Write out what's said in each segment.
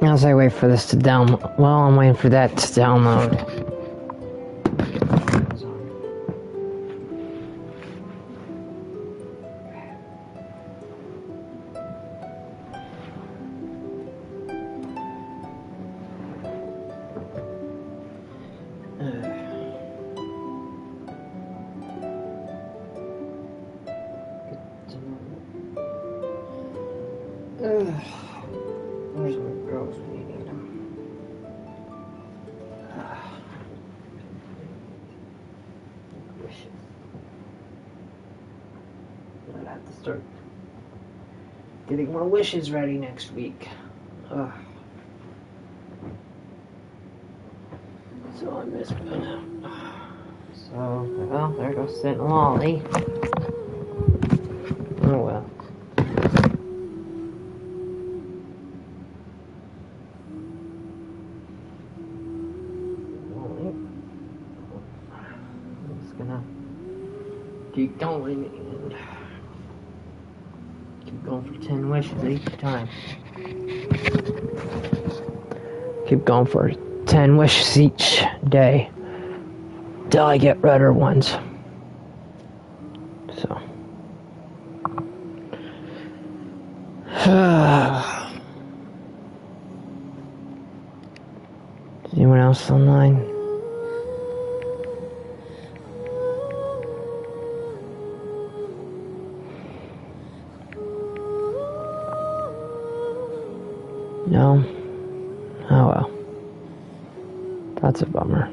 As I wait for this to download, well, I'm waiting for that to download. Where's my girls meeting them? Wishes. I'm gonna have to start getting more wishes ready next week. So I miss them. So, well, there goes St. Lolly. Oh well. I'm just gonna keep going and keep going for 10 wishes each time. Keep going for 10 wishes each day till I get redder ones. So. Is anyone else online? No? Oh well. That's a bummer.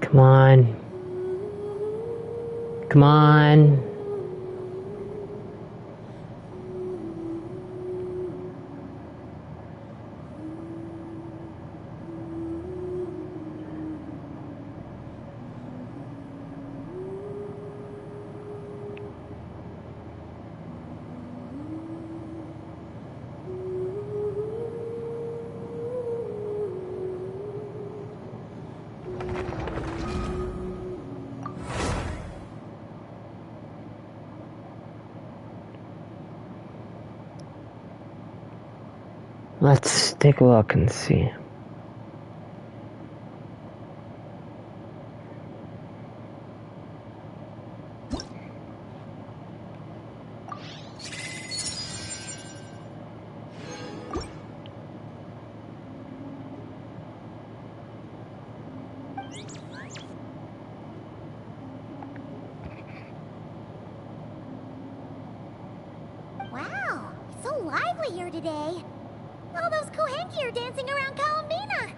Come on. Come on. Let's take a look and see. Wow, it's so lively here today. All those Kohenki are dancing around Columbina.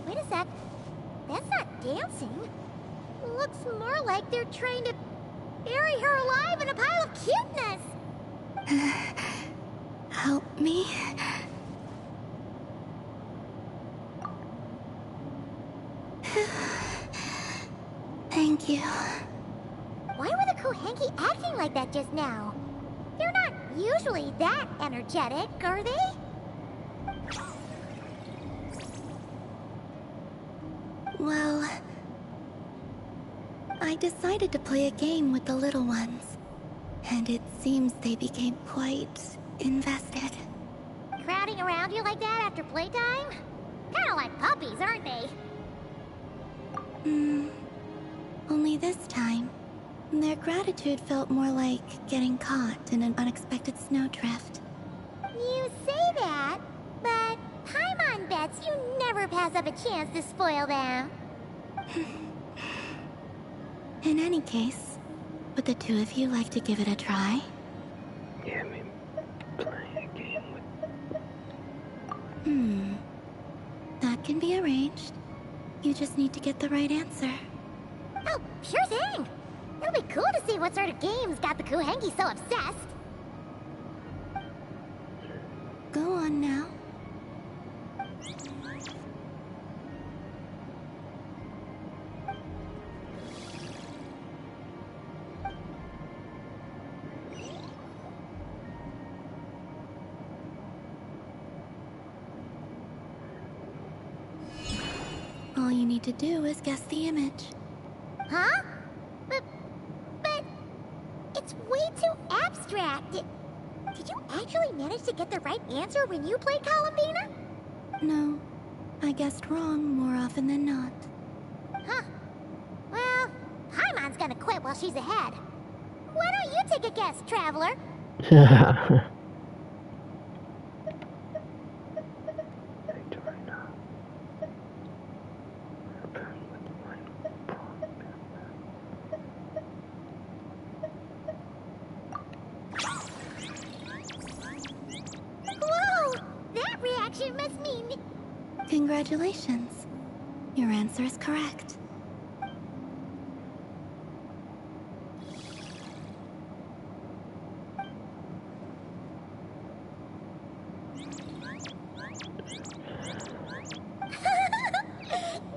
Wait a sec. That's not dancing. Looks more like they're trying to bury her alive in a pile of cuteness. Help me? Thank you. Why were the Kohenki acting like that just now? They're not usually that energetic, are they? Well, I decided to play a game with the little ones, and it seems they became quite invested. Crowding around you like that after playtime? Kinda like puppies, aren't they? Only this time, their gratitude felt more like getting caught in an unexpected snowdrift. You say that, but Paimon bets you never pass up a chance to spoil them. In any case, would the two of you like to give it a try? Yeah, maybe playing a game with... That can be arranged. You just need to get the right answer. Oh, sure thing! It'll be cool to see what sort of games got the Kohenki so obsessed. Go on now. All you need to do is guess the image. Huh? But it's way too abstract. Did you actually manage to get the right answer when you played Columbina? No, I guessed wrong more often than not. Huh. Well, Paimon's gonna quit while she's ahead. Why don't you take a guess, Traveler? Whoa! That reaction must mean... Congratulations. Your answer is correct.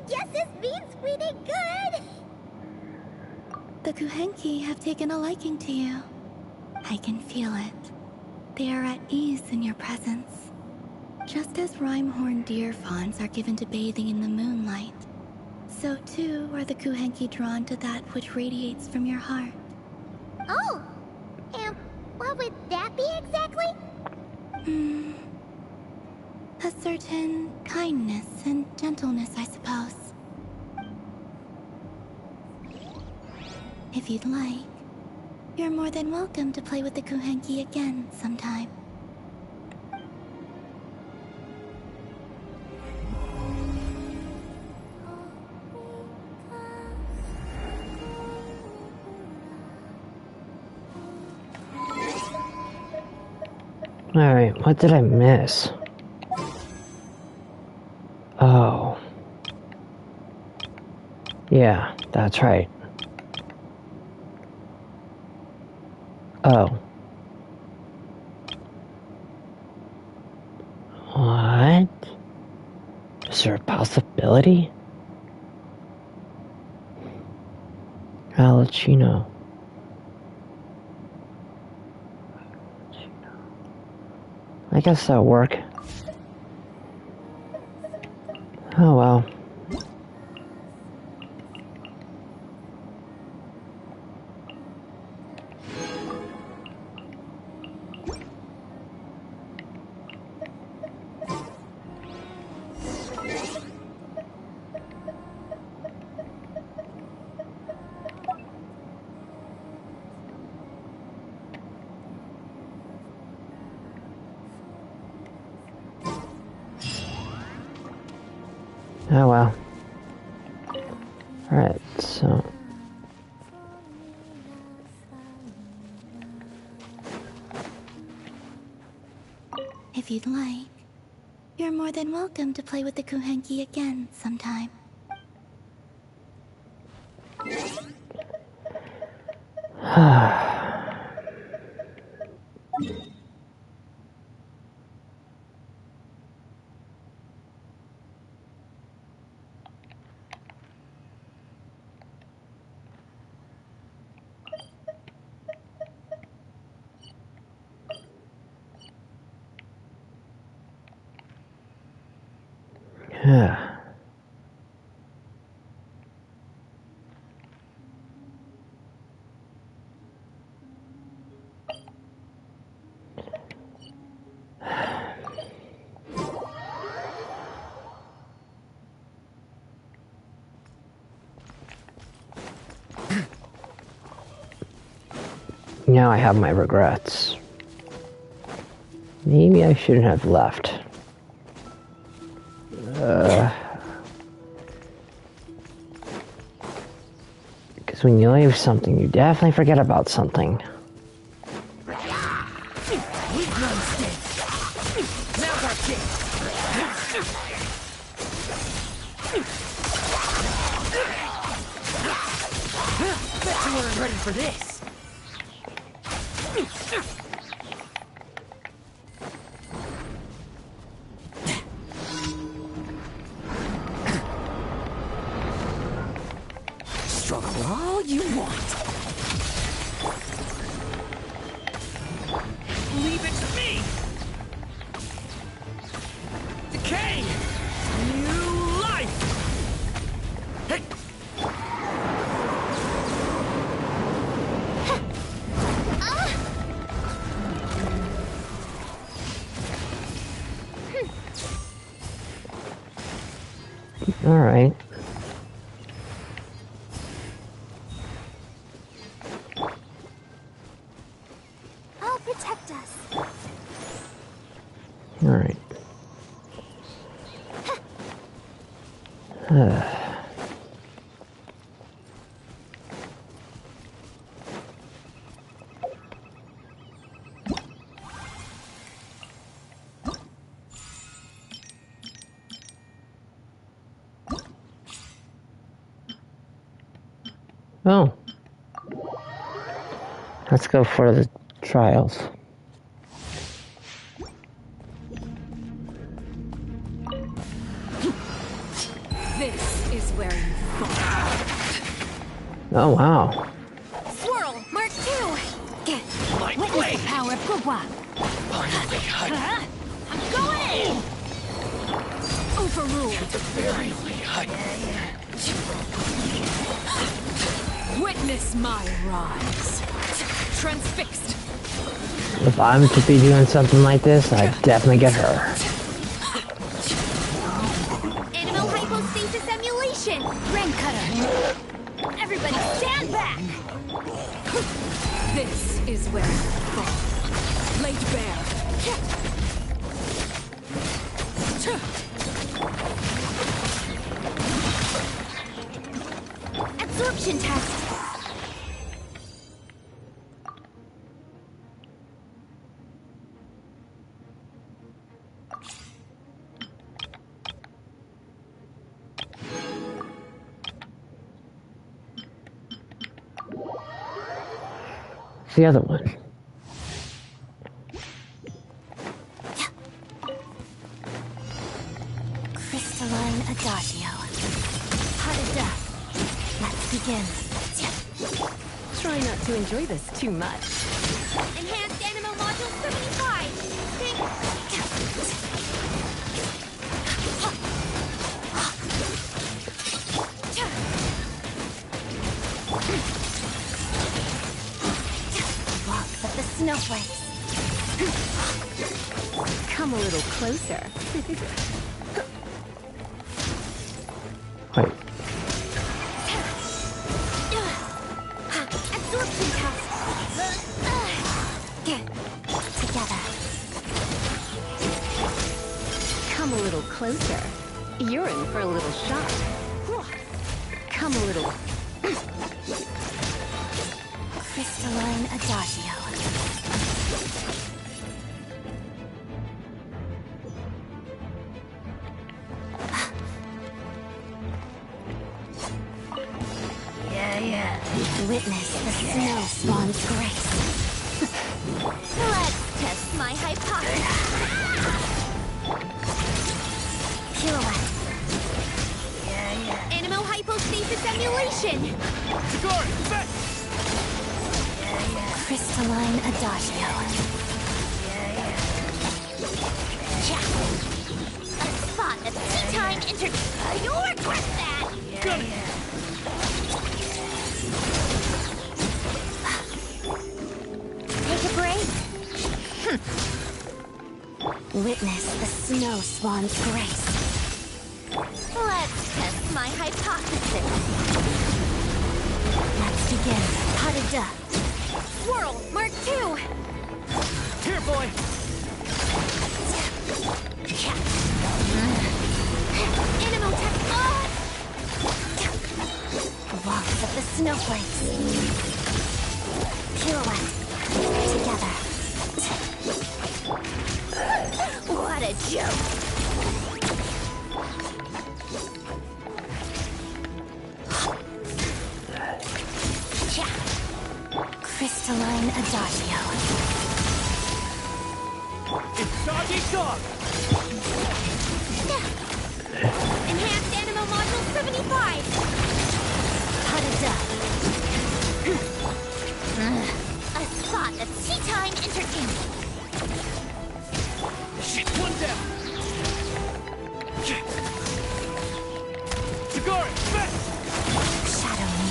Guess this means we did good! The Kuhenki have taken a liking to you. I can feel it. They are at ease in your presence. Just as rhyme-horned deer fawns are given to bathing in the moonlight, so too are the Kuhenki drawn to that which radiates from your heart. Oh! And what would that be exactly? A certain kindness and gentleness, I suppose. If you'd like, you're more than welcome to play with the Kuhenki again sometime. Alright, what did I miss? Oh. Yeah, that's right. Oh. What? Is there a possibility? Alachino. I guess that'll work. Oh well. Oh well. Alright, so... If you'd like, you're more than welcome to play with the Kuhenki again sometime. Yeah. Now I have my regrets. Maybe I shouldn't have left. Because when you leave something, you definitely forget about something. Bet you weren't ready for this. Struggle all you want. Leave it to me. Decay. New life. Hey. Alright. I'll protect us. Alright. Oh. Let's go for the trials. This is where you fall. Oh, wow. Swirl, Mark 2. Get Witness the power of Gugwa. Finally, I'm going in. Overruled. Witness my rise. Transfixed. If I'm to be doing something like this, I definitely get her. Animal hypostasis emulation. Rain cutter. Everybody stand back. This is where you fall. Laid bare. Absorption test. It's the other one. Crystalline Adagio. Harada. Let's begin. Try not to enjoy this too much. Enhanced Animal Module 75. Walks of the snowflakes. Come a little closer. Wait. Absorption test. Together. Come a little closer. You're in for a little shock. Come a little. Crystalline Adagio. Witness the snow swan's grace. Let's test my hypothesis. Pirouette. Animo hypostasis emulation. Crystalline Adagio. A spot of tea time You'll regret that. Take a break. Witness the snow swan's grace. Let's test my hypothesis. Let's begin. Harada. Swirl, Mark 2. Here, boy. Animal tech. Walks of the snowflakes. Pirouette. Together. What a joke. Crystalline Adagio. It's Doggy Dog. Enhanced Animal Module 75. Harada. A spot of tea time entertainment. Shit, one down. Tagari, back. Shadow me.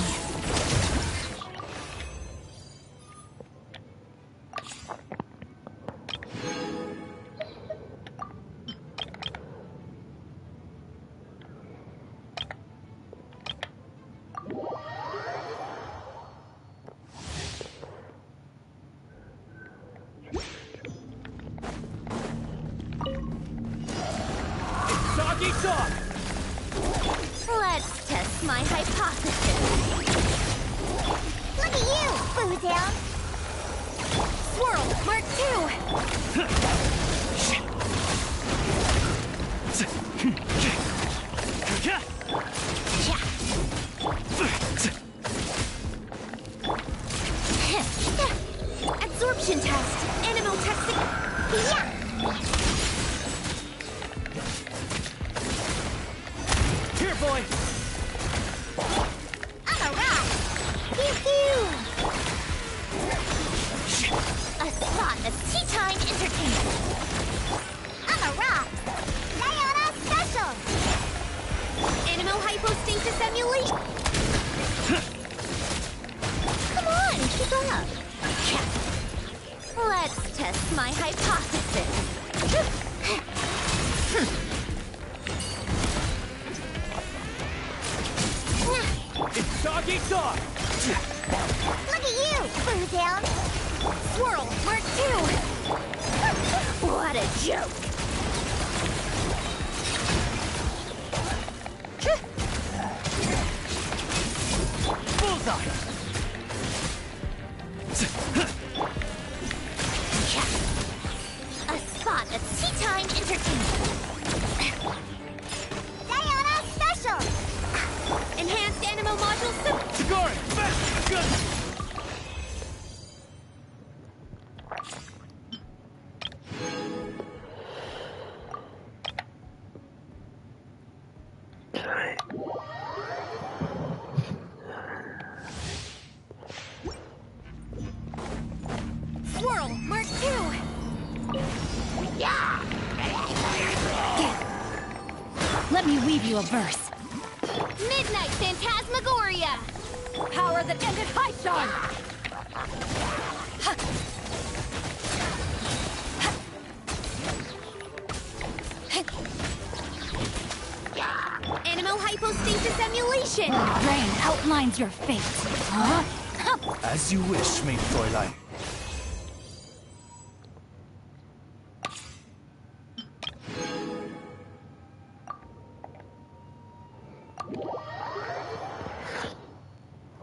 Doggy Dog. Let's test my hypothesis. Look at you, Bootown. Swirl, Mark 2. Absorption test. Animal testing. Yeah. Here, boy. I'm a rock. Pew pew. A spot of tea time entertainment. I'm a rock. Sayonara special. Animal hypostasis emulation. Come on, keep up. Let's test my hypothesis. It's Doggy Dog. Look at you, Bootown. Swirl, Mark 2. What a joke. Bullseye. A spot of tea time entertainment. Sayonara special. Enhanced Animal Module 7. Tagari, back. Good. Swirl, Mark 2. Let me weave you a verse. Midnight Phantasmagoria. Power that ended Haishan! Animo hypostasis emulation. Rain outlines your fate. Huh? As you wish, mein Fräulein.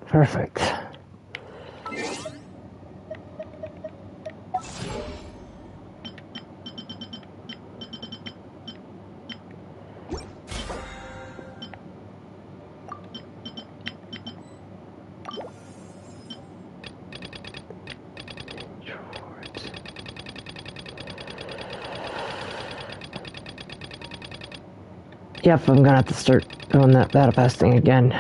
Perfect. Yep, I'm gonna have to start doing that battle pass thing again.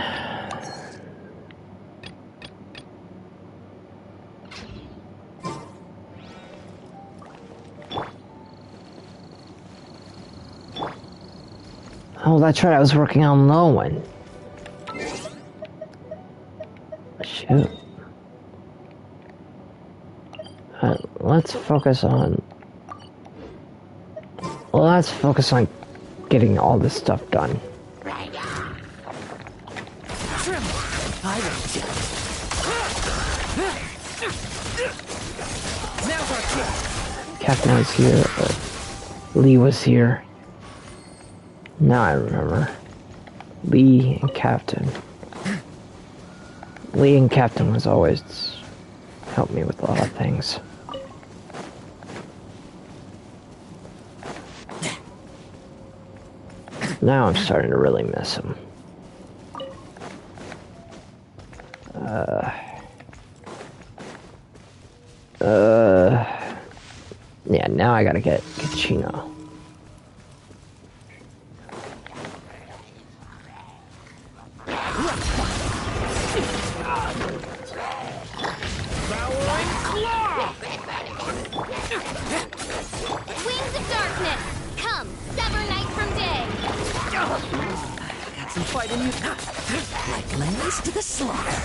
Oh, that's right, I was working on Lowen. Shoot. Let's focus on... Well, let's focus on getting all this stuff done. Captain was here, Lee was here. Now I remember. Lee and Captain. Lee and Captain was always helped me with a lot of things. Now I'm starting to really miss him. Yeah, now I gotta get Chino. Wings of darkness. Come, sever night from day. Got some fight in you. Like lambs to the slaughter.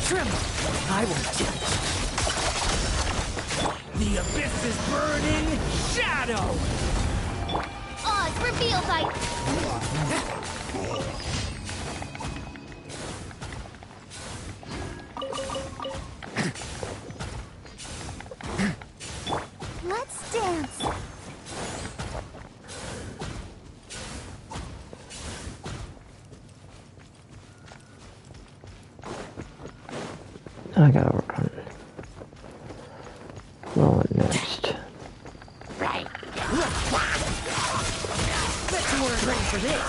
Tremble. I will judge. The abyss is burning. Shadow. Oz reveal by... Let's dance. I gotta work on it. Well, next. Bet you weren't ready for this.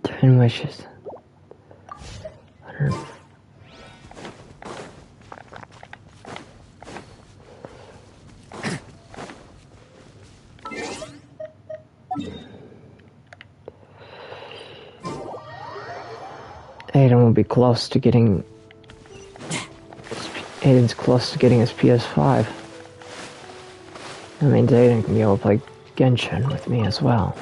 Ten wishes. 100. Aiden will be close to getting... Aiden's close to getting his PS5. That means Aiden can be able to play Genshin with me as well.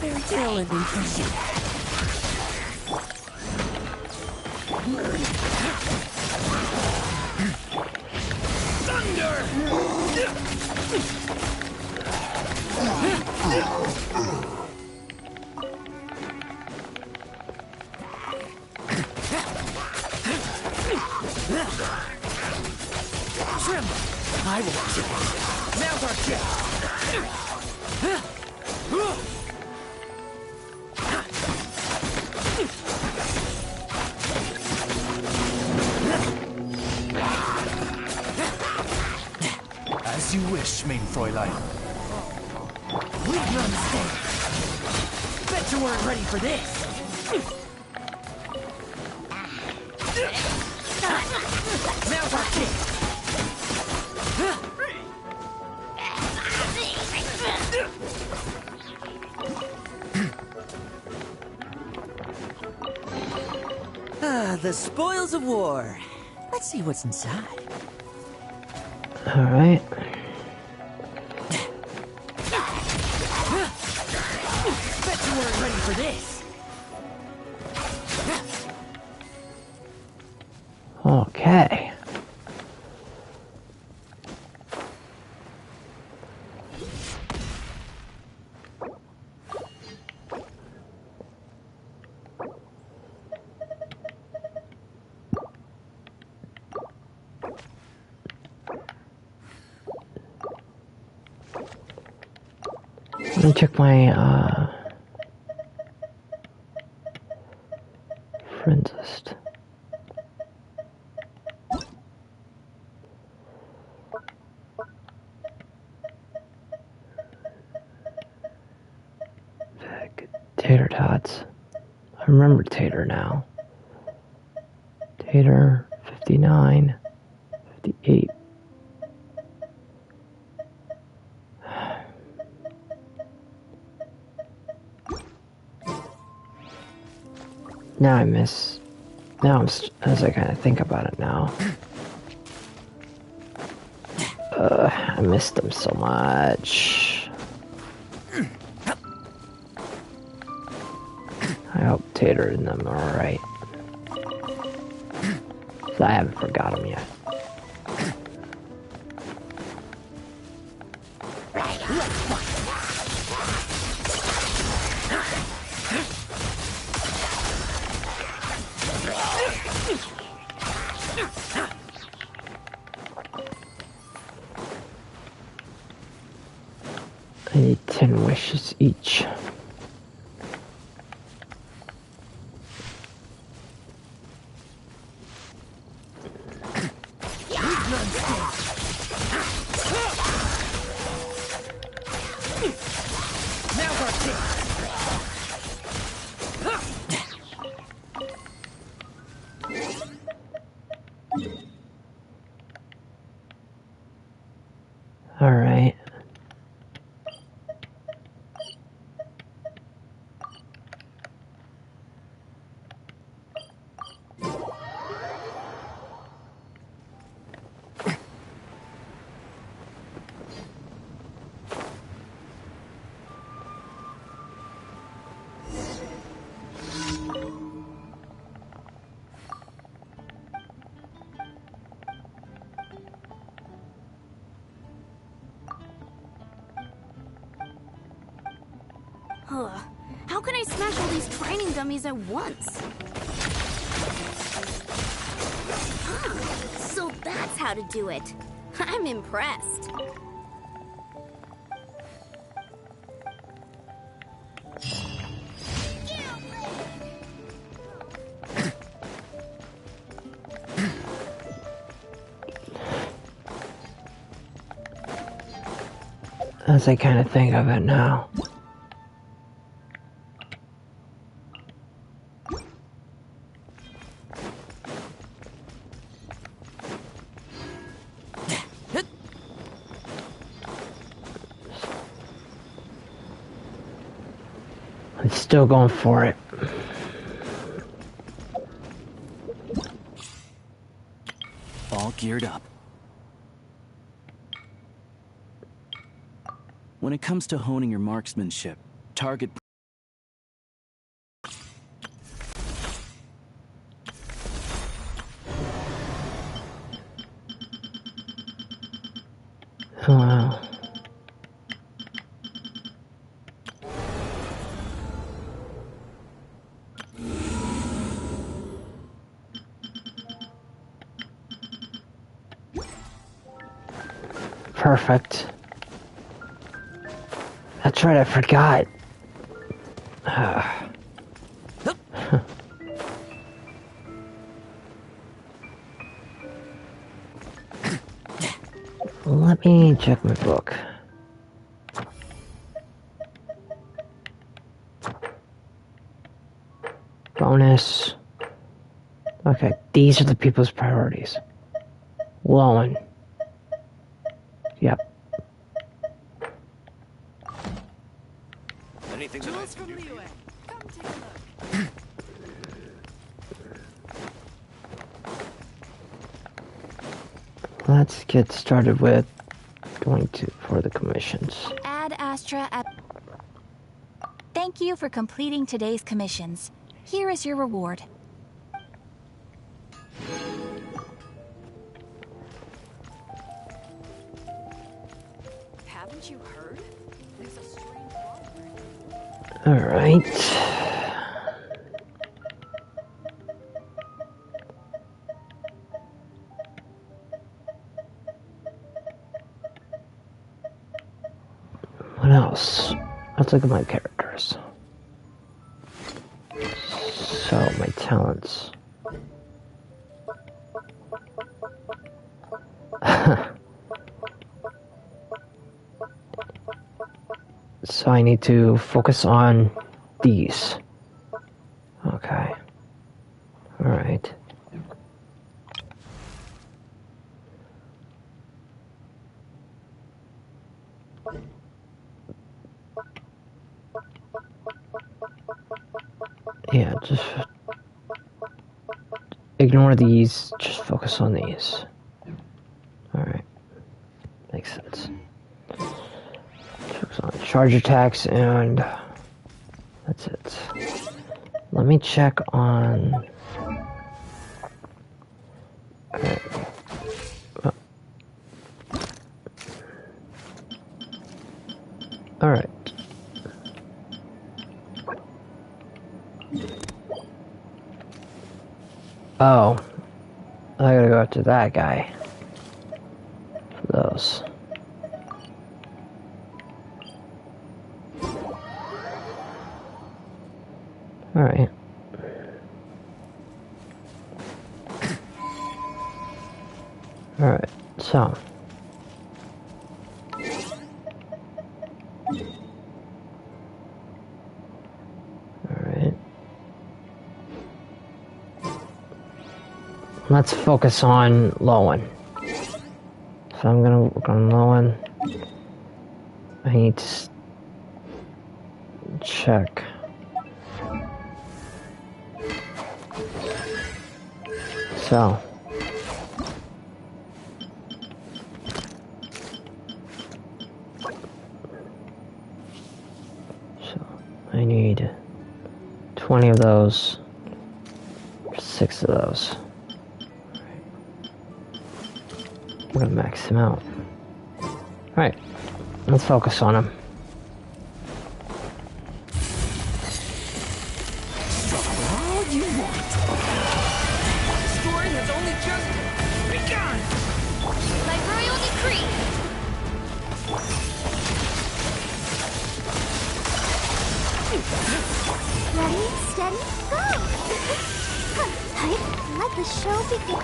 Fairy tale ending for you. Tremble! I will kill it. Now's our chance. As you wish, main Fräulein. Leave none stand. Bet you weren't ready for this. Now's our chance. The spoils of war. Let's see what's inside. Alright. Bet you weren't ready for this. Okay. Let me check my friends list. Tater tots. I remember Tater now. Tater 59, 58. Now I miss. Now as I kind of think about it now. I missed them so much. I hope Tater and them are alright. So I haven't forgot them yet. I need 10 wishes each. Alright. How can I smash all these training dummies at once? So that's how to do it. I'm impressed. As I kind of think of it now. I'm still going for it. All geared up. When it comes to honing your marksmanship, target... Oh, wow. perfect. That's right, I forgot. Let me check my book. Bonus. Okay, these are the people's priorities. Lowen. Yep. Anything that I can do for you? Come take a look. Let's get started with going for the commissions. Ad Astra at... Thank you for completing today's commissions. Here is your reward. Haven't you heard? There's a strange Alright. What else? Let's look at my characters. So, my talents. So I need to focus on these. Okay. Alright. Yeah, just ignore these, just focus on these. Alright. Makes sense. Focus on charge attacks and that's it. Let me check on... Okay. Oh. Alright. Oh, I gotta go to that guy. For those. Alright. Alright, so. Alright. Let's focus on Lowen. So I'm gonna work on Lowen. I need to check. So. I need 20 of those, 6 of those. I'm gonna max him out. Alright, let's focus on him. All you want. The story has only just begun. By royal decree. Ready, steady, go! Let the show begin.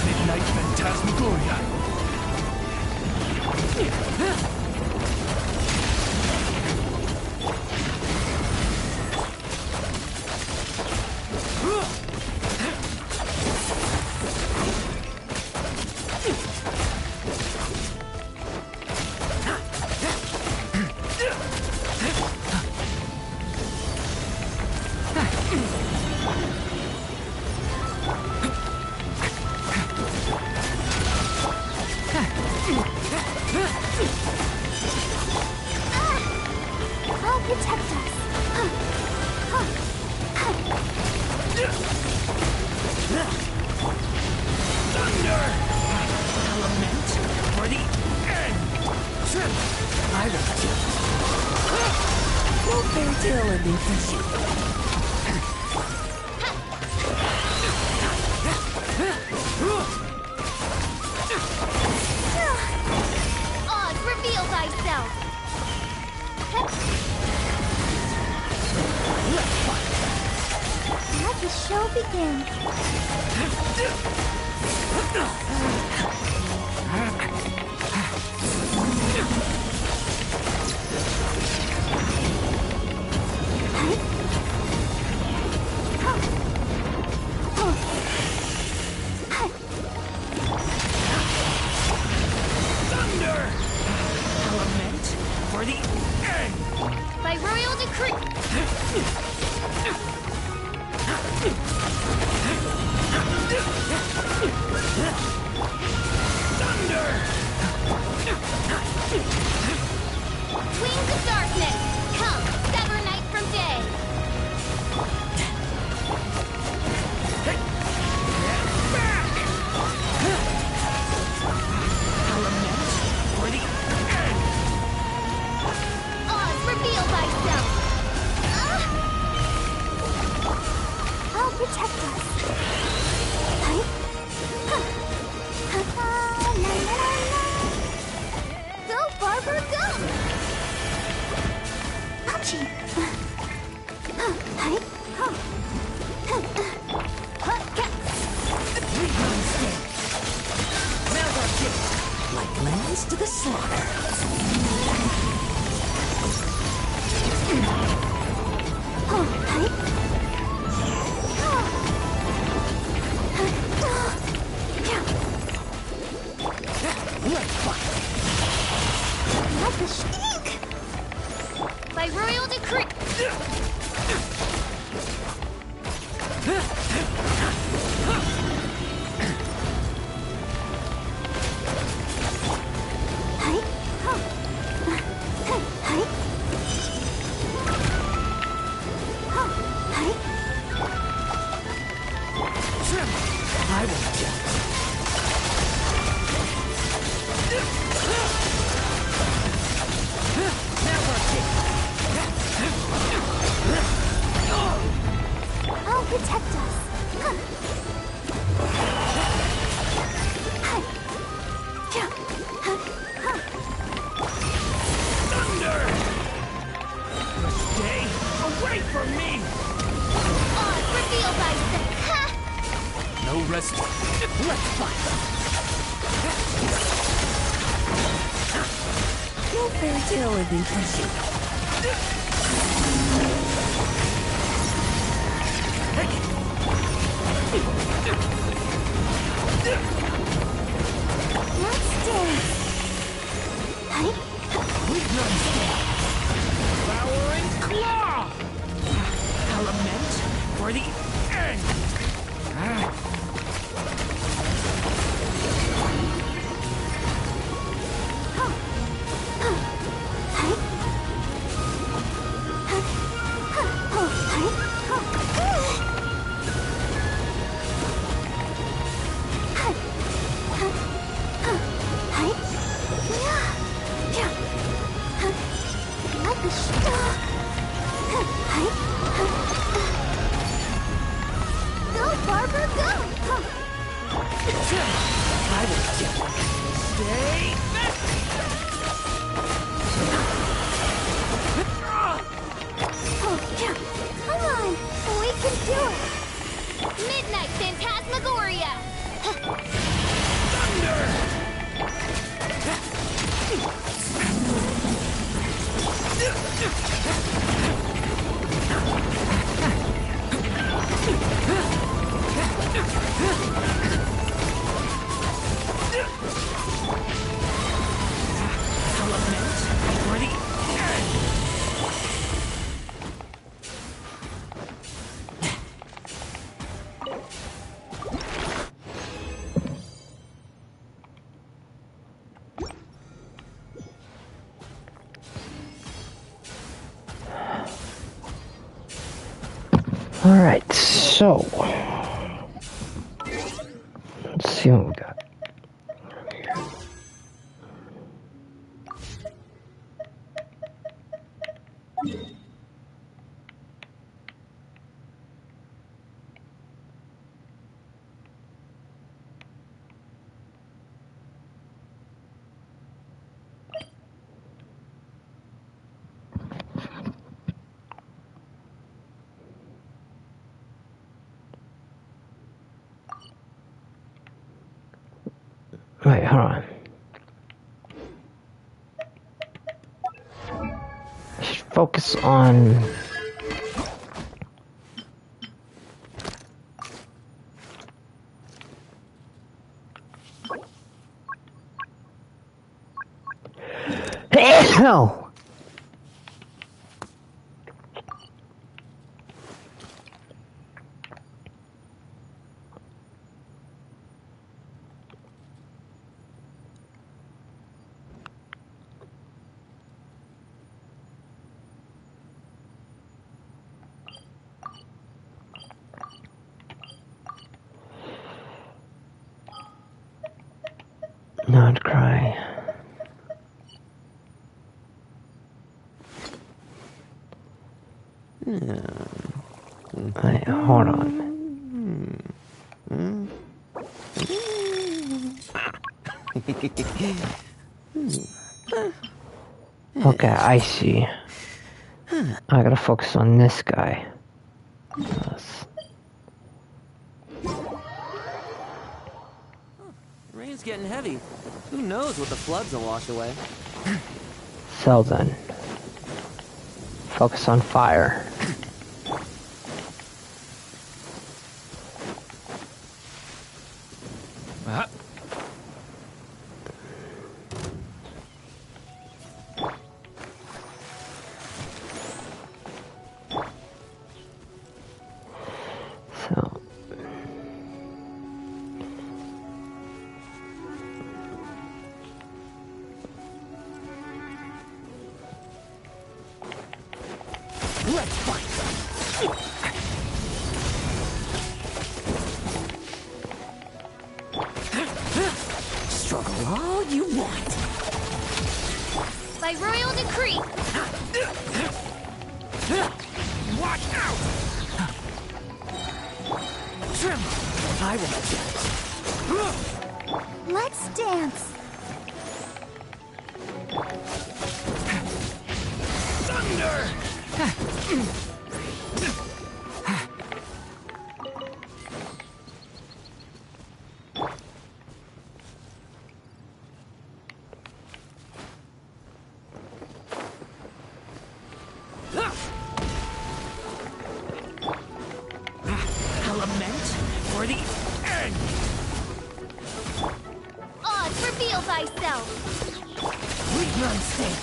Midnight Phantasmagoria. I'll protect us. Thunder! Element for the end! I will fairy tale ending for you. the show begins. Thunder! Element for the end! By royal decree. Thunder! Wings of darkness. Come, sever night from day. Get back! Element for the end! Oz, reveal thyself. I'll protect us. Right? La, la, la, la. Go, Barber, go! Hachi! Right? We run stand. Mount our gate, like lambs to the slaughter. Right? Let's fight. Like the stink! By royal decree. Right? Right? Right? Tremble. I will judge. Now we're I'll protect us. thunder! Stay away from me! Oz, reveal thyself. Ha! No rest. Let's fight. No fairy tale living pressure. Let's dance. Right? We run stand. Devouring claw! Element for the end! Go, Barber, go! I will judge. Stay back! Come on, we can do it! Midnight Phantasmagoria. Thunder! Element for the end! Alright, so let's see what we got. hold on. I should focus on... No! Not cry. Hold on. Okay, I see. I gotta focus on this guy. Yes. Rain's getting heavy. Who knows what the floods will wash away? So then, focus on fire. So, Let's fight! Struggle all you want. By royal decree. Watch out! Tremble! I won't judge. Let's dance. Thunder! Lament for the end! Odds, reveal thyself. Leave none stand.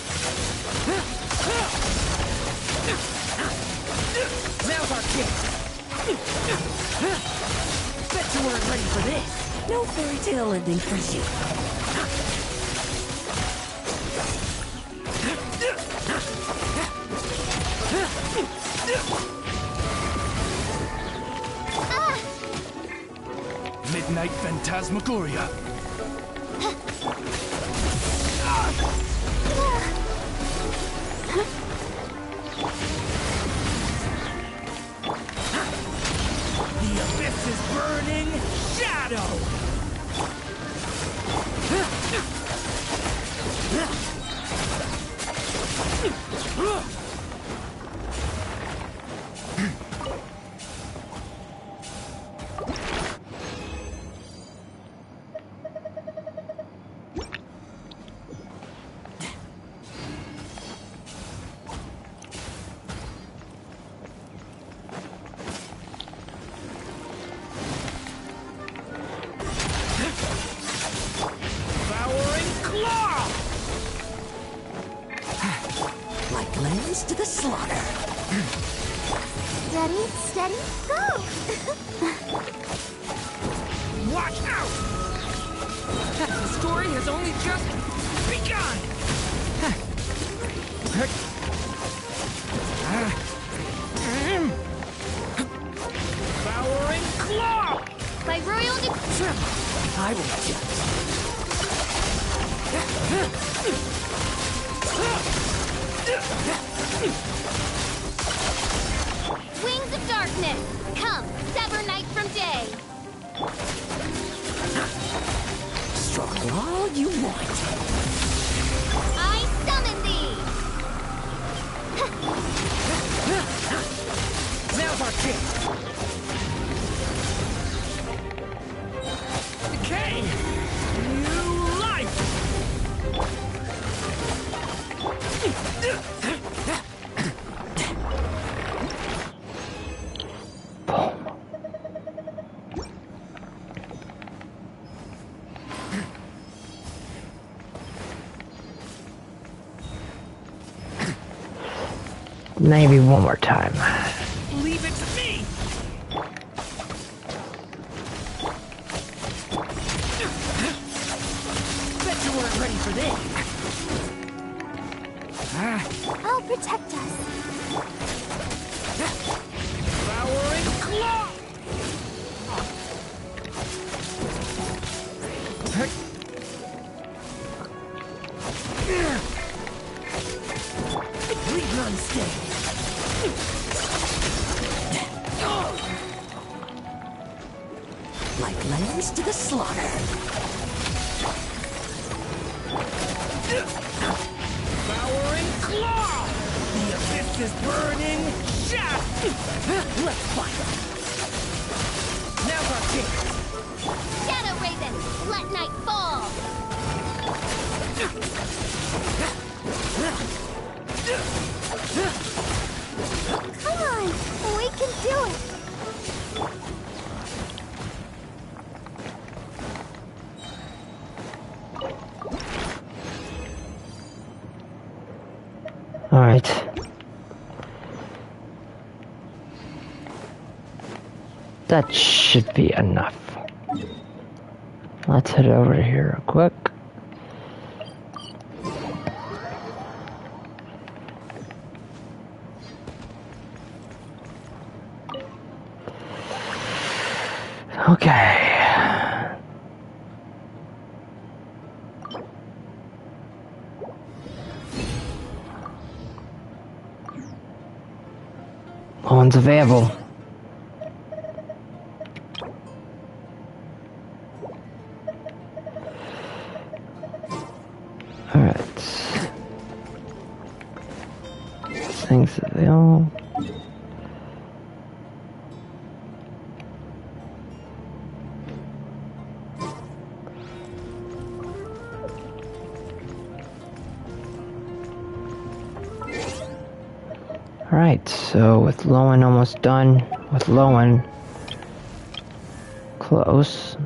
Now's our chance. Bet you weren't ready for this. No fairy tale ending for you. Midnight Phantasmagoria. The abyss is burning shadow. To the slaughter. Ready, steady, go! Watch out! The story has only just begun! Devouring claw! By royal decree. I will Wings of darkness. Come, sever night from day. struggle all you want. I summon thee. Now's our chance. Decay! You Maybe one more time. Leave it to me! Bet you weren't ready for this! I'll protect us. Devouring claw! Leave none stay. Like lambs to the slaughter. Devouring claw! The abyss is burning! Shaft! Let's fight! Now's our chance! Shadow Raven, let night fall. Come on, we can do it. All right. That should be enough. Let's head over here real quick. Okay. One's available. Alright. Things available. Alright, so with Lowen almost done, with Lowen close.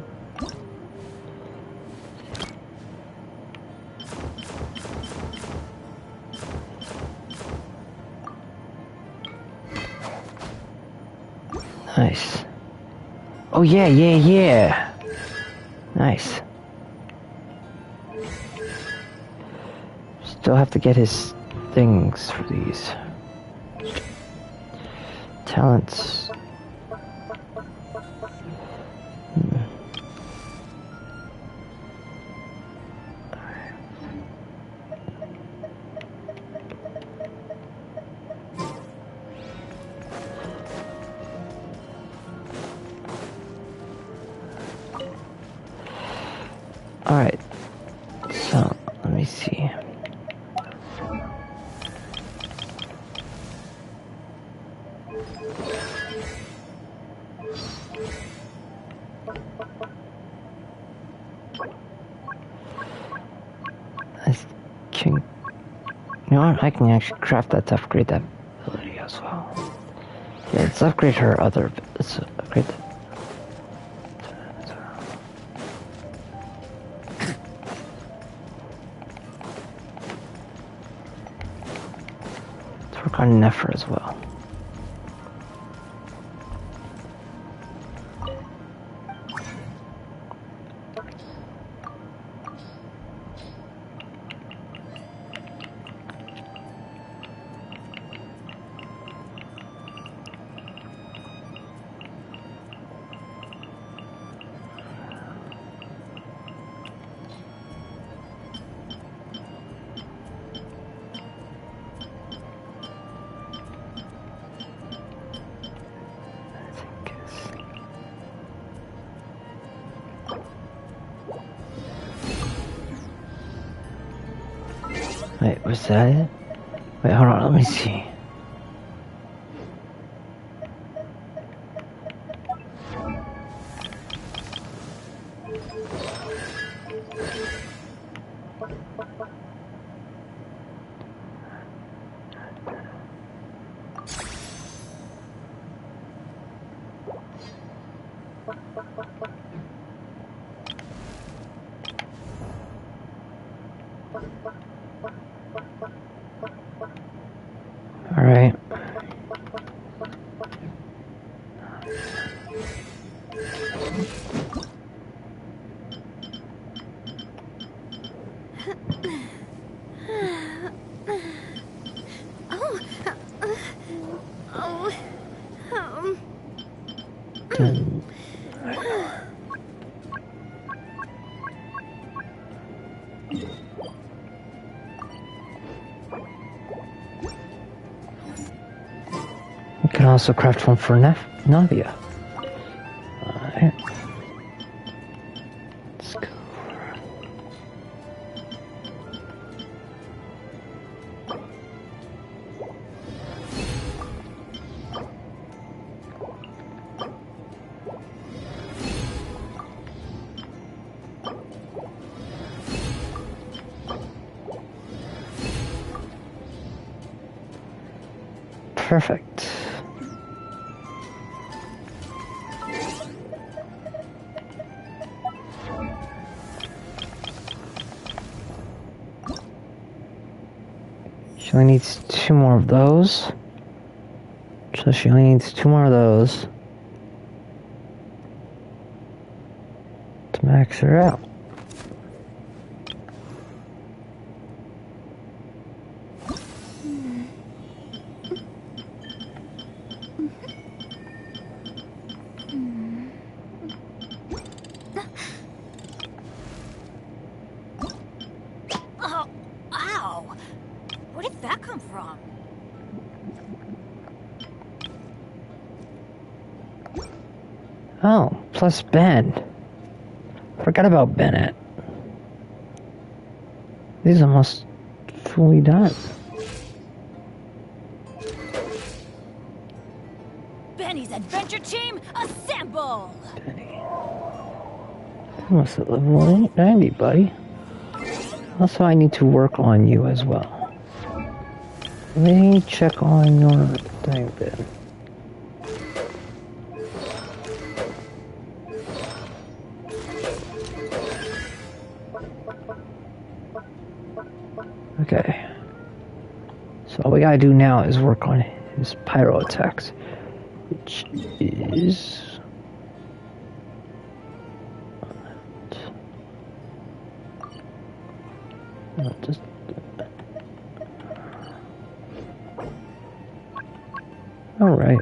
Nice. Oh yeah, yeah, yeah. Nice. Still have to get his things for these. Talents. Alright, so let me see. I can, you know what, I can actually craft that to upgrade that ability as well. Yeah, let's upgrade her other, let's upgrade that. Work on Nefer as well. Wait, was that it? Wait, hold on, let me see. Alright. Then you can also craft one for Navia. Alright. Let's go. Perfect. She only needs 2 more of those. So she only needs 2 more of those to max her out. Oh, ow! Where did that come from? Oh, plus Ben. Forgot about Bennett. These are almost fully done. Benny's adventure team, assemble! Benny. Almost at level 90, buddy. Also, I need to work on you as well. Let me check on your thing, Ben. Okay. So all we gotta do now is work on his pyro attacks, which is just all right.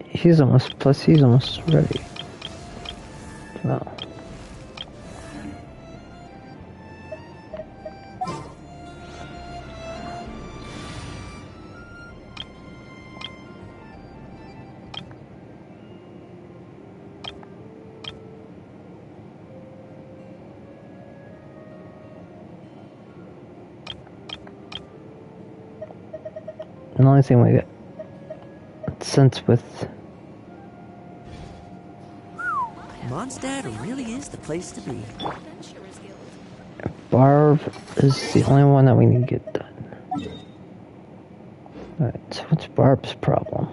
He's almost ready. Well. The only thing we get sense with Mondstadt really is the place to be. Barb is the only one that we need to get done. Alright, so what's Barb's problem?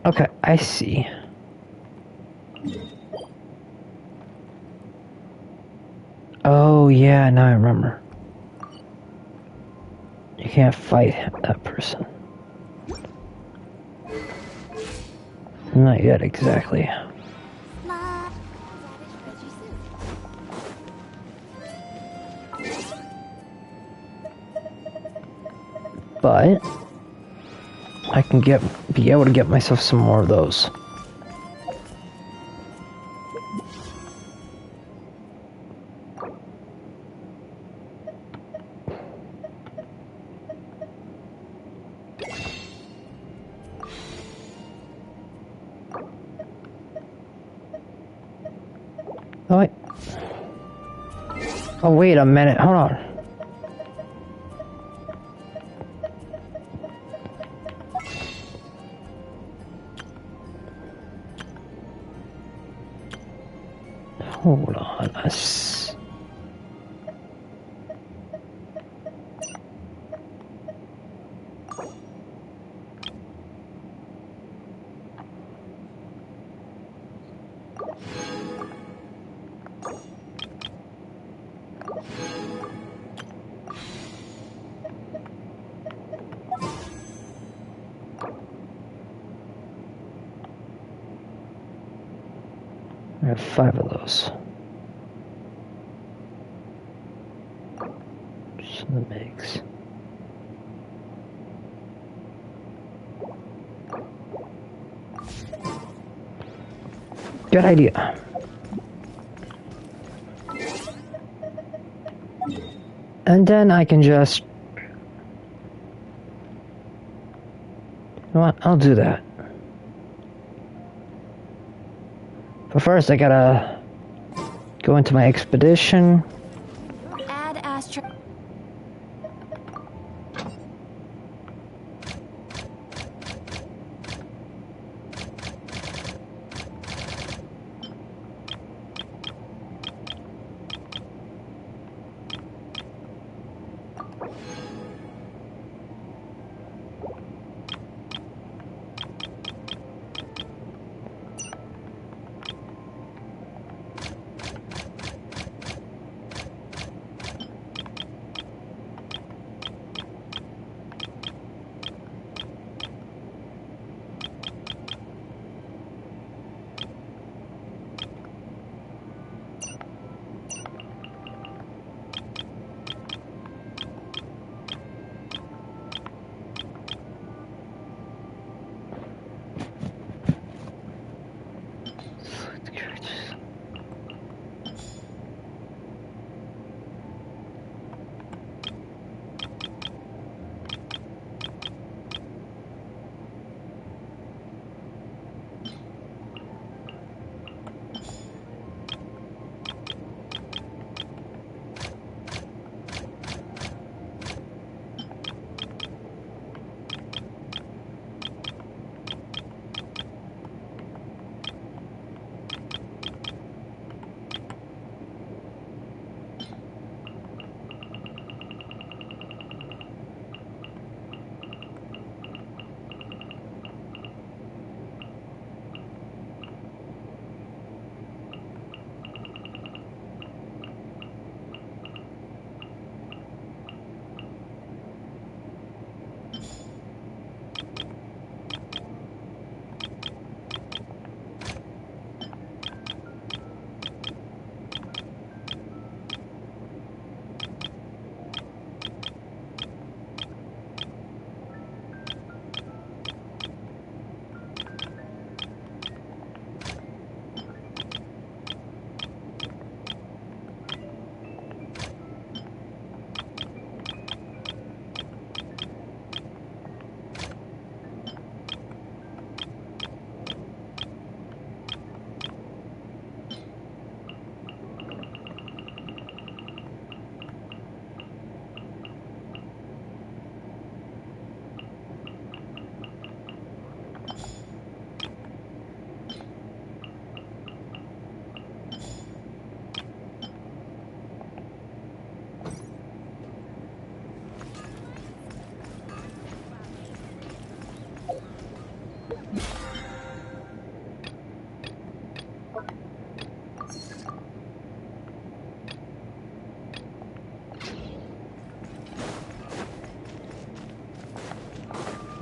Okay, I see. Oh yeah, now I remember. You can't fight that person. Not yet, exactly. But I can be able to get myself some more of those. Oh wait. Oh wait a minute, hold on. Hold on. I have 5 of those. Just the mix. Good idea. And then I can just... You know what? I'll do that. But first I gotta go into my expedition. Add Astro.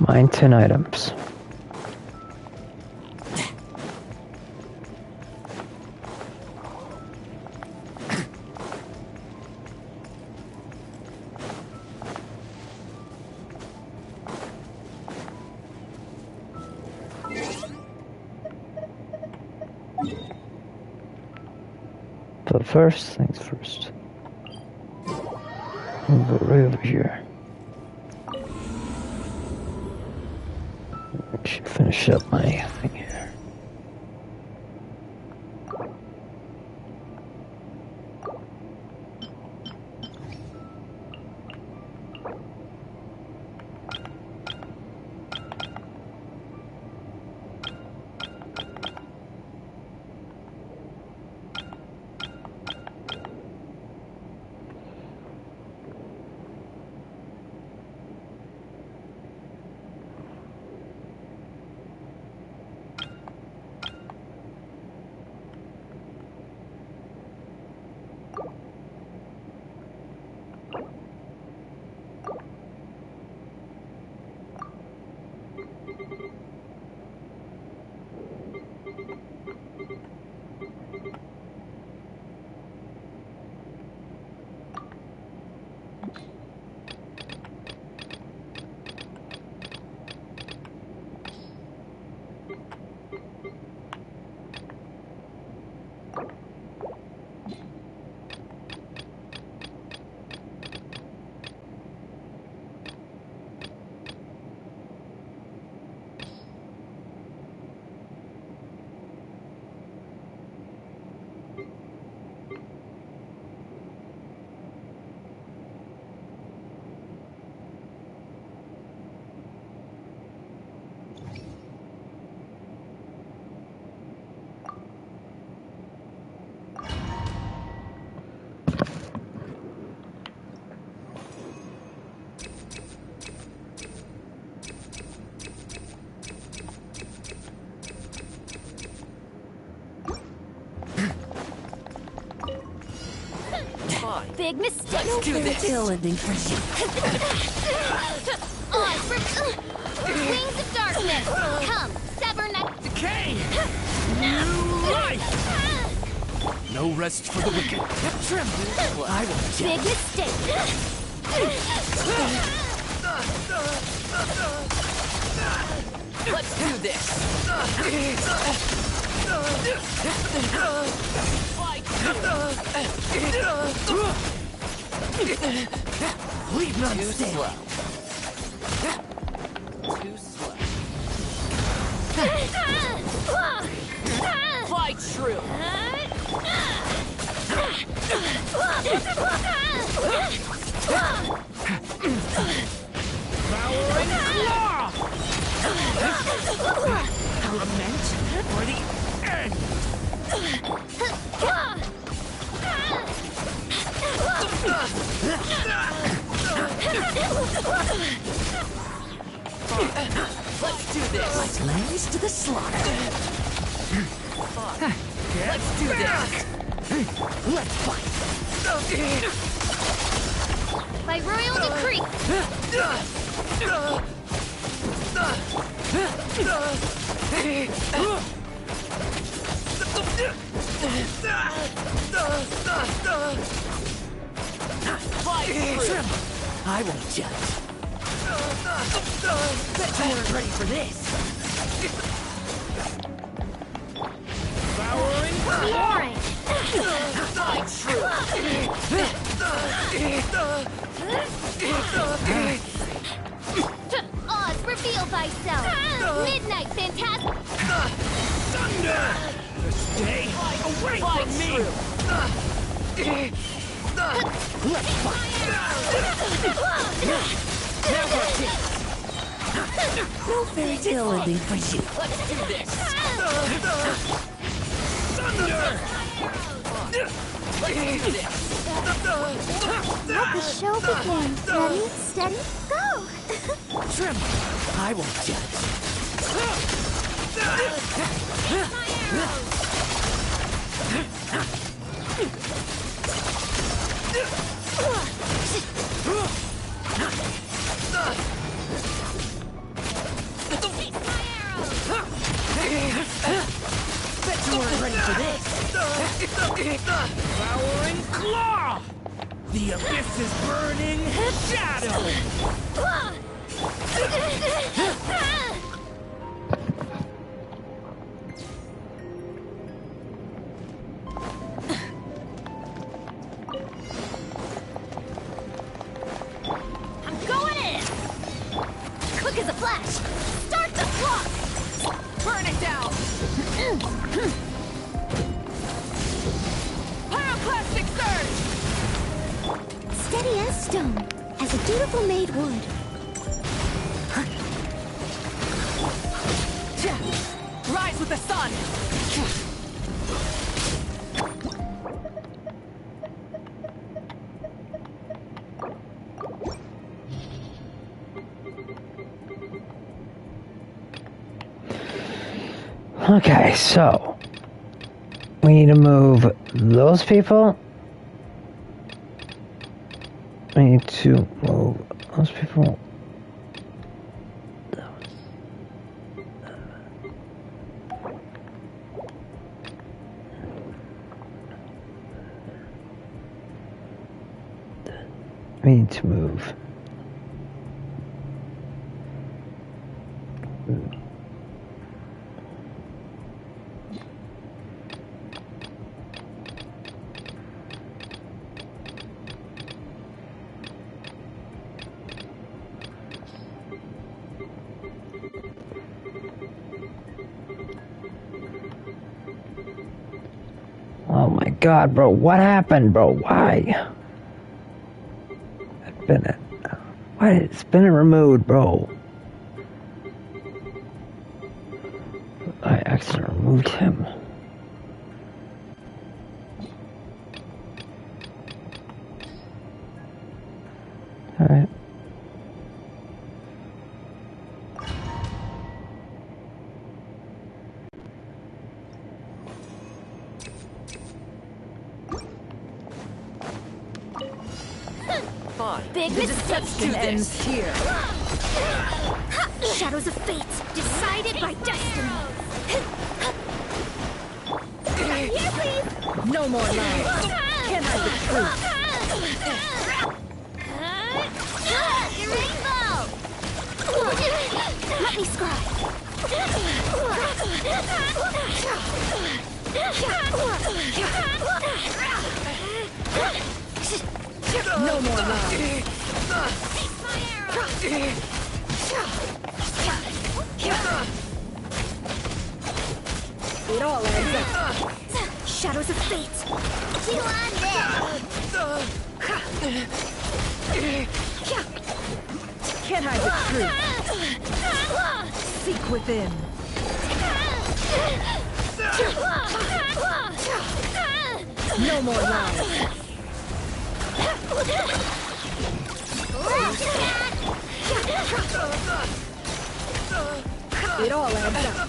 Mine 10 items. But first things first. I'll go right over here. I should finish up my thing here. fight. Big mistake. Let's do this. Still ending for you. Wings of darkness. Come, sever neck. Decay! New life! No rest for the wicked. Trim! I will Big mistake. Let's do this! Leave none stay. Too slow. Fight true! Powering claw! Lament for the end! Let's do this! Slaves to the slaughter! Let's do this! Let's fight! By royal decree. Trim! I won't judge. Bet you weren't ready for this. Devouring glory! Fight true! Oz, reveal thyself. Midnight phantasm. Thunder! Stay away from me! Let's fight! Now we're dead! No fairy tale ending for you. Let's do this! Thunder! Let's do this! Let the show begin. Ready, steady, go! Trim! I won't judge. Bet you weren't ready for this. Devouring claw! The abyss is burning shadow! I'm going in. Quick as a flash. Start the clock. Burn it down! Pyroclastic surge! Steady as stone, as a dutiful maid would. Rise with the sun! Okay, so we need to move those people. We need to move those people. We need to move. Oh my god, bro, what happened, bro? Why? Why it's been removed, bro? I accidentally removed him. Alright. Fine. Big mistake. Ends here. Shadows of fate, decided by destiny. Here, please. No more lies. Can't hide the truth. Your rainbow. Let me scribe. No more lies. Take my arrow. It all ends up. Shadows of fate. You on Can't hide the truth. Seek within. No more lies. It all adds up.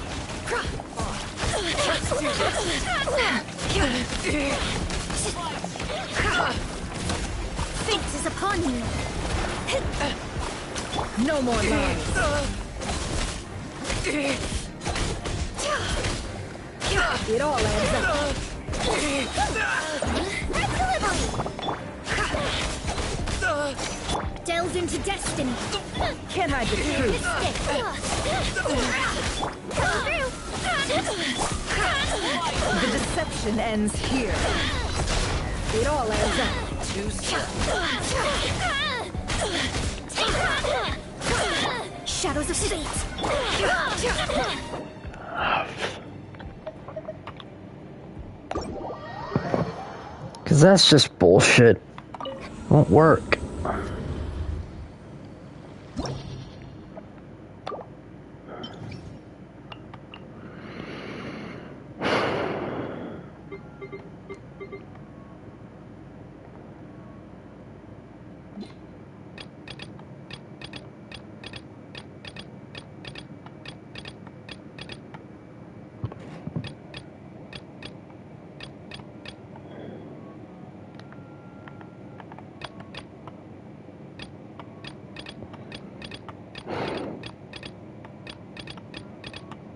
Fate is upon you. No more lies. It all adds up. Delves into destiny. Can't hide the truth. The deception ends here. It all adds up. Too slow. Shadows of fate. Because that's just bullshit. Won't work.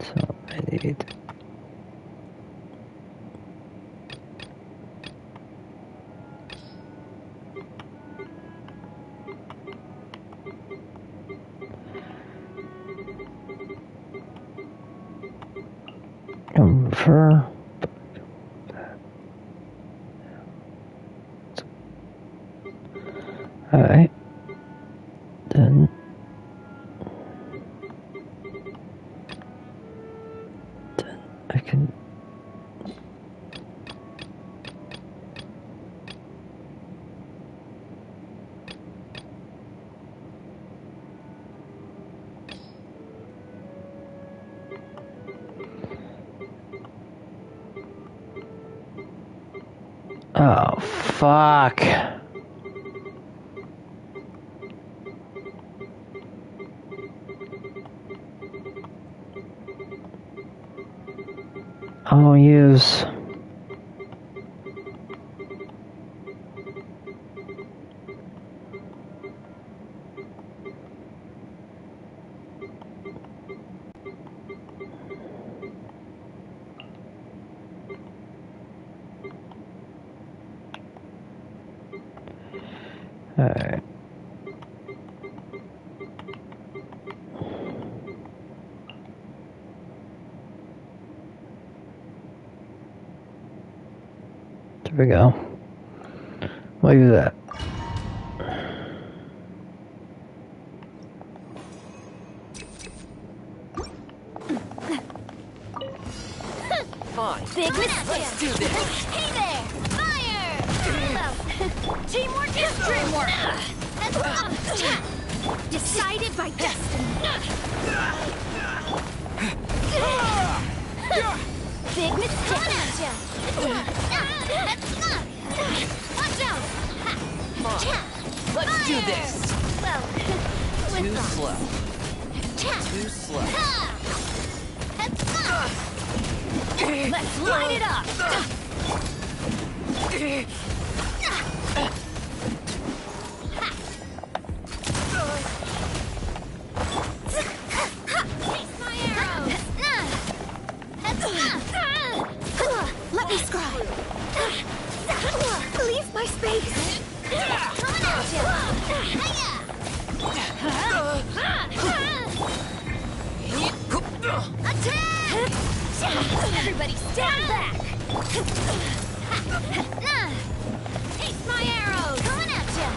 So I need for alright. Then I can oh fuck. I'll use alright. There we go. Look at that. Fine. Big mistake. Let's do this. Hey there! Fire! Well, teamwork is dreamwork. Decided by destiny. Big mistake. Watch out! Fine. Let's do this. Well, Too with slow. Too slow. let's light it up. Attack! Everybody stand back! Taste my arrows! Coming at ya!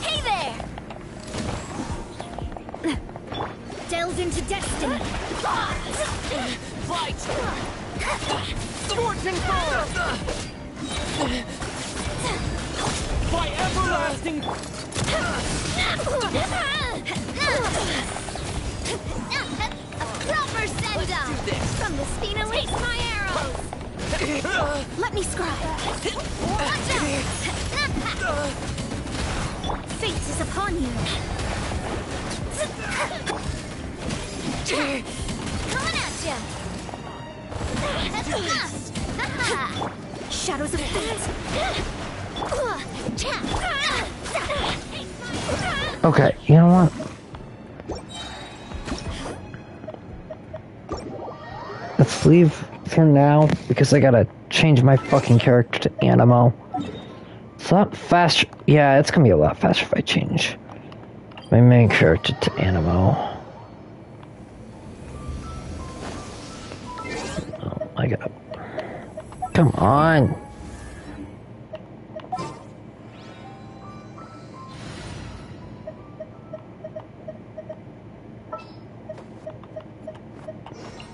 Hey there! Delve into destiny! Fight! Scorching fire! By everlasting... A proper send-off! From the spina, taste my arrows! Let me scribe! Watch out! Fate is upon you! Coming at ya! Shadows of fate! Okay, you know what? Let's leave for now because I gotta change my fucking character to Animo. It's a lot faster. Yeah, it's gonna be a lot faster if I change my main character to Animo. Oh, I gotta. Come on.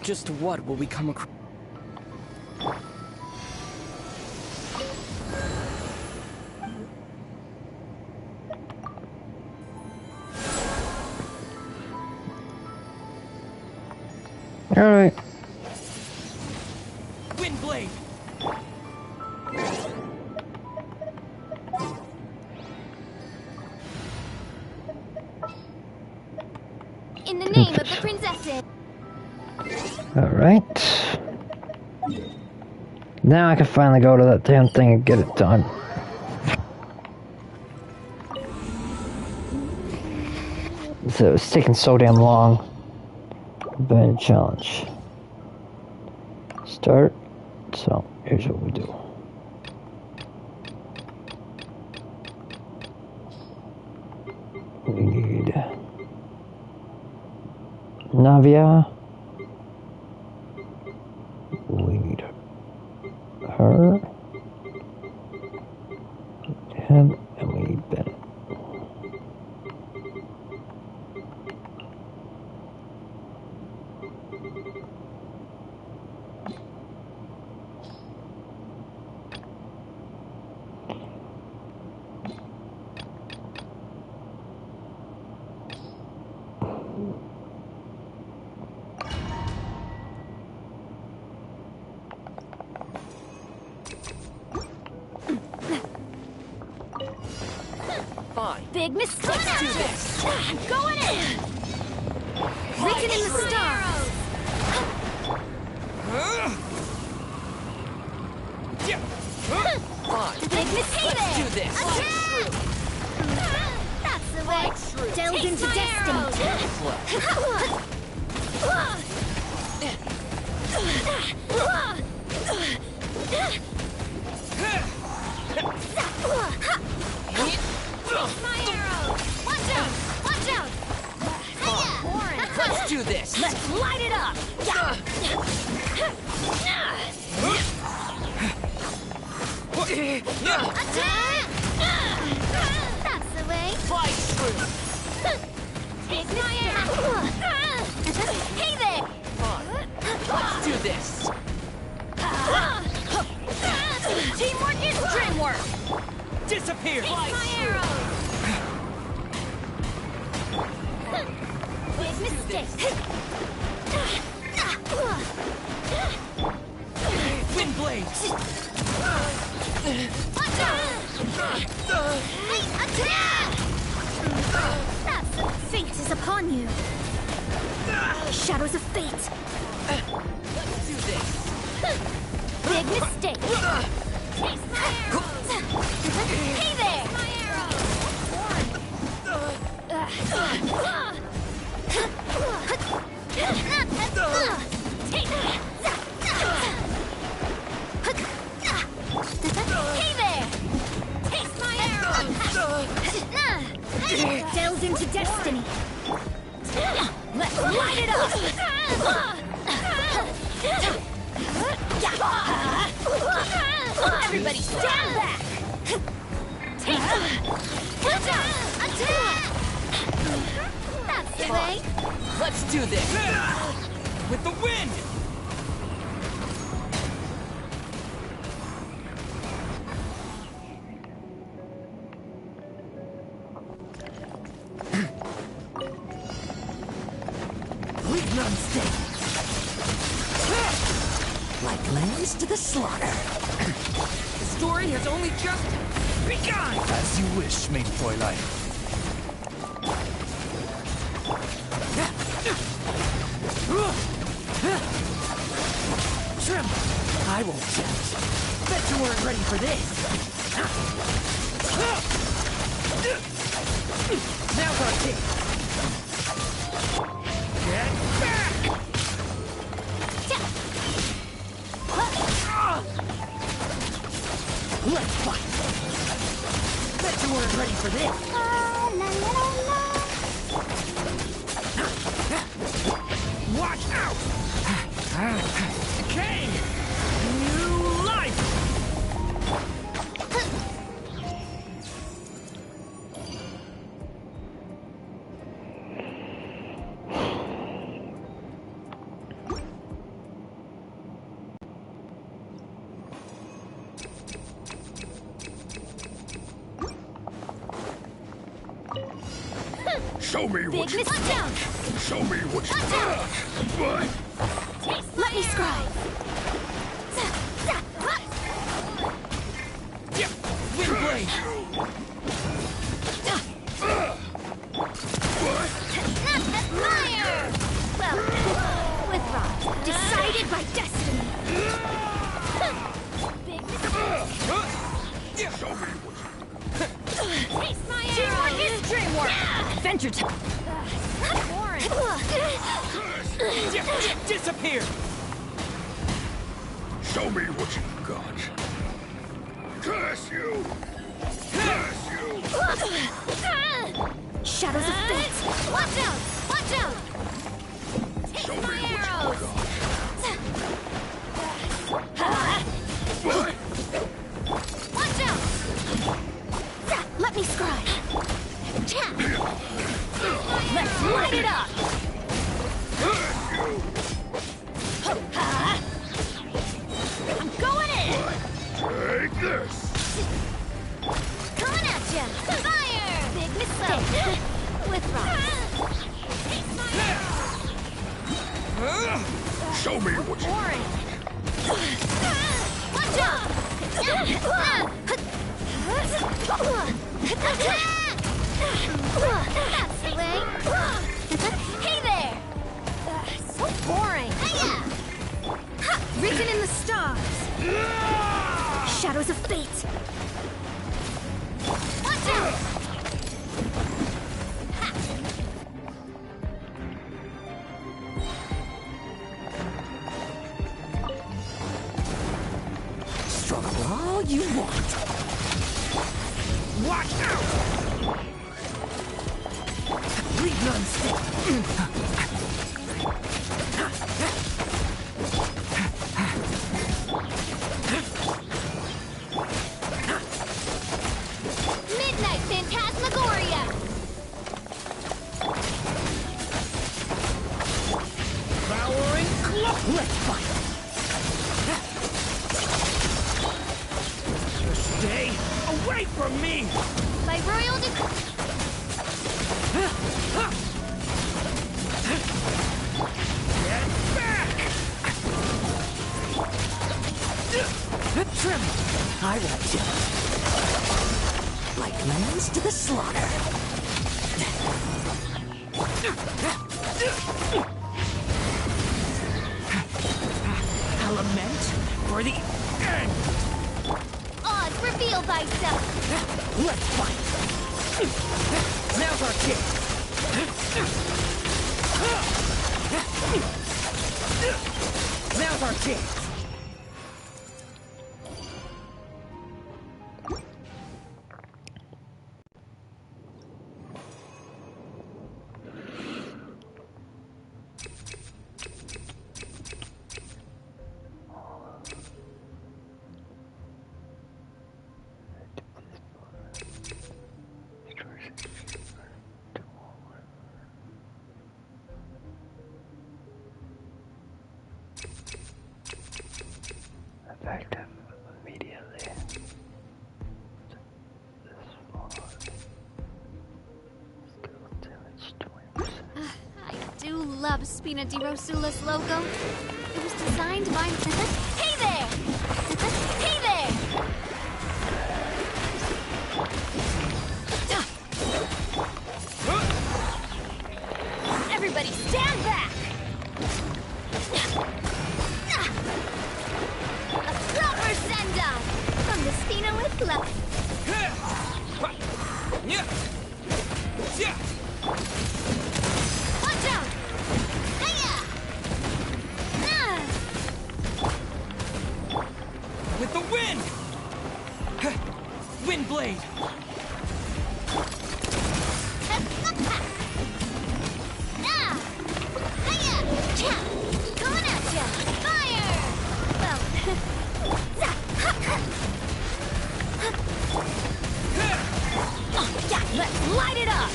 Just what will we come across? Alright. Windblade! In the name of the princesses! Alright. Now I can finally go to that damn thing and get it done. So it's taking so damn long. Bad challenge. Start. So here's what we do. We need Navia. We need her, him, and we need Bennett. Big mistake! Let's do this! Going in! Written in the stars! Big mistake! Let's do this! That's the way! Delve into destiny! My arrow! Watch out! Watch out! Let's do this! Let's light it up! Attack! That's the way! Fly through! Take my arrow! Hey there! Let's do this! Teamwork is dreamwork! Disappear! Take my arrow! Big mistake! Windblade! Watch out! Attack! That's fate is upon you. Shadows of fate. Let's do this! Big mistake. Taste my arrows. Hey there! My arrows. Hey there! Taste my arrows into destiny. Let's light it up. Everybody stand back. Take watch out. Attack. That's the way. Let's do this! With the wind! Leave none stay. Like lambs to the slaughter. The story has only just begun! As you wish, main Fräulein. Trim! I won't tempt. Bet you weren't ready for this. Now's our chance. Get back! Let's fight! Bet you weren't ready for this. Watch out! Decay! New life! Show me what you Big watch out! Show me what you Watch out! What? Let me scribe. Windblade! Fire! Well, with Rob, decided by destiny. Big Show me what taste my arrow. Teamwork is dreamwork. Adventure time. Disappear! Show me what you got. Curse you! Curse you! Shadows of fate. Watch out! Watch out! Show me my what arrows. What? Watch out! Let me scribe. Let's light it up! I'm going in! Take this! Coming at ya! Fire! Big mistake! With rocks. Show me what you Boring! Watch out! Attack! That's the way! Hey there! So boring! Hiya! Written in the stars! Shadows of fate! Watch out! Struggle all you want. Watch out! Leave none stay. Midnight Phantasmagoria! Powering glow. Let's fight. Stay away from me! By royal Get back! Trim! I won't jump. Like lambs to the slaughter. I'll lament for the end! odds, reveal thyself! Let's fight! Now's our chance! Now's our chance! do love Spina di Rosula's logo. It was designed by... Hey there! Hey there! Everybody stand back! A proper send-off from the Spina with love. Watch out! Hiya! With the wind! Wind blade! Coming at ya! Fire! Well, oh, yeah, let's light it up!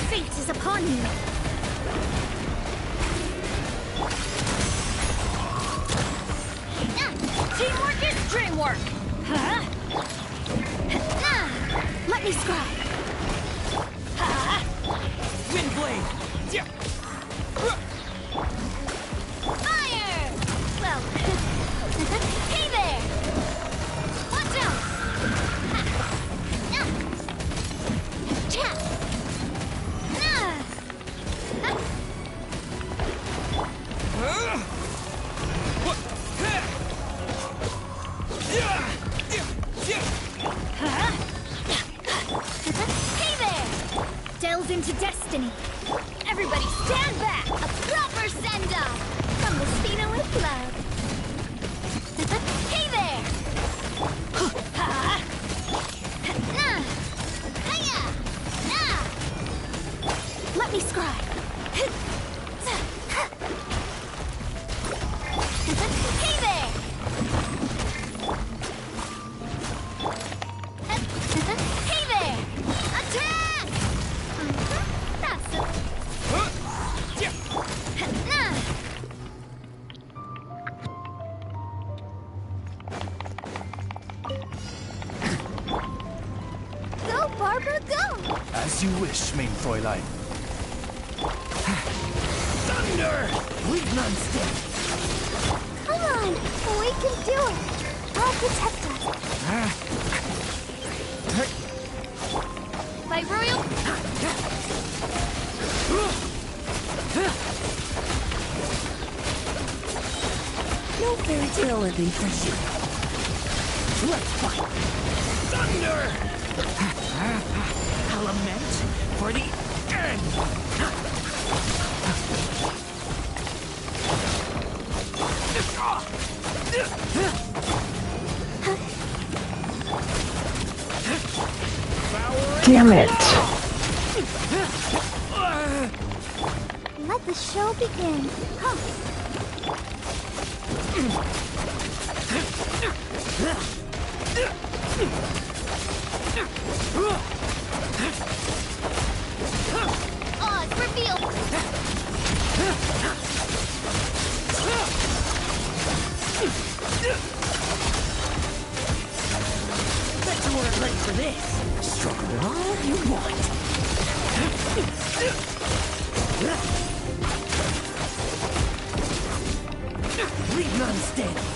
Fate is upon you! Teamwork is dreamwork! Huh? Let me scribe! Wind blade! Fire! Well, hey there! Watch out! Hey there! Delves into destiny. Everybody stand back! A proper send-off from the Spina with love. Hey there! Let me scribe. Hey there! Hey there! Attack! That's it. Go, Barbara, go! As you wish, mein Fräulein. Thunder! Leave none stand. Come on, we can do it. I'll protect us. By Royal... No fairy tale ending for you. Let's fight! Thunder! A lament for the end! Damn it! Let the show begin. Huh. Odds revealed! Bet you weren't ready for this. Struggle all you want. Leave none standing.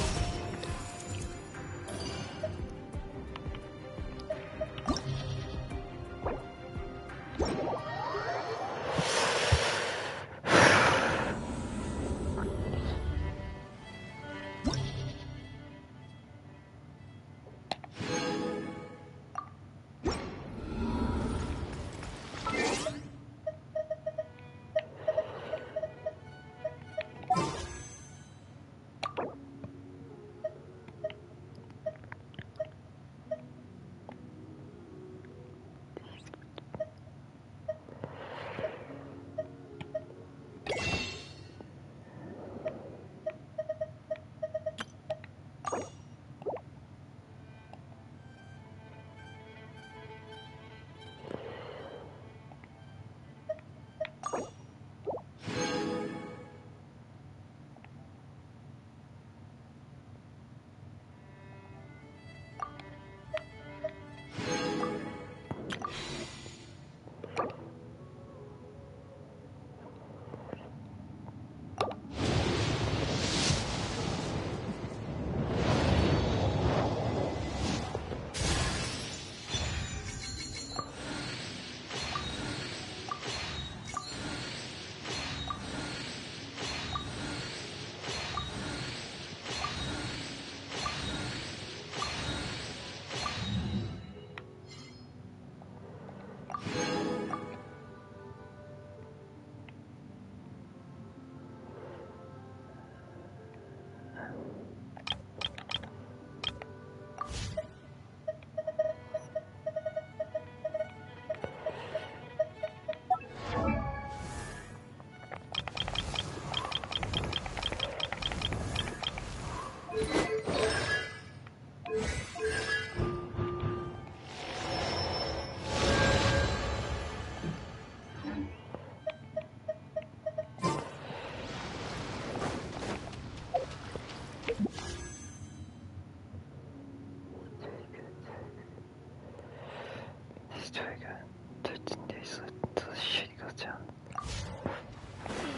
Just do it again. 13 days until the shit goes down.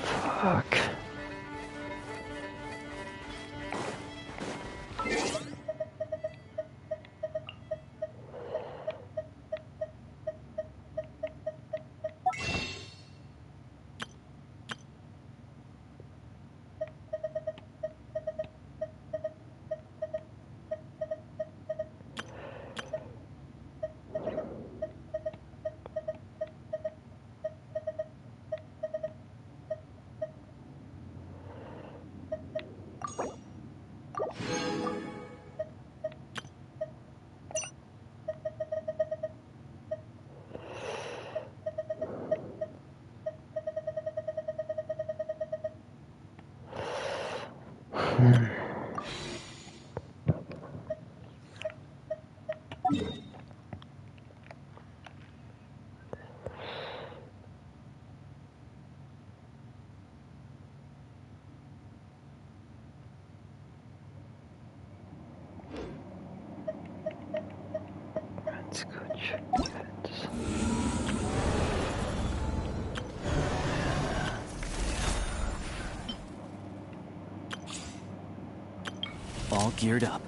Fuck. That's good. Defense. All geared up.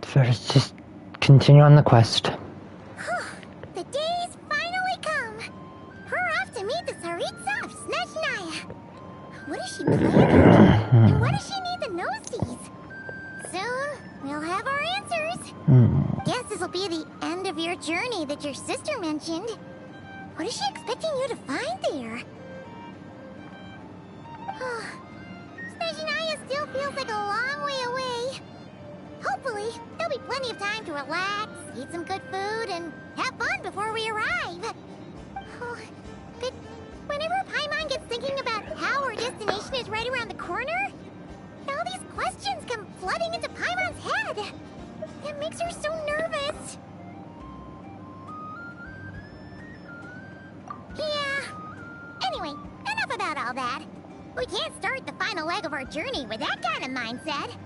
First, just continue on the quest. The day's finally come. We're off to meet the Tsaritsa of Snezhnaya. What is she planning? And what does she need the nosedies? Soon, we'll have our answers. Guess this will be the end of your journey that your sister mentioned. What is she expecting you to find there? Snezhnaya still feels like a long way away. Hopefully, there'll be plenty of time to relax, eat some good food, and have fun before we arrive. Oh, but whenever Paimon gets thinking about how our destination is right around the corner, all these questions come flooding into Paimon's head. It makes her so nervous. Yeah. Anyway, enough about all that. We can't start the final leg of our journey with that kind of mindset.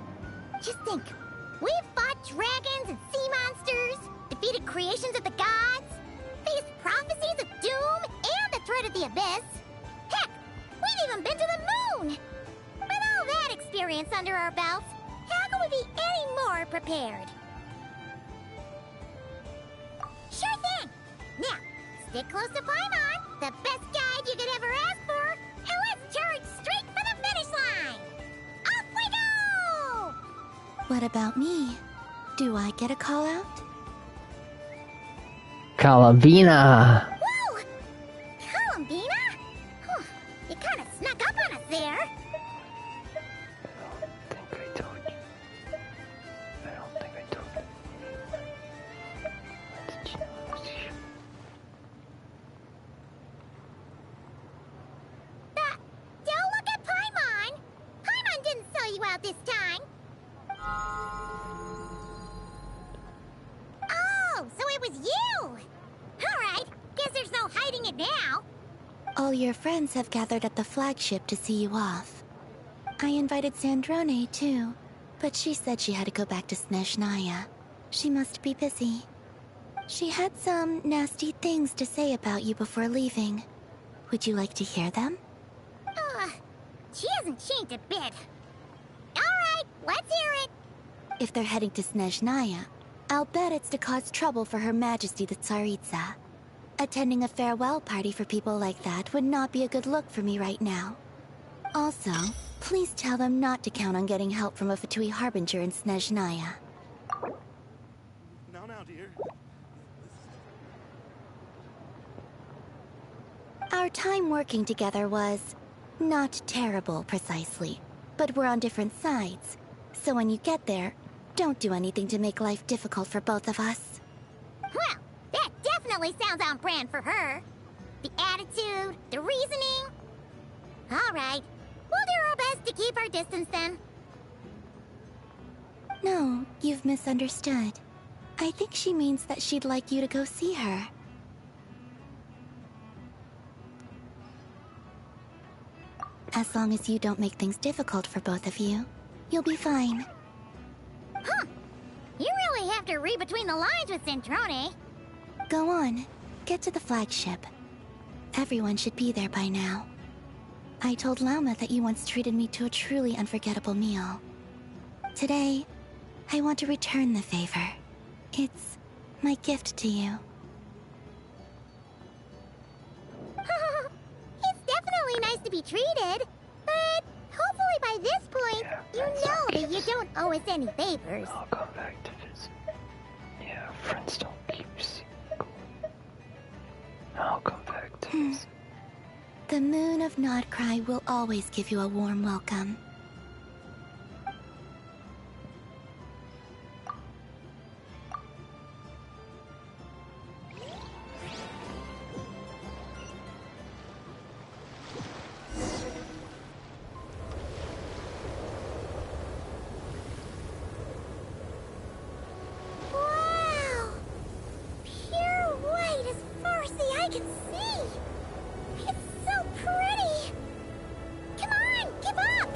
Just think. We've fought dragons and sea monsters, defeated creations of the gods, faced prophecies of doom and the threat of the abyss. Heck, we've even been to the moon! With all that experience under our belts, how can we be any more prepared? Sure thing! Now, stick close to Paimon, the best guide you could ever ask for, and let's charge straight for the finish line! Off we go! What about me? Do I get a call out? Calavina! Whoa! Columbina? Huh, you kind of snuck up on us there. I don't think I told you. Did you know? Don't look at Paimon! Paimon didn't sell you out this time. Oh, so it was you! Alright, guess there's no hiding it now. All your friends have gathered at the flagship to see you off. I invited Sandrone too, but she said she had to go back to Snezhnaya. She must be busy. She had some nasty things to say about you before leaving. Would you like to hear them? She hasn't changed a bit. Alright, let's hear it. If they're heading to Snezhnaya, I'll bet it's to cause trouble for Her Majesty the Tsaritsa. Attending a farewell party for people like that would not be a good look for me right now. Also, please tell them not to count on getting help from a Fatui Harbinger in Snezhnaya. Now, dear. Our time working together was not terrible, precisely, but we're on different sides. So when you get there, don't do anything to make life difficult for both of us. Well, that definitely sounds on brand for her. The attitude, the reasoning. Alright, we'll do our best to keep our distance then. No, you've misunderstood. I think she means that she'd like you to go see her. As long as you don't make things difficult for both of you, you'll be fine. Huh. You really have to read between the lines with Centrone. Go on. Get to the flagship. Everyone should be there by now. I told Lauma that you once treated me to a truly unforgettable meal. Today, I want to return the favor. It's my gift to you. It's definitely nice to be treated, but hopefully by this point, you know that you don't owe us any favors. I'll come back to visit. Yeah, friends don't keep secret. I'll come back to visit. The moon of Nodcry will always give you a warm welcome. Wow! Pure white as far as the eye can see! It's so pretty! Come on, give up!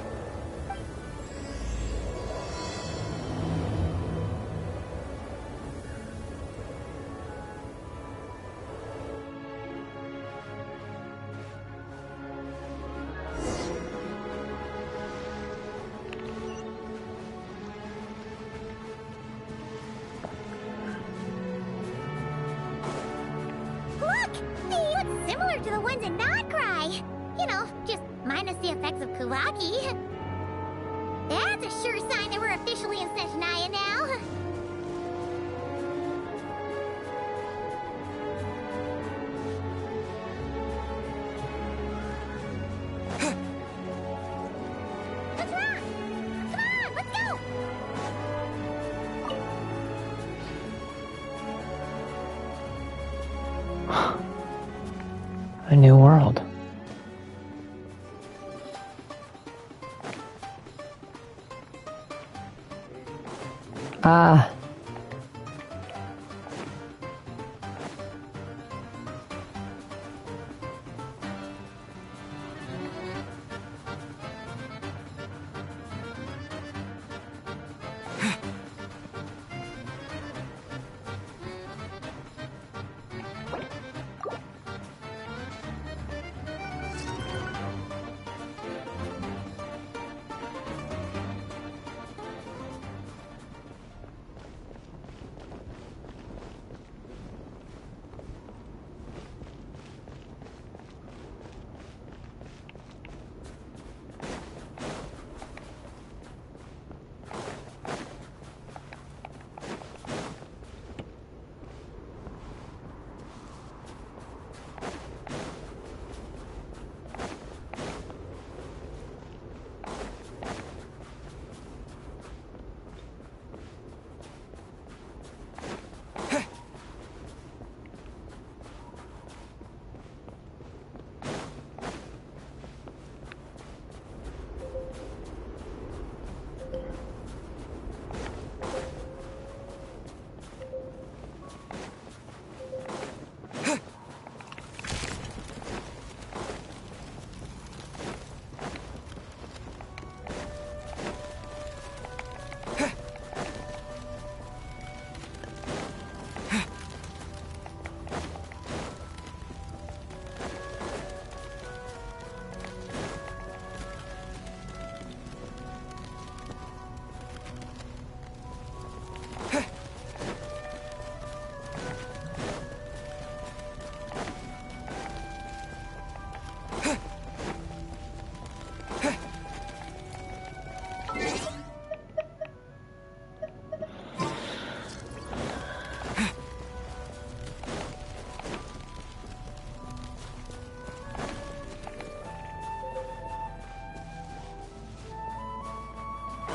Look! They look similar to the ones in Nodcry! You know, just minus the effects of Kuvaki. That's a sure sign that we're officially in Sechnaya now. What's wrong? Come on, let's go! A new world. Ah.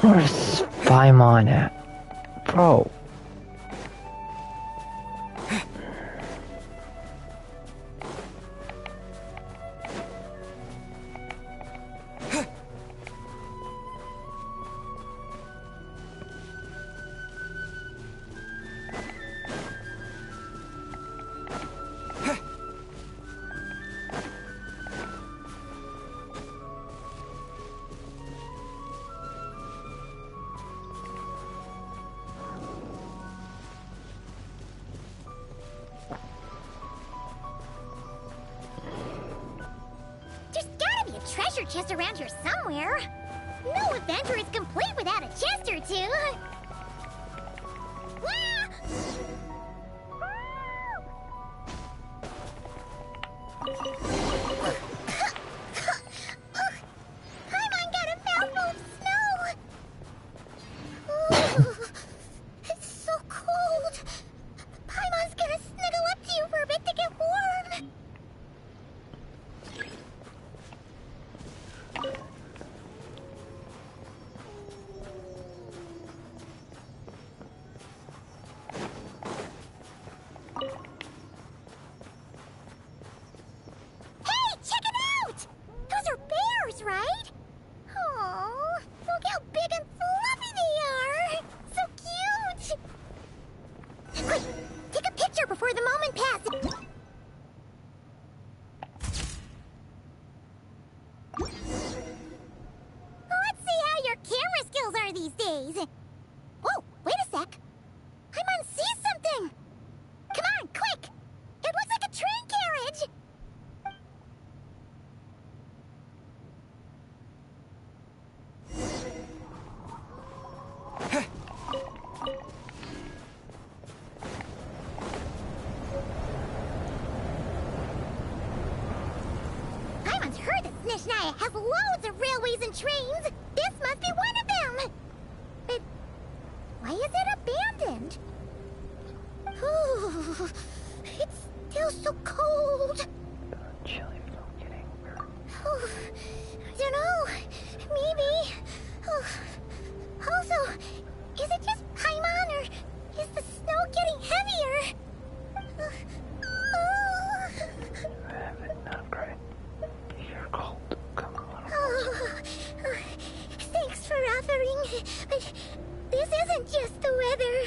Where's Paimon at? Bro. chest around here somewhere. No adventure is complete without a chest or two. Wah! Paimon got a mouthful of snow. Ooh, it's so cold. Paimon's gonna snuggle up to you for a bit to get warm. Hey, check it out! Those are bears, right? Oh, look how big and fluffy they are! So cute! Quick, take a picture before the moment passes. Let's see how your camera skills are these days. Whoa, wait a sec. Paimon sees something. Come on, quick! It looks like a train carriage. Paimon's heard that Snezhnaya has loads of railways and trains. This must be one of them. But why is it abandoned? Ooh, it's still so cold. Chilly without getting hurt. Oh, I don't know. Maybe. Oh. Also, is it just Paimon or is the snow getting heavier? Not great. You're cold. Come on. Oh, thanks for offering, but this isn't just the weather.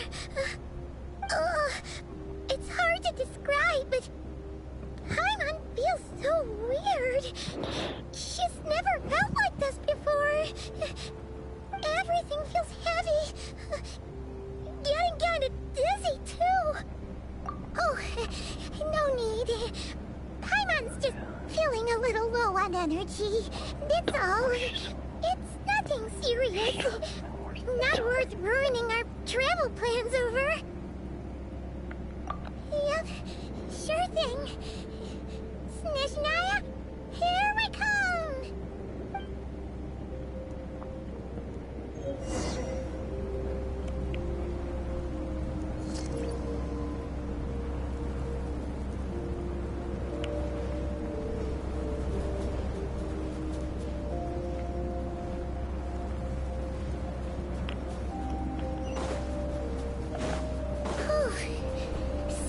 It's hard to describe, but Paimon feels so weird. She's never felt like this before. Everything feels heavy. Getting kinda dizzy, too. Oh, no need. Paimon's just feeling a little low on energy. That's all. It's nothing serious. Not worth ruining our travel plans over. Yep, sure thing. Snezhnaya, here we come!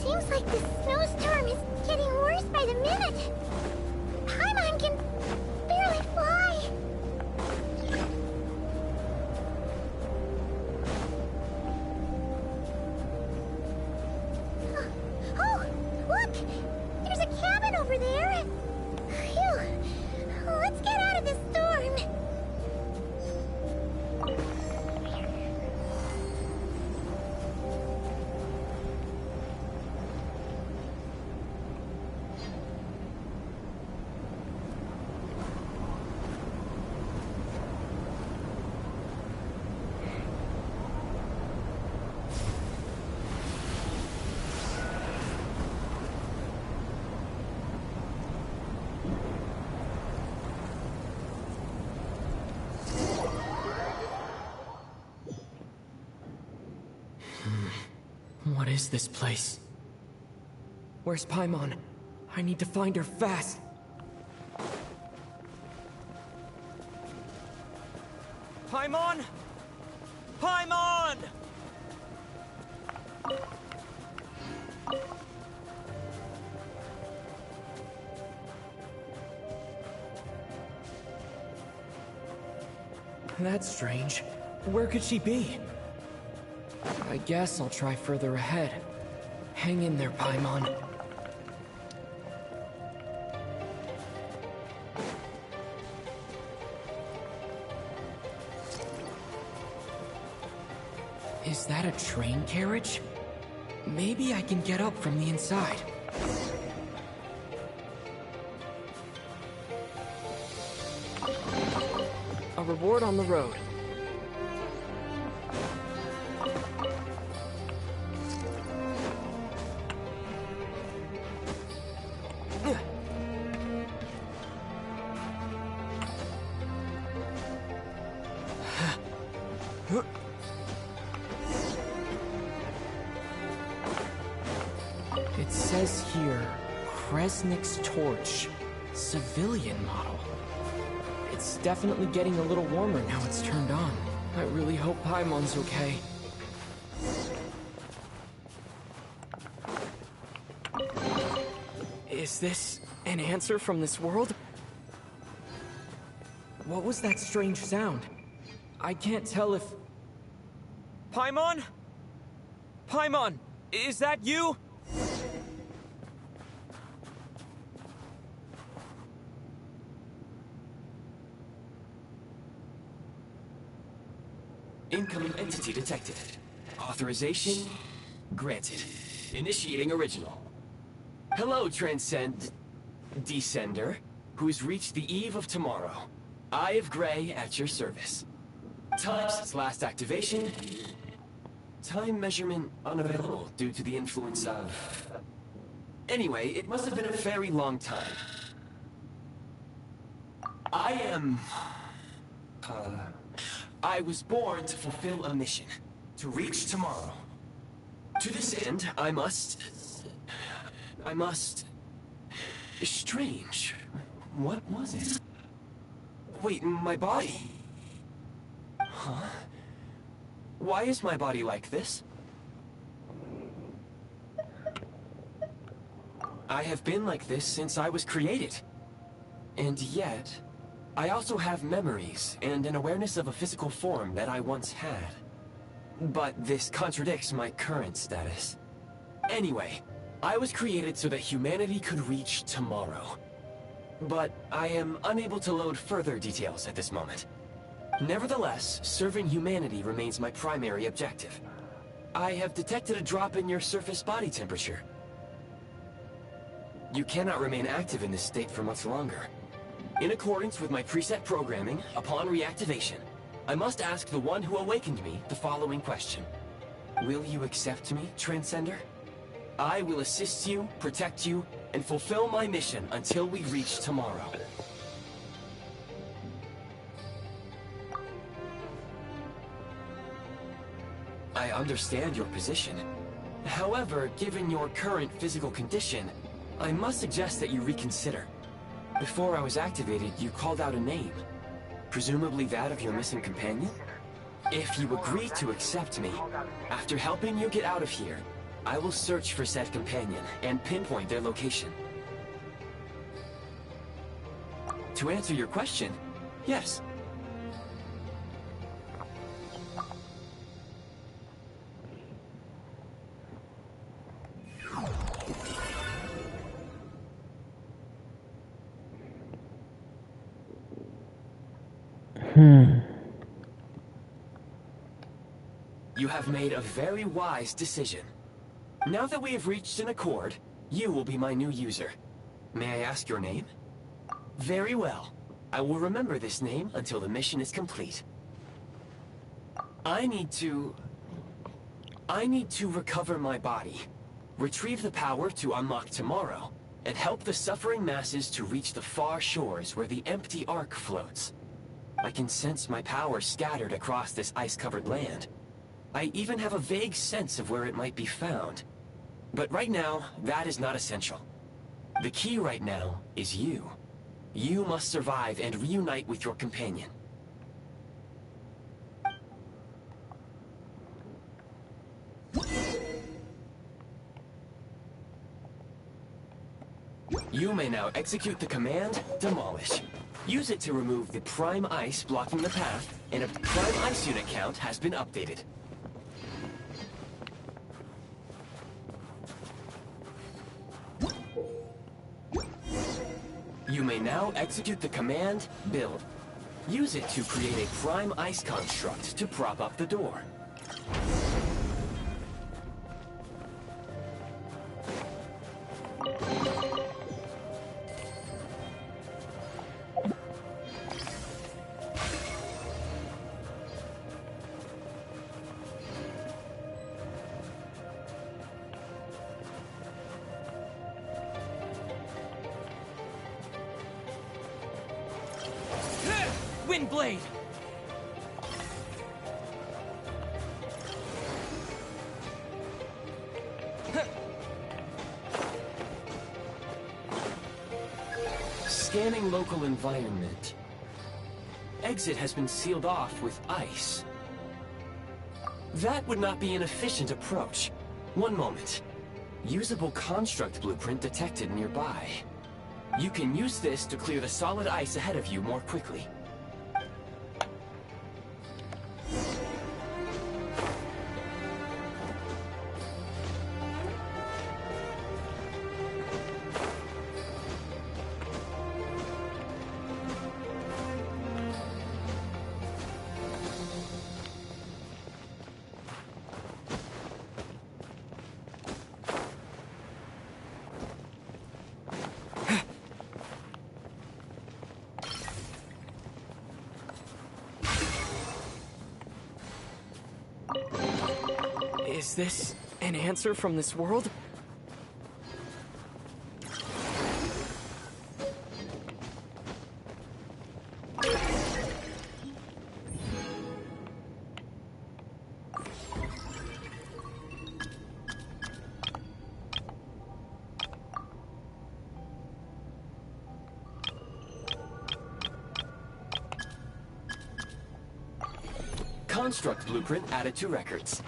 Seems like the snowstorm is getting worse by the minute. Paimon can barely fly. Oh, look! There's a cabin over there. Phew. Let's get out of this storm. What is this place? Where's Paimon? I need to find her fast. Paimon! Paimon! That's strange. Where could she be? I guess I'll try further ahead. Hang in there, Paimon. Is that a train carriage? Maybe I can get up from the inside. reward on the road. It says here, Kresnik's torch, civilian model. It's definitely getting a little warmer now it's turned on. I really hope Paimon's okay. Is this an answer from this world? What was that strange sound? I can't tell if... Paimon? Paimon, is that you? Incoming entity detected. Authorization granted. Initiating original. Hello, Descender, who's reached the eve of tomorrow. Eye of Grey at your service. Time since last activation. Time measurement unavailable due to the influence of... Anyway, it must have been a very long time. I was born to fulfill a mission. To reach tomorrow. To this end, I must... Strange. What was it? Wait, my body? Huh? Why is my body like this? I have been like this since I was created. And yet, I also have memories and an awareness of a physical form that I once had. But this contradicts my current status. Anyway, I was created so that humanity could reach tomorrow. But I am unable to load further details at this moment. Nevertheless, serving humanity remains my primary objective. I have detected a drop in your surface body temperature. You cannot remain active in this state for much longer. In accordance with my preset programming, upon reactivation, I must ask the one who awakened me the following question. Will you accept me, Transcender? I will assist you, protect you, and fulfill my mission until we reach tomorrow. I understand your position. However, given your current physical condition, I must suggest that you reconsider. Before I was activated, you called out a name. Presumably that of your missing companion? If you agree to accept me, after helping you get out of here, I will search for said companion and pinpoint their location. To answer your question, yes. You have made a very wise decision. Now that we have reached an accord, you will be my new user. May I ask your name? Very well. I will remember this name until the mission is complete. I need to recover my body, retrieve the power to unlock tomorrow, and help the suffering masses to reach the far shores where the empty Ark floats. I can sense my power scattered across this ice-covered land. I even have a vague sense of where it might be found. But right now, that is not essential. The key right now is you. You must survive and reunite with your companion. You may now execute the command, Demolish. Use it to remove the prime ice blocking the path, and a prime ice unit count has been updated. You may now execute the command, Build. Use it to create a prime ice construct to prop up the door. Lightning Blade! Scanning local environment. Exit has been sealed off with ice. That would not be an efficient approach. One moment. Usable construct blueprint detected nearby. You can use this to clear the solid ice ahead of you more quickly. Is this an answer from this world? Construct blueprint added to records.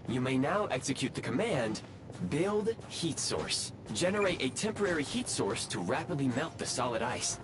You may now execute the command, Build Heat Source. Generate a temporary heat source to rapidly melt the solid ice.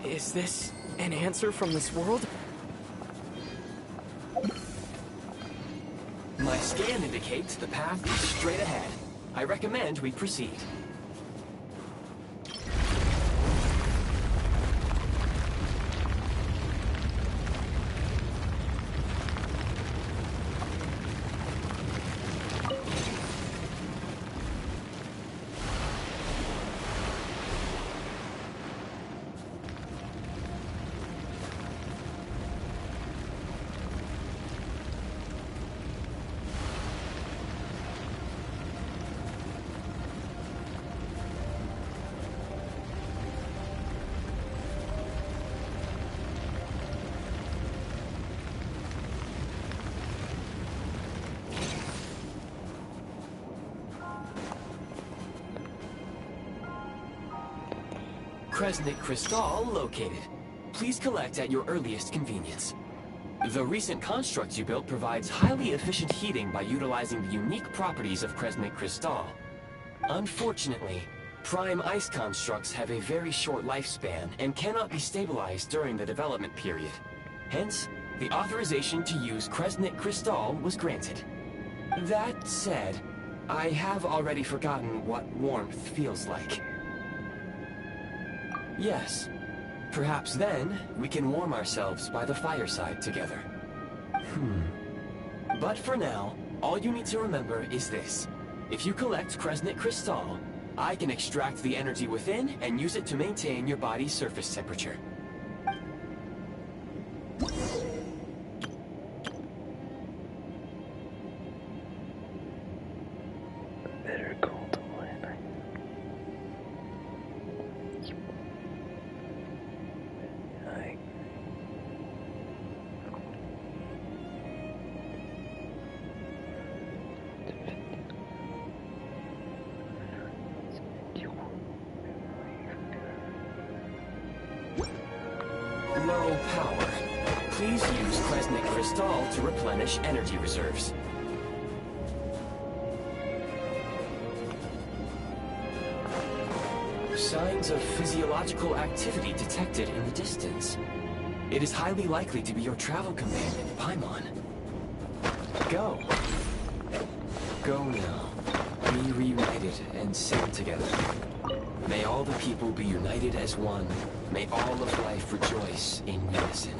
Is this an answer from this world? My scan indicates the path is straight ahead. I recommend we proceed. Kresnik Crystal located. Please collect at your earliest convenience. The recent construct you built provides highly efficient heating by utilizing the unique properties of Kresnik Crystal. Unfortunately, prime ice constructs have a very short lifespan and cannot be stabilized during the development period. Hence, the authorization to use Kresnik Crystal was granted. That said, I have already forgotten what warmth feels like. Yes. Perhaps then, we can warm ourselves by the fireside together. But for now, all you need to remember is this. If you collect Kresnik Crystal, I can extract the energy within and use it to maintain your body's surface temperature. Better go to land. Low power. Please use Kresnik Crystal to replenish energy reserves. Signs of physiological activity detected in the distance. It is highly likely to be your travel companion, Paimon. Go. Go now. Be reunited and sing together. May all the people be united as one. May all of life rejoice in unison.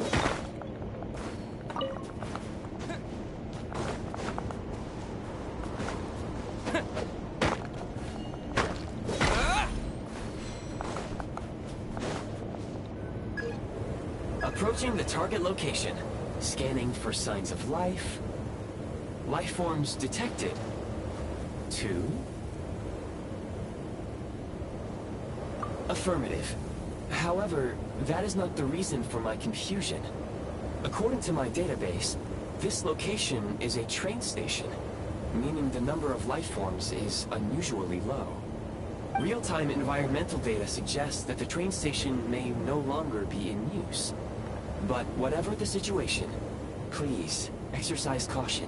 Approaching the target location. Scanning for signs of life. Life forms detected. 2. Affirmative. However, that is not the reason for my confusion. According to my database, this location is a train station, meaning the number of life forms is unusually low. Real-time environmental data suggests that the train station may no longer be in use. But whatever the situation, please exercise caution.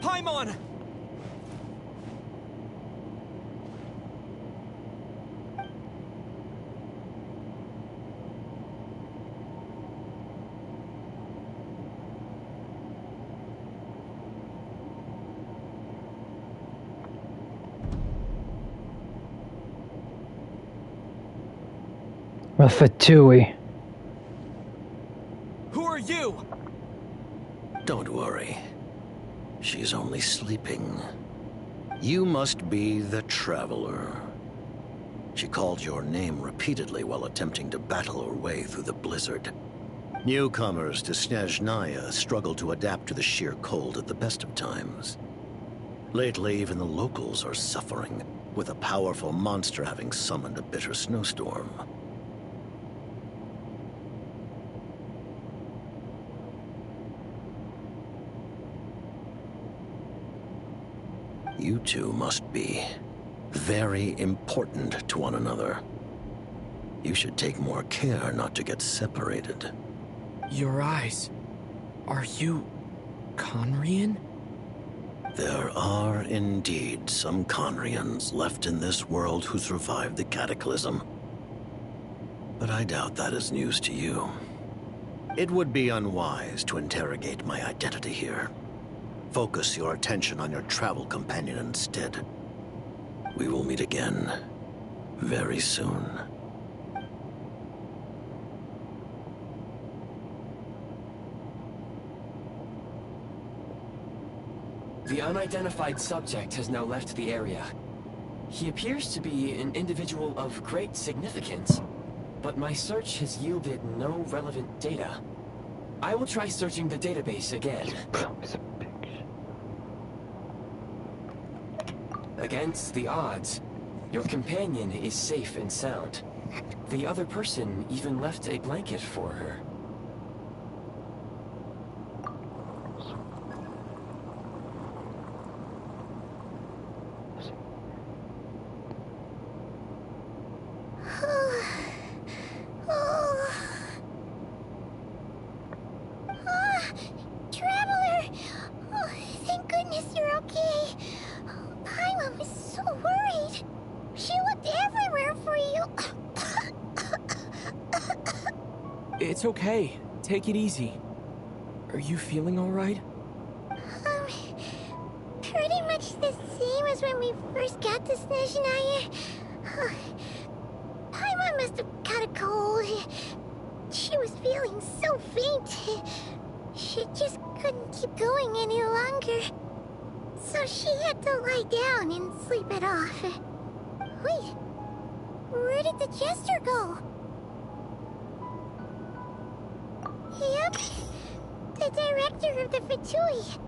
Paimon! Rafatui. Who are you? Don't worry. She's only sleeping. You must be the Traveler. She called your name repeatedly while attempting to battle her way through the blizzard. Newcomers to Snezhnaya struggle to adapt to the sheer cold at the best of times. Lately, even the locals are suffering, with a powerful monster having summoned a bitter snowstorm. You two must be very important to one another. You should take more care not to get separated. Your eyes. Are you... Conrian? There are indeed some Conrians left in this world who survived the cataclysm. But I doubt that is news to you. It would be unwise to interrogate my identity here. Focus your attention on your travel companion instead. We will meet again very soon. The unidentified subject has now left the area. He appears to be an individual of great significance, but my search has yielded no relevant data. I will try searching the database again. Against the odds, your companion is safe and sound. The other person even left a blanket for her. It's okay. Take it easy. Are you feeling alright? Pretty much the same as when we first got to Snezhnaya. Paimon must have caught a cold. She was feeling so faint. She just couldn't keep going any longer. So she had to lie down and sleep it off. Wait, where did the jester go? Yep, the director of the Fatui.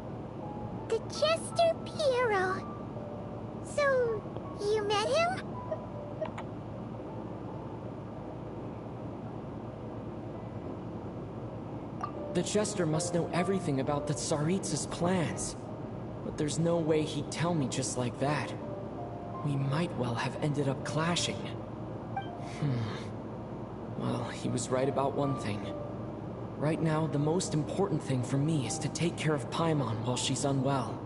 The Jester Piero. So, you met him? The Jester must know everything about the Tsaritsa's plans. But there's no way he'd tell me just like that. We might well have ended up clashing. Well, he was right about one thing. Right now, the most important thing for me is to take care of Paimon while she's unwell.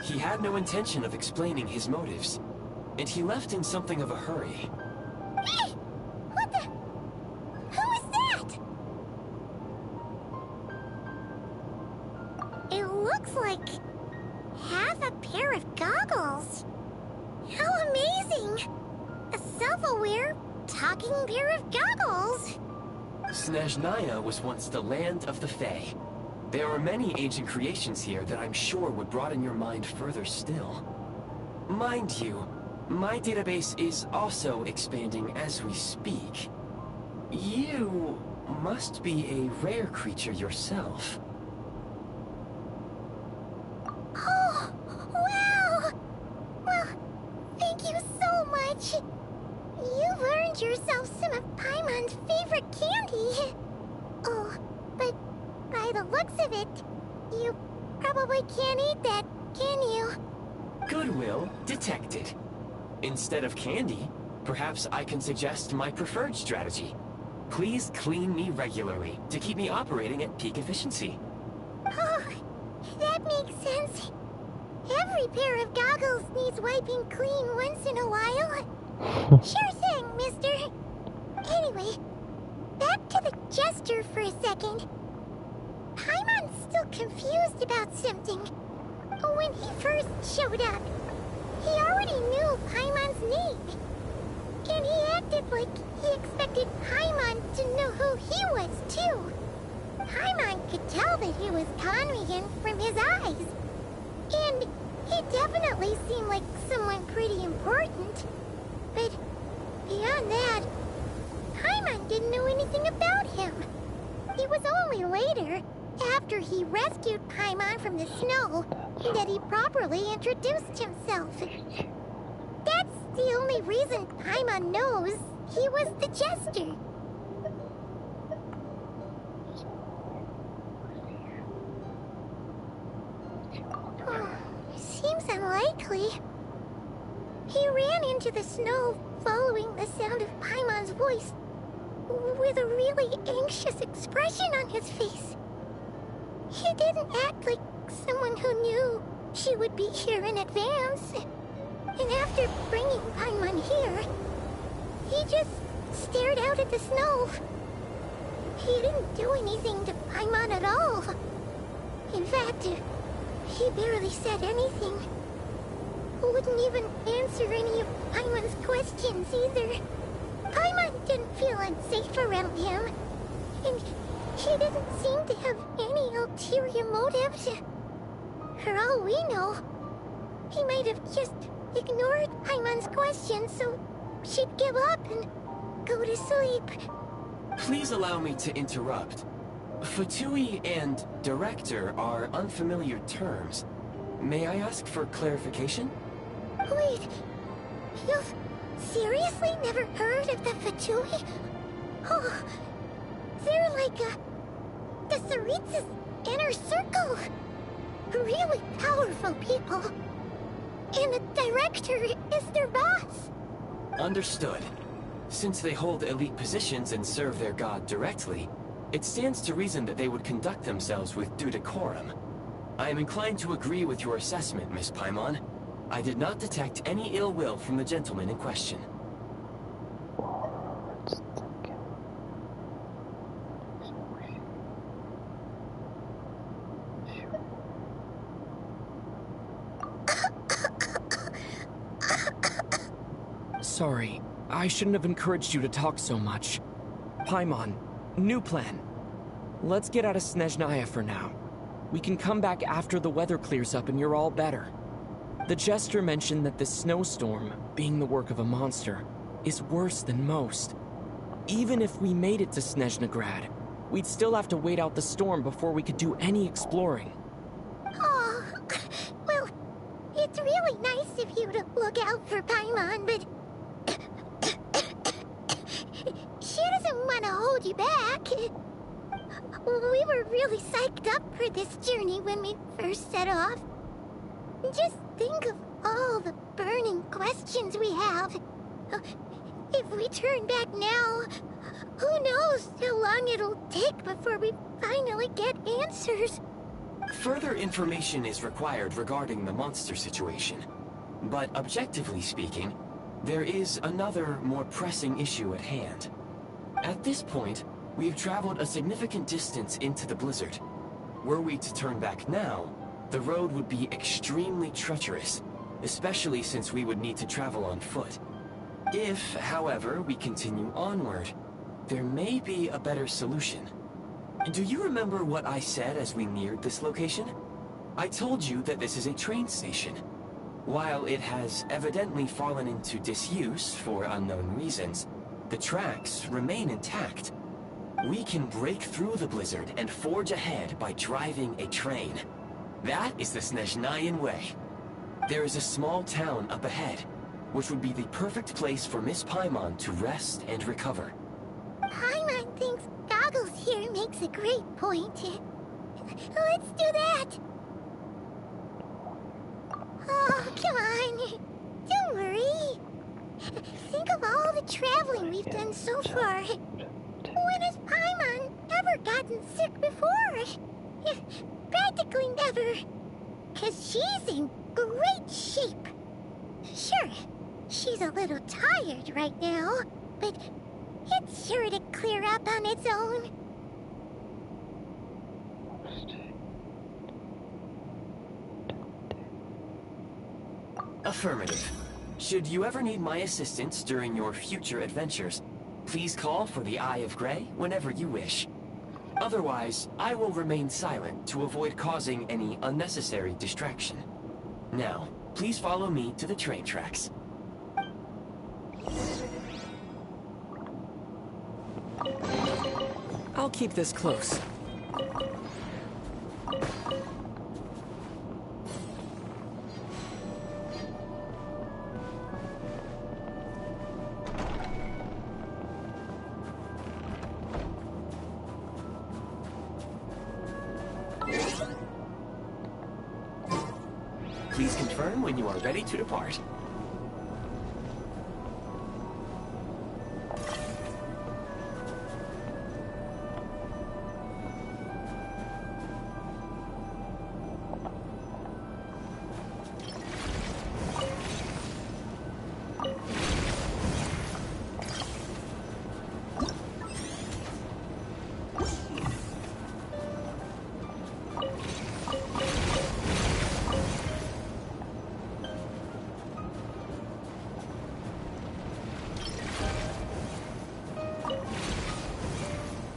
He had no intention of explaining his motives, and he left in something of a hurry. Hey! What the? Who is that? It looks like half a pair of goggles. How amazing! A self-aware, talking pair of goggles. Snezhnaya was once the land of the Fae. There are many ancient creations here that I'm sure would broaden your mind further still. Mind you, my database is also expanding as we speak. You must be a rare creature yourself. Oh, wow! Well, thank you so much. You've earned yourself some of Paimon's favorite candy. Oh, but by the looks of it, you probably can't eat that, can you? Goodwill detected. Instead of candy, perhaps I can suggest my preferred strategy. Please clean me regularly to keep me operating at peak efficiency. Oh, that makes sense. Every pair of goggles needs wiping clean once in a while. Sure thing, mister. Anyway, back to the Jester for a second. Paimon's still confused about something. When he first showed up, he already knew Paimon's name. And he acted like he expected Paimon to know who he was, too. Paimon could tell that he was Conrian from his eyes. And he definitely seemed like someone pretty important. But beyond that, Paimon didn't know anything about him. It was only later, after he rescued Paimon from the snow, that he properly introduced himself. That's the only reason Paimon knows he was the Jester. Seems unlikely. He ran into the snow following the sound of Paimon's voice, with a really anxious expression on his face. He didn't act like someone who knew she would be here in advance. And after bringing Paimon here, he just stared out at the snow. He didn't do anything to Paimon at all. In fact, he barely said anything. Wouldn't even answer any of Paimon's questions either. Paimon didn't feel unsafe around him, and he didn't seem to have any ulterior motives. For all we know, he might have just ignored Paimon's questions so she'd give up and go to sleep. Please allow me to interrupt. Fatui and director are unfamiliar terms. May I ask for clarification? Wait, you've seriously never heard of the Fatui? Oh, they're like the Tsaritsa's inner circle. Really powerful people. And the director is their boss. Understood. Since they hold elite positions and serve their god directly, it stands to reason that they would conduct themselves with due decorum. I am inclined to agree with your assessment, Miss Paimon. I did not detect any ill will from the gentleman in question. sorry. I shouldn't have encouraged you to talk so much. Paimon, new plan. Let's get out of Snezhnaya for now. We can come back after the weather clears up and you're all better. The Jester mentioned that this snowstorm, being the work of a monster, is worse than most. Even if we made it to Snezhnegrad, we'd still have to wait out the storm before we could do any exploring. Oh, well, it's really nice of you to look out for Paimon, but she doesn't want to hold you back. We were really psyched up for this journey when we first set off. Just think of all the burning questions we have. If we turn back now, who knows how long it'll take before we finally get answers. Further information is required regarding the monster situation. But objectively speaking, there is another, more pressing issue at hand. At this point, we have traveled a significant distance into the blizzard. Were we to turn back now, the road would be extremely treacherous, especially since we would need to travel on foot. If, however, we continue onward, there may be a better solution. Do you remember what I said as we neared this location? I told you that this is a train station. While it has evidently fallen into disuse for unknown reasons, the tracks remain intact. We can break through the blizzard and forge ahead by driving a train. That is the Snezhnayan way. There is a small town up ahead, which would be the perfect place for Miss Paimon to rest and recover. Paimon thinks Goggles here makes a great point. Let's do that. Oh, come on. Don't worry. Think of all the traveling we've done so far. When has Paimon ever gotten sick before? Practically never. 'Cause she's in great shape. Sure, she's a little tired right now, but it's sure to clear up on its own. Affirmative. Should you ever need my assistance during your future adventures, please call for the Eye of Grey whenever you wish. Otherwise, I will remain silent to avoid causing any unnecessary distraction. Now, please follow me to the train tracks. I'll keep this close. Please confirm when you are ready to depart.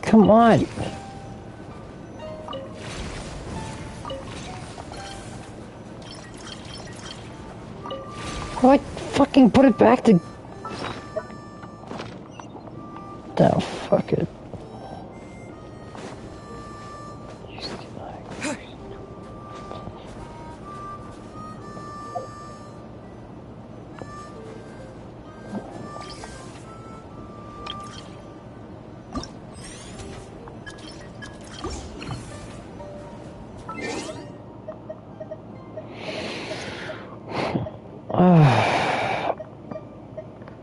Come on. Why fucking put it back to... Oh, fuck it.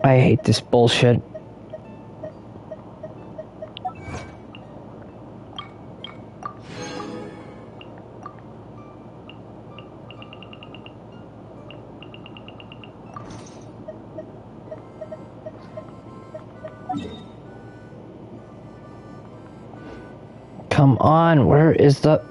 I hate this bullshit. Come on, where is the...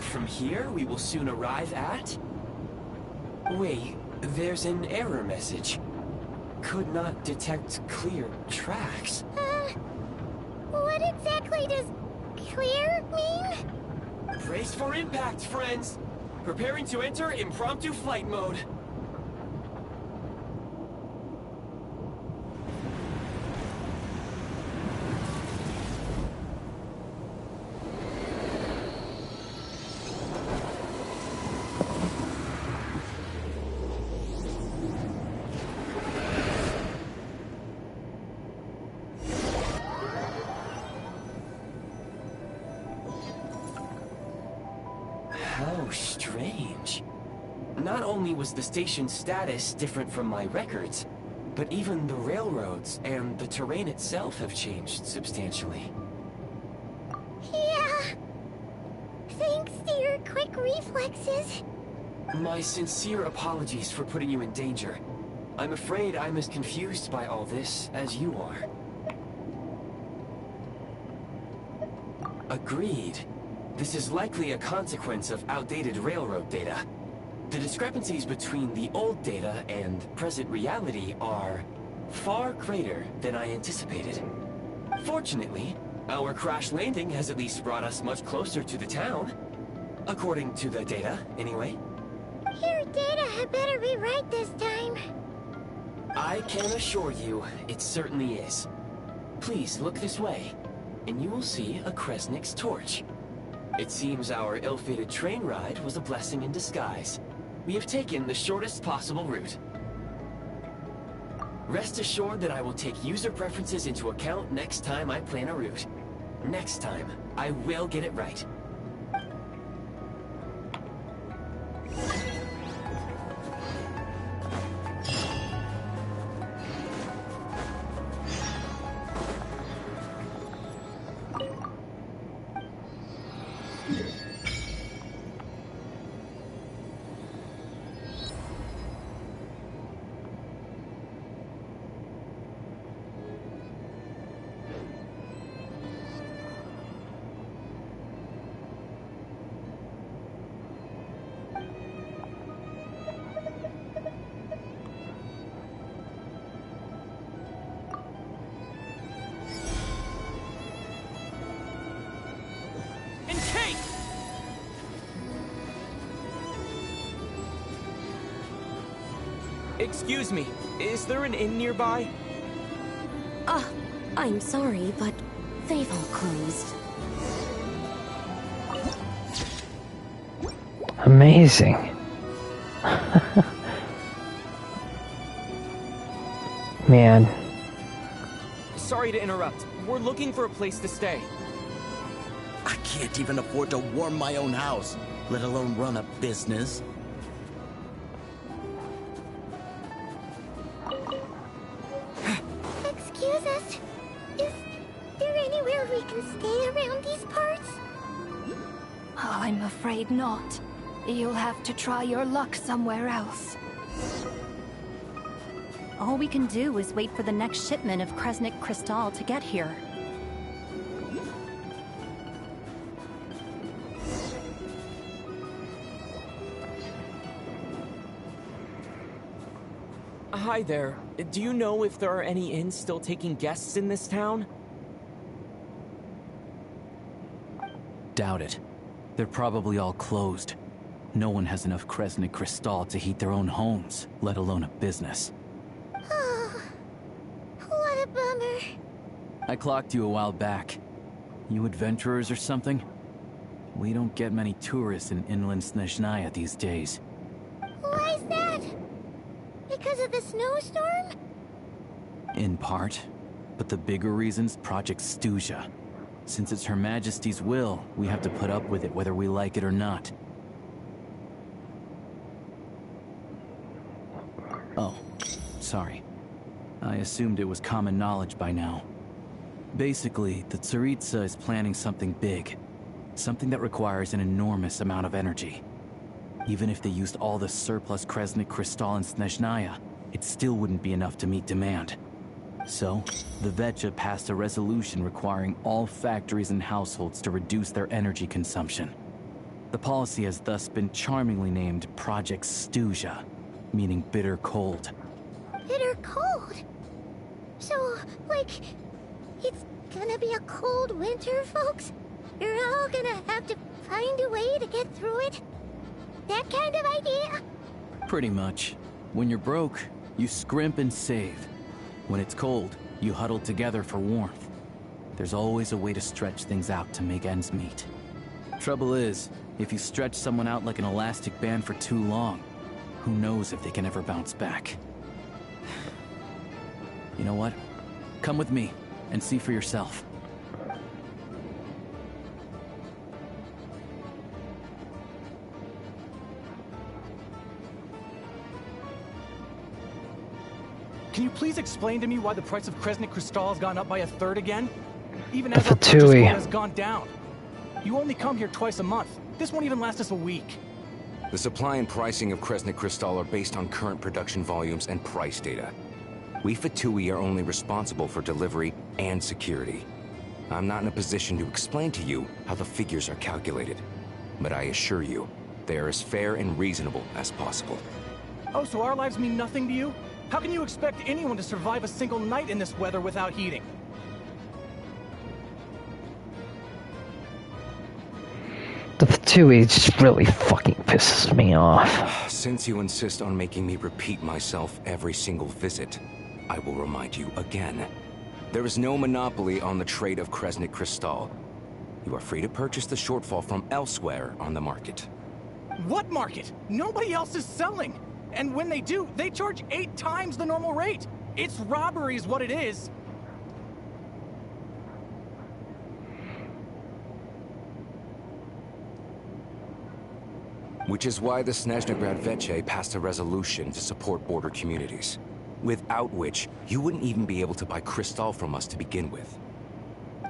from here, we will soon arrive at... Wait, there's an error message. Could not detect clear tracks. What exactly does clear mean? Brace for impact, friends! Preparing to enter impromptu flight mode. How strange. Not only was the station's status different from my records, but even the railroads and the terrain itself have changed substantially. Yeah. Thanks to your quick reflexes. My sincere apologies for putting you in danger. I'm afraid I'm as confused by all this as you are. Agreed. This is likely a consequence of outdated railroad data. The discrepancies between the old data and present reality are far greater than I anticipated. Fortunately, our crash landing has at least brought us much closer to the town. According to the data, anyway. Your data had better be right this time. I can assure you, it certainly is. Please look this way, and you will see a Kresnik's torch. It seems our ill-fated train ride was a blessing in disguise. We have taken the shortest possible route. Rest assured that I will take user preferences into account next time I plan a route. Next time, I will get it right. Excuse me, is there an inn nearby? I'm sorry, but they've all closed. Amazing. Man. Sorry to interrupt. We're looking for a place to stay. I can't even afford to warm my own house, let alone run a business. Excuse us. Is there anywhere we can stay around these parts? I'm afraid not. You'll have to try your luck somewhere else. All we can do is wait for the next shipment of Kresnik Crystal to get here. Hi there. Do you know if there are any inns still taking guests in this town? Doubt it. They're probably all closed. No one has enough Kresnik Crystal to heat their own homes, let alone a business. Oh, what a bummer. I clocked you a while back. You adventurers or something? We don't get many tourists in inland Snezhnaya these days. Why's that? Because of the snowstorm? In part. But the bigger reason's Project Stuja. Since it's Her Majesty's will, we have to put up with it whether we like it or not. Oh, sorry. I assumed it was common knowledge by now. Basically, the Tsaritsa is planning something big. Something that requires an enormous amount of energy. Even if they used all the surplus Kresnik Crystal in Snezhnaya, it still wouldn't be enough to meet demand. So, the Vecha passed a resolution requiring all factories and households to reduce their energy consumption. The policy has thus been charmingly named Project Stuja, meaning bitter cold. Bitter cold? So, like, it's gonna be a cold winter, folks? You're all gonna have to find a way to get through it? That kind of idea? Pretty much. When you're broke, you scrimp and save. When it's cold, you huddle together for warmth. There's always a way to stretch things out to make ends meet. Trouble is, if you stretch someone out like an elastic band for too long, who knows if they can ever bounce back. You know what? Come with me and see for yourself. Can you please explain to me why the price of Kresnik Crystal has gone up by 1/3 again? Even as our Fatui. purchase quota has gone down. You only come here twice a month. This won't even last us a week. The supply and pricing of Kresnik Crystal are based on current production volumes and price data. We Fatui are only responsible for delivery and security. I'm not in a position to explain to you how the figures are calculated, but I assure you, they are as fair and reasonable as possible. Oh, so our lives mean nothing to you? How can you expect anyone to survive a single night in this weather without heating? The Fatui just really fucking pisses me off. Since you insist on making me repeat myself every single visit, I will remind you again. There is no monopoly on the trade of Kresnik Crystal. You are free to purchase the shortfall from elsewhere on the market. What market? Nobody else is selling. And when they do, they charge 8 times the normal rate. It's robbery is what it is. Which is why the Snezhnegrad Veche passed a resolution to support border communities, without which you wouldn't even be able to buy Crystal from us to begin with.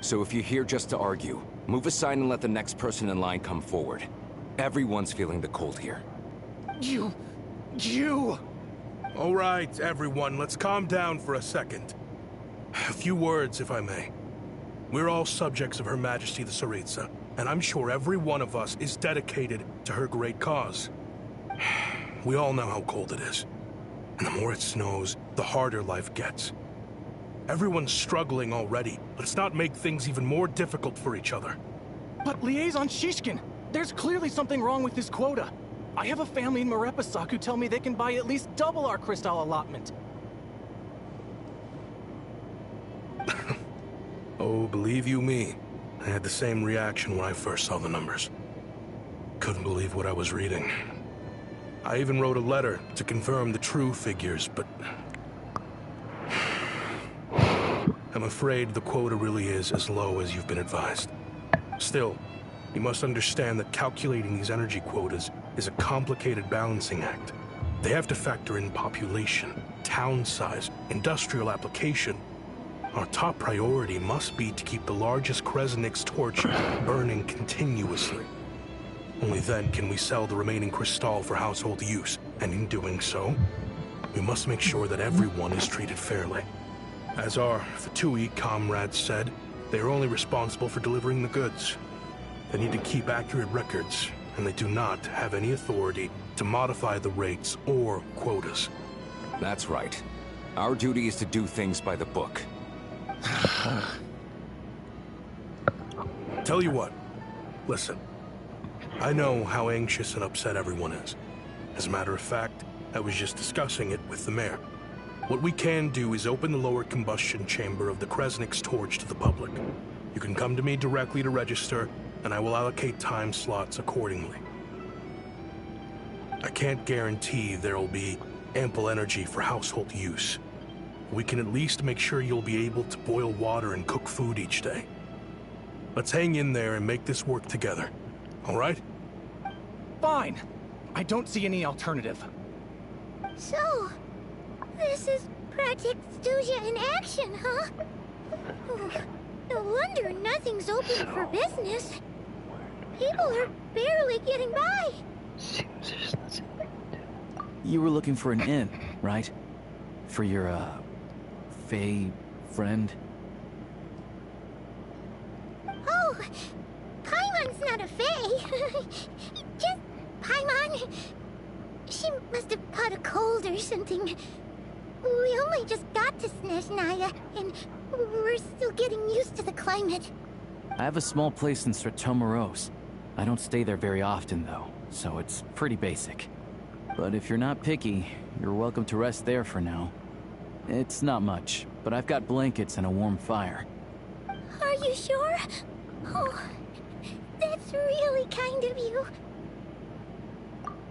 So if you're here just to argue, move aside and let the next person in line come forward. Everyone's feeling the cold here. You... All right, everyone, let's calm down for a second. A few words, if I may. We're all subjects of Her Majesty the Tsaritsa, and I'm sure every one of us is dedicated to her great cause. We all know how cold it is. And the more it snows, the harder life gets. Everyone's struggling already. Let's not make things even more difficult for each other. But Liaison Shishkin, there's clearly something wrong with this quota. I have a family in Marepasak who tell me they can buy at least double our Crystal allotment. Oh, believe you me, I had the same reaction when I first saw the numbers. Couldn't believe what I was reading. I even wrote a letter to confirm the true figures, but... I'm afraid the quota really is as low as you've been advised. Still, you must understand that calculating these energy quotas is a complicated balancing act. They have to factor in population, town size, industrial application. Our top priority must be to keep the largest Kresnik's torch burning continuously. Only then can we sell the remaining Crystal for household use, and in doing so, we must make sure that everyone is treated fairly. As our Fatui comrades said, they are only responsible for delivering the goods. They need to keep accurate records, and they do not have any authority to modify the rates or quotas. That's right. Our duty is to do things by the book. Tell you what, listen. I know how anxious and upset everyone is. As a matter of fact, I was just discussing it with the mayor. What we can do is open the lower combustion chamber of the Kresnik's torch to the public. You can come to me directly to register, and I will allocate time slots accordingly. I can't guarantee there will be ample energy for household use. We can at least make sure you'll be able to boil water and cook food each day. Let's hang in there and make this work together. All right? Fine. I don't see any alternative. So, this is Project Stuja in action, huh? Oh, no wonder nothing's open for business. People are barely getting by. You were looking for an inn, right? For your, Fae friend? Oh, Paimon Paimon's not a fae. Just Paimon. She must have caught a cold or something. We only just got to Snezhnaya, and we're still getting used to the climate. I have a small place in Stratomaros. I don't stay there very often, though, so it's pretty basic. But if you're not picky, you're welcome to rest there for now. It's not much, but I've got blankets and a warm fire. Are you sure? Oh, that's really kind of you.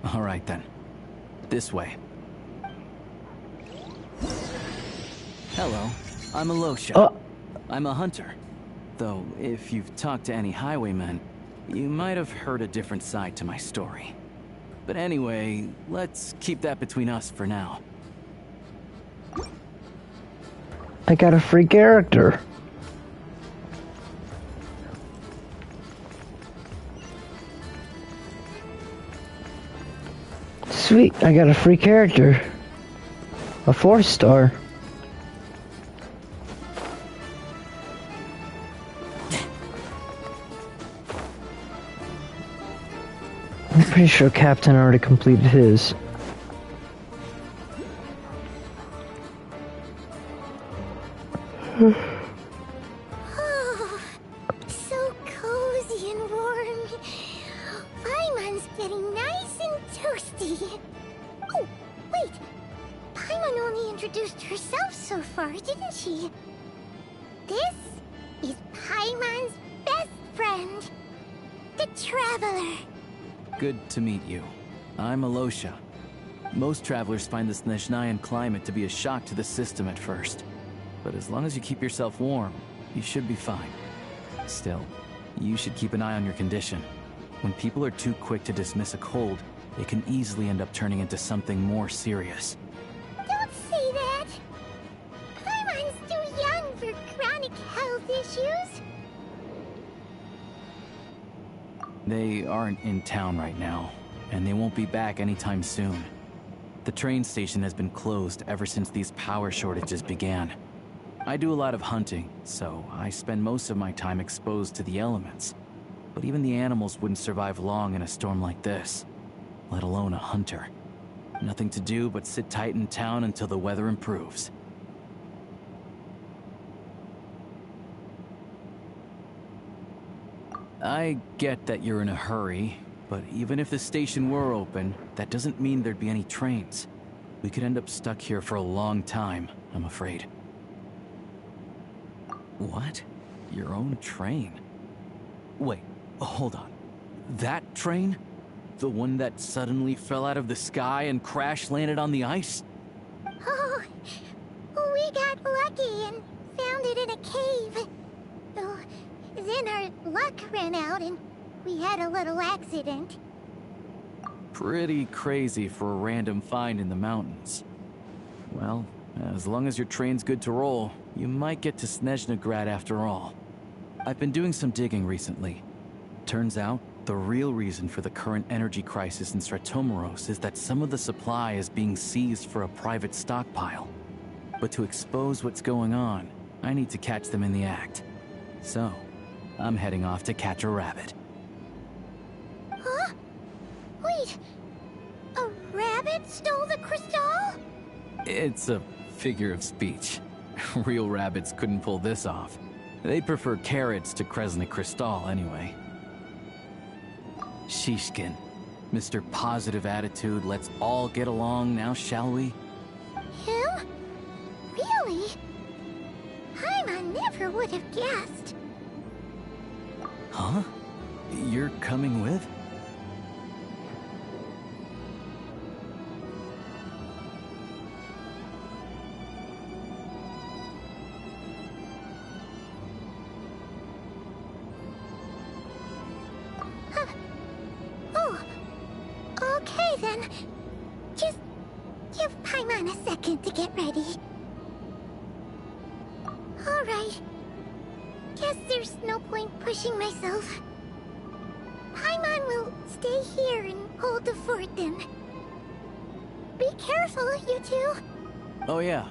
All right, then. This way. Hello, I'm Alosha. Oh. I'm a hunter. Though, if you've talked to any highwaymen, you might have heard a different side to my story. But anyway, let's keep that between us for now. I got a free character. Sweet, I got a free character. A 4-star. I'm pretty sure Captain already completed his. Oh, so cozy and warm. Paimon's getting nice and toasty. Oh, wait. Paimon only introduced herself so far, didn't she? This is Paimon's best friend, the Traveler. Good to meet you. I'm Alosha. Most travelers find the Snezhnayan climate to be a shock to the system at first. But as long as you keep yourself warm, you should be fine. Still, you should keep an eye on your condition. When people are too quick to dismiss a cold, it can easily end up turning into something more serious. Don't say that. Paimon's too young for chronic health issues. They aren't in town right now, and they won't be back anytime soon. The train station has been closed ever since these power shortages began. I do a lot of hunting, so I spend most of my time exposed to the elements. But even the animals wouldn't survive long in a storm like this, let alone a hunter. Nothing to do but sit tight in town until the weather improves. I get that you're in a hurry, but even if the station were open, that doesn't mean there'd be any trains. We could end up stuck here for a long time, I'm afraid. What? Your own train? Wait, hold on. That train? The one that suddenly fell out of the sky and crash-landed on the ice? Oh, we got lucky and found it in a cave. Oh, then our luck ran out and we had a little accident. Pretty crazy for a random find in the mountains. Well, as long as your train's good to roll, you might get to Snezhnagrad after all. I've been doing some digging recently. Turns out, the real reason for the current energy crisis in Stratomaros is that some of the supply is being seized for a private stockpile. But to expose what's going on, I need to catch them in the act. So, I'm heading off to catch a rabbit. Huh? Wait, a rabbit stole the crystal? It's a figure of speech. Real rabbits couldn't pull this off. They'd prefer carrots to Kresnik Crystal anyway. Shishkin, Mr. Positive Attitude, let's all get along now, shall we? Him? Really? Paimon never would have guessed. Huh? You're coming with? Oh, okay then. Just give Paimon a second to get ready. Alright. Guess there's no point pushing myself. Paimon will stay here and hold the fort then. Be careful, you two. Oh yeah,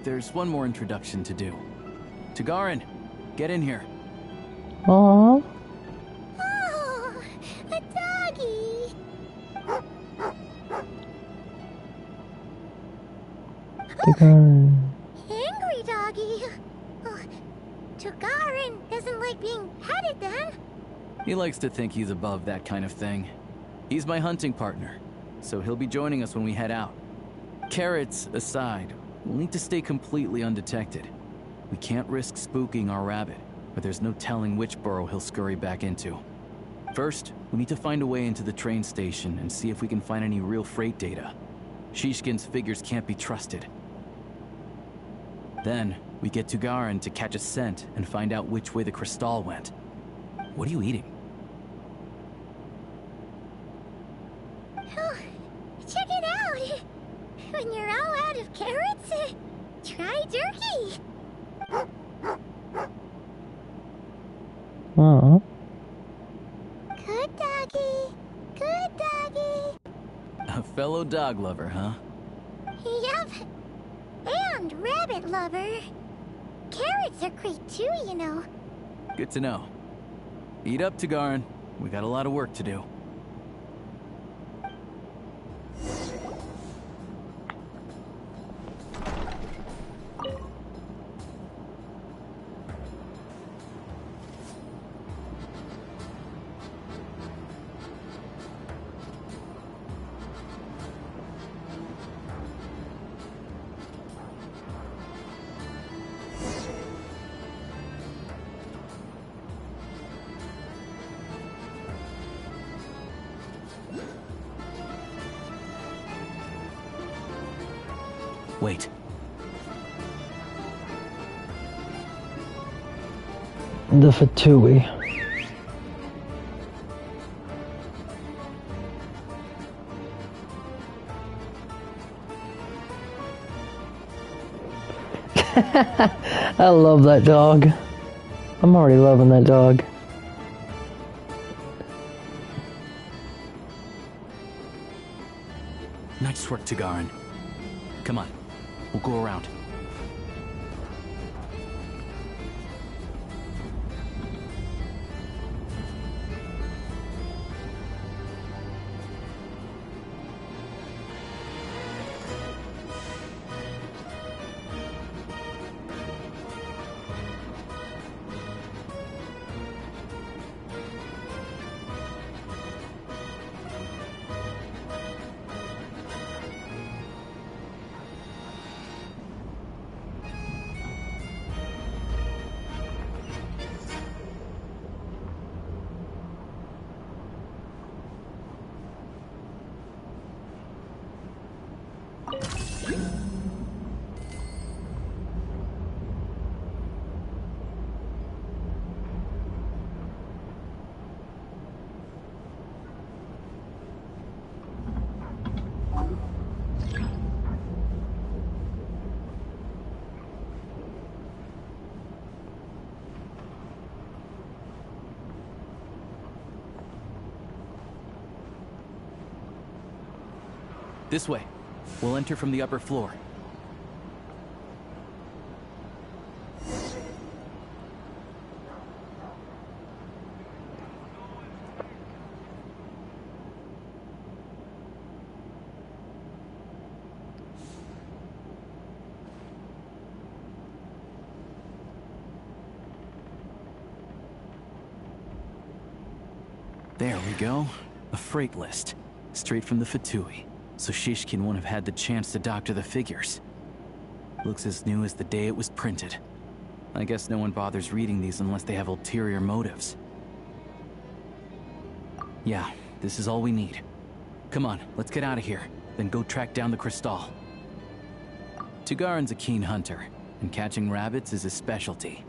there's one more introduction to do. Tagarin, get in here. Aww. Oh, Angry doggy. Oh, Togarin doesn't like being petted then. He likes to think he's above that kind of thing. He's my hunting partner, so he'll be joining us when we head out. Carrots aside, we'll need to stay completely undetected. We can't risk spooking our rabbit, but there's no telling which burrow he'll scurry back into. First, we need to find a way into the train station and see if we can find any real freight data. Shishkin's figures can't be trusted. Then, we get to Garen to catch a scent and find out which way the crystal went. What are you eating? Oh, check it out! When you're all out of carrots, try turkey! Oh. Good doggy! Good doggy! A fellow dog lover, huh? Yep. And rabbit lover. Carrots are great too, you know. Good to know. Eat up, Tagarin. We got a lot of work to do. Wait. The Fatui. I love that dog. I'm already loving that dog. Nice work, Tagarin. Come on, we'll go around. This way. We'll enter from the upper floor. There we go. A freight list. Straight from the Fatui. So Shishkin won't have had the chance to doctor the figures. Looks as new as the day it was printed. I guess no one bothers reading these unless they have ulterior motives. Yeah, this is all we need. Come on, let's get out of here, then go track down the crystal. Tagarin's a keen hunter, and catching rabbits is his specialty.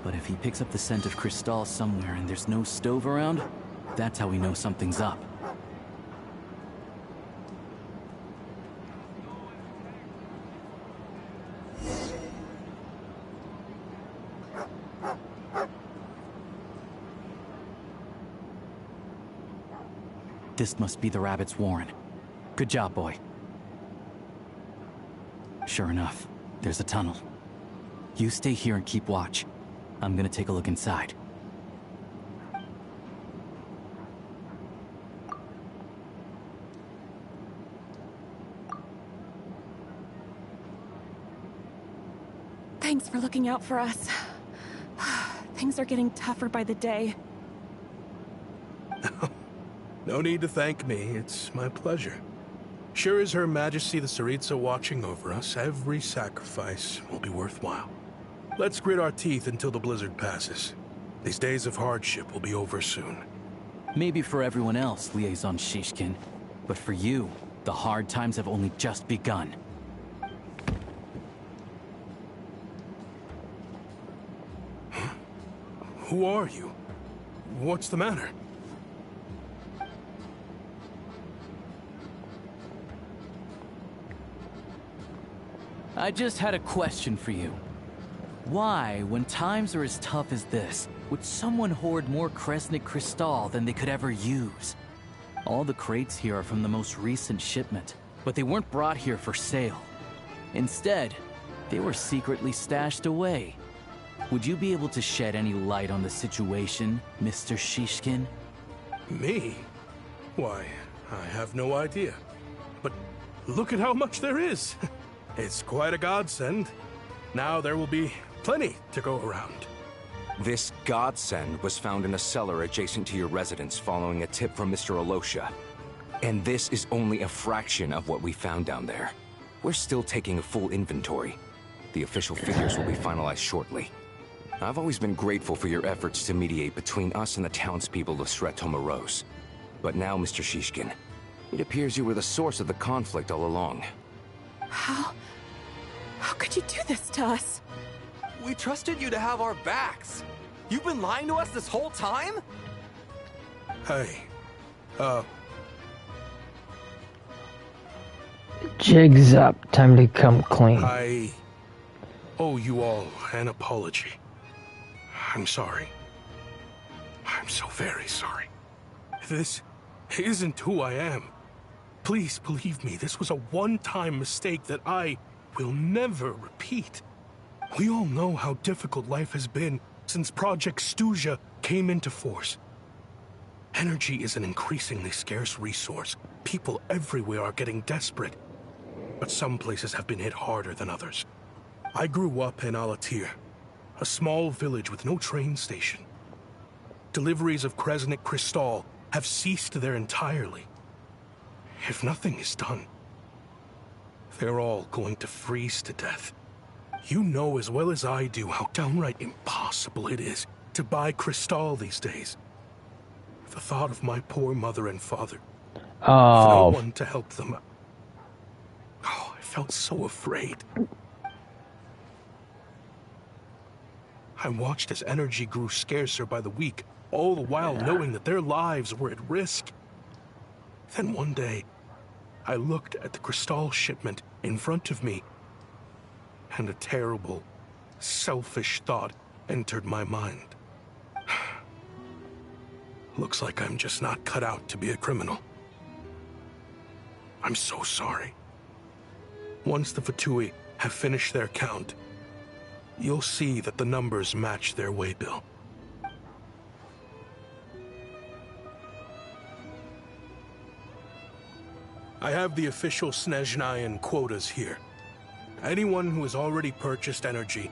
But if he picks up the scent of Cristal somewhere and there's no stove around, that's how we know something's up. This must be the rabbit's warren. Good job, boy. Sure enough, there's a tunnel. You stay here and keep watch. I'm gonna take a look inside. Thanks for looking out for us. Things are getting tougher by the day. No need to thank me. It's my pleasure. Sure as Her Majesty the Tsaritsa watching over us, every sacrifice will be worthwhile. Let's grit our teeth until the blizzard passes. These days of hardship will be over soon. Maybe for everyone else, Liaison Shishkin, but for you, the hard times have only just begun. Huh? Who are you? What's the matter? I just had a question for you. Why, when times are as tough as this, would someone hoard more Kresnik Cristal than they could ever use? All the crates here are from the most recent shipment, but they weren't brought here for sale. Instead, they were secretly stashed away. Would you be able to shed any light on the situation, Mr. Shishkin? Me? Why, I have no idea. But look at how much there is. It's quite a godsend. Now there will be plenty to go around. This godsend was found in a cellar adjacent to your residence following a tip from Mr. Alosha. And this is only a fraction of what we found down there. We're still taking a full inventory. The official figures will be finalized shortly. I've always been grateful for your efforts to mediate between us and the townspeople of Sretomaros. But now, Mr. Shishkin, it appears you were the source of the conflict all along. How could you do this to us? We trusted you to have our backs. You've been lying to us this whole time? Hey, Jig's up. Time to come clean. I owe you all an apology. I'm sorry. I'm so very sorry. This isn't who I am. Please believe me, this was a one-time mistake that I will never repeat. We all know how difficult life has been since Project Stuja came into force. Energy is an increasingly scarce resource. People everywhere are getting desperate. But some places have been hit harder than others. I grew up in Alatir, a small village with no train station. Deliveries of Kresnik Cristal have ceased there entirely. If nothing is done, they're all going to freeze to death. You know as well as I do how downright impossible it is to buy Cristal these days. The thought of my poor mother and father, with no one to help them. Oh, I felt so afraid. I watched as energy grew scarcer by the week, all the while knowing that their lives were at risk. Then one day, I looked at the Cristal shipment in front of me, and a terrible, selfish thought entered my mind. Looks like I'm just not cut out to be a criminal. I'm so sorry. Once the Fatui have finished their count, you'll see that the numbers match their waybill. I have the official Snezhnayan quotas here. Anyone who has already purchased energy,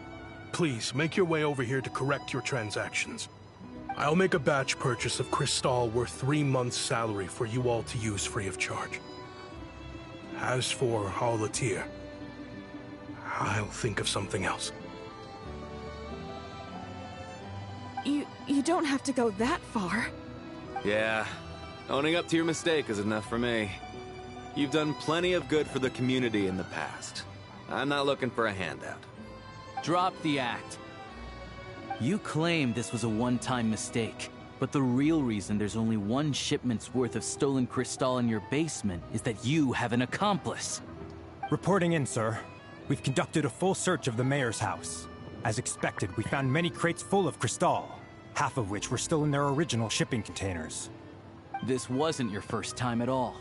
please make your way over here to correct your transactions. I'll make a batch purchase of Cristal worth 3 months' salary for you all to use free of charge. As for Alatir, I'll think of something else. You don't have to go that far. Yeah, owning up to your mistake is enough for me. You've done plenty of good for the community in the past. I'm not looking for a handout. Drop the act. You claim this was a one-time mistake, but the real reason there's only one shipment's worth of stolen crystal in your basement is that you have an accomplice. Reporting in, sir. We've conducted a full search of the mayor's house. As expected, we found many crates full of crystal, half of which were still in their original shipping containers. This wasn't your first time at all.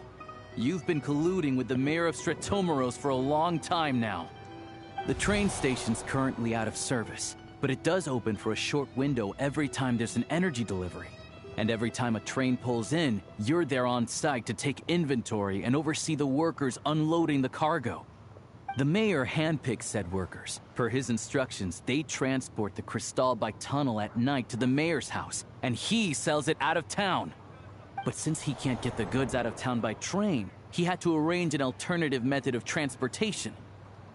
You've been colluding with the mayor of Stratomeros for a long time now. The train station's currently out of service, but it does open for a short window every time there's an energy delivery. And every time a train pulls in, you're there on site to take inventory and oversee the workers unloading the cargo. The mayor handpicks said workers. Per his instructions, they transport the crystal by tunnel at night to the mayor's house, and he sells it out of town. But since he can't get the goods out of town by train, he had to arrange an alternative method of transportation.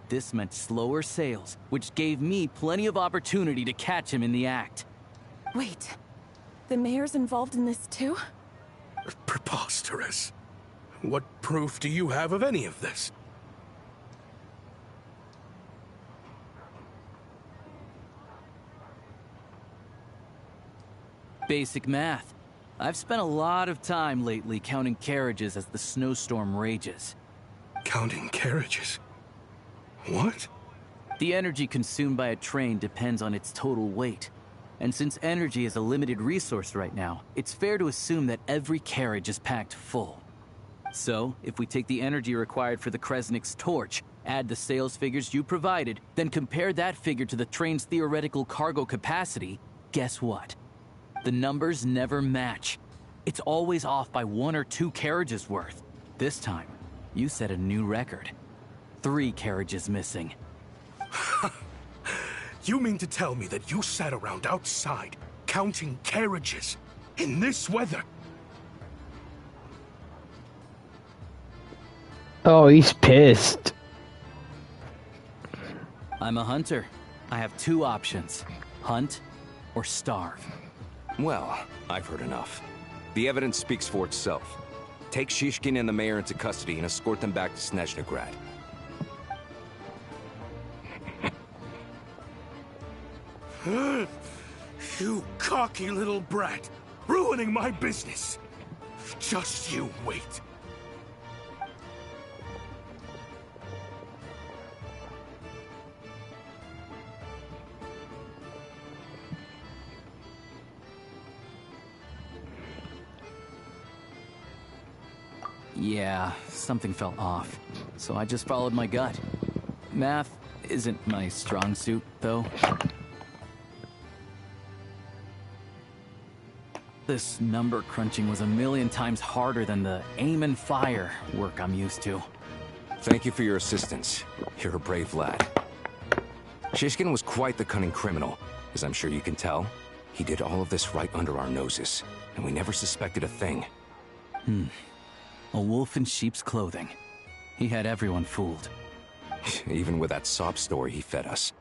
This meant slower sales, which gave me plenty of opportunity to catch him in the act. Wait, the mayor's involved in this too? Preposterous. What proof do you have of any of this? Basic math. I've spent a lot of time lately counting carriages as the snowstorm rages. Counting carriages? What? The energy consumed by a train depends on its total weight. And since energy is a limited resource right now, it's fair to assume that every carriage is packed full. So, if we take the energy required for the Kresnik's torch, add the sales figures you provided, then compare that figure to the train's theoretical cargo capacity, guess what? The numbers never match. It's always off by 1 or 2 carriages worth. This time, you set a new record. 3 carriages missing. You mean to tell me that you sat around outside, counting carriages, in this weather? Oh, he's pissed. I'm a hunter. I have 2 options. Hunt or starve. Well, I've heard enough. The evidence speaks for itself. Take Shishkin and the mayor into custody and escort them back to Snezhnograd. You cocky little brat! Ruining my business! Just you wait. Yeah, something felt off. So I just followed my gut. Math isn't my strong suit, though. This number crunching was a million times harder than the aim and fire work I'm used to. Thank you for your assistance. You're a brave lad. Shishkin was quite the cunning criminal, as I'm sure you can tell. He did all of this right under our noses, and we never suspected a thing. A wolf in sheep's clothing. He had everyone fooled. Even with that sob story he fed us.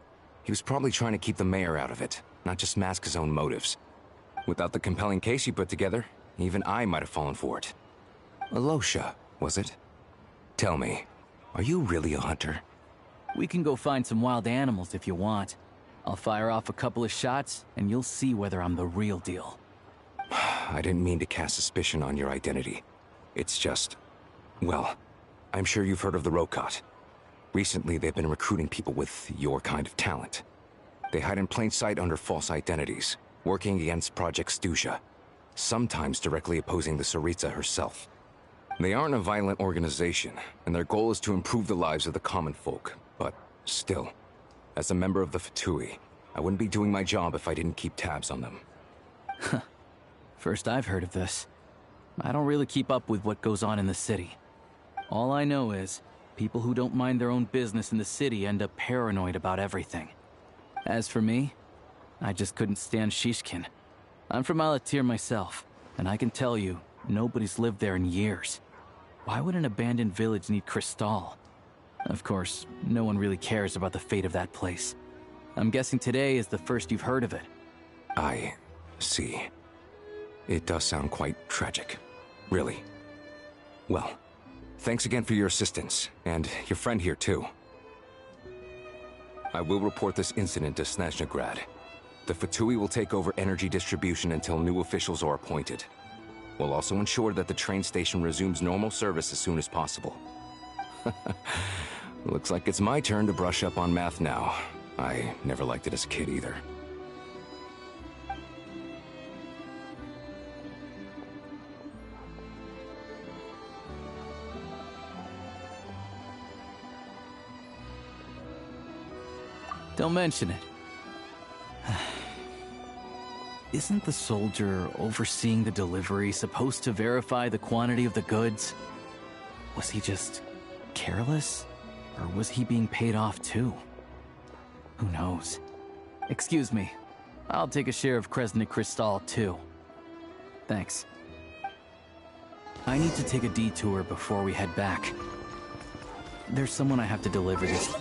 He was probably trying to keep the mayor out of it, not just mask his own motives. Without the compelling case he put together, even I might have fallen for it. Alosha, was it? Tell me, are you really a hunter? We can go find some wild animals if you want. I'll fire off a couple of shots, and you'll see whether I'm the real deal. I didn't mean to cast suspicion on your identity. It's just... well, I'm sure you've heard of the Rokot. Recently, they've been recruiting people with your kind of talent. They hide in plain sight under false identities, working against Project Stusha, sometimes directly opposing the Tsaritsa herself. They aren't a violent organization, and their goal is to improve the lives of the common folk. But still, as a member of the Fatui, I wouldn't be doing my job if I didn't keep tabs on them. First I've heard of this. I don't really keep up with what goes on in the city. All I know is, people who don't mind their own business in the city end up paranoid about everything. As for me, I just couldn't stand Shishkin. I'm from Alatir myself, and I can tell you, nobody's lived there in years. Why would an abandoned village need crystal? Of course, no one really cares about the fate of that place. I'm guessing today is the first you've heard of it. I see. It does sound quite tragic. Really. Well, thanks again for your assistance, and your friend here too. I will report this incident to Snezhnograd. The Fatui will take over energy distribution until new officials are appointed. We'll also ensure that the train station resumes normal service as soon as possible. Looks like it's my turn to brush up on math now. I never liked it as a kid either. Don't mention it. Isn't the soldier overseeing the delivery supposed to verify the quantity of the goods? Was he just careless? Or was he being paid off too? Who knows? Excuse me. I'll take a share of Kresnik Crystal too. Thanks. I need to take a detour before we head back. There's someone I have to deliver this.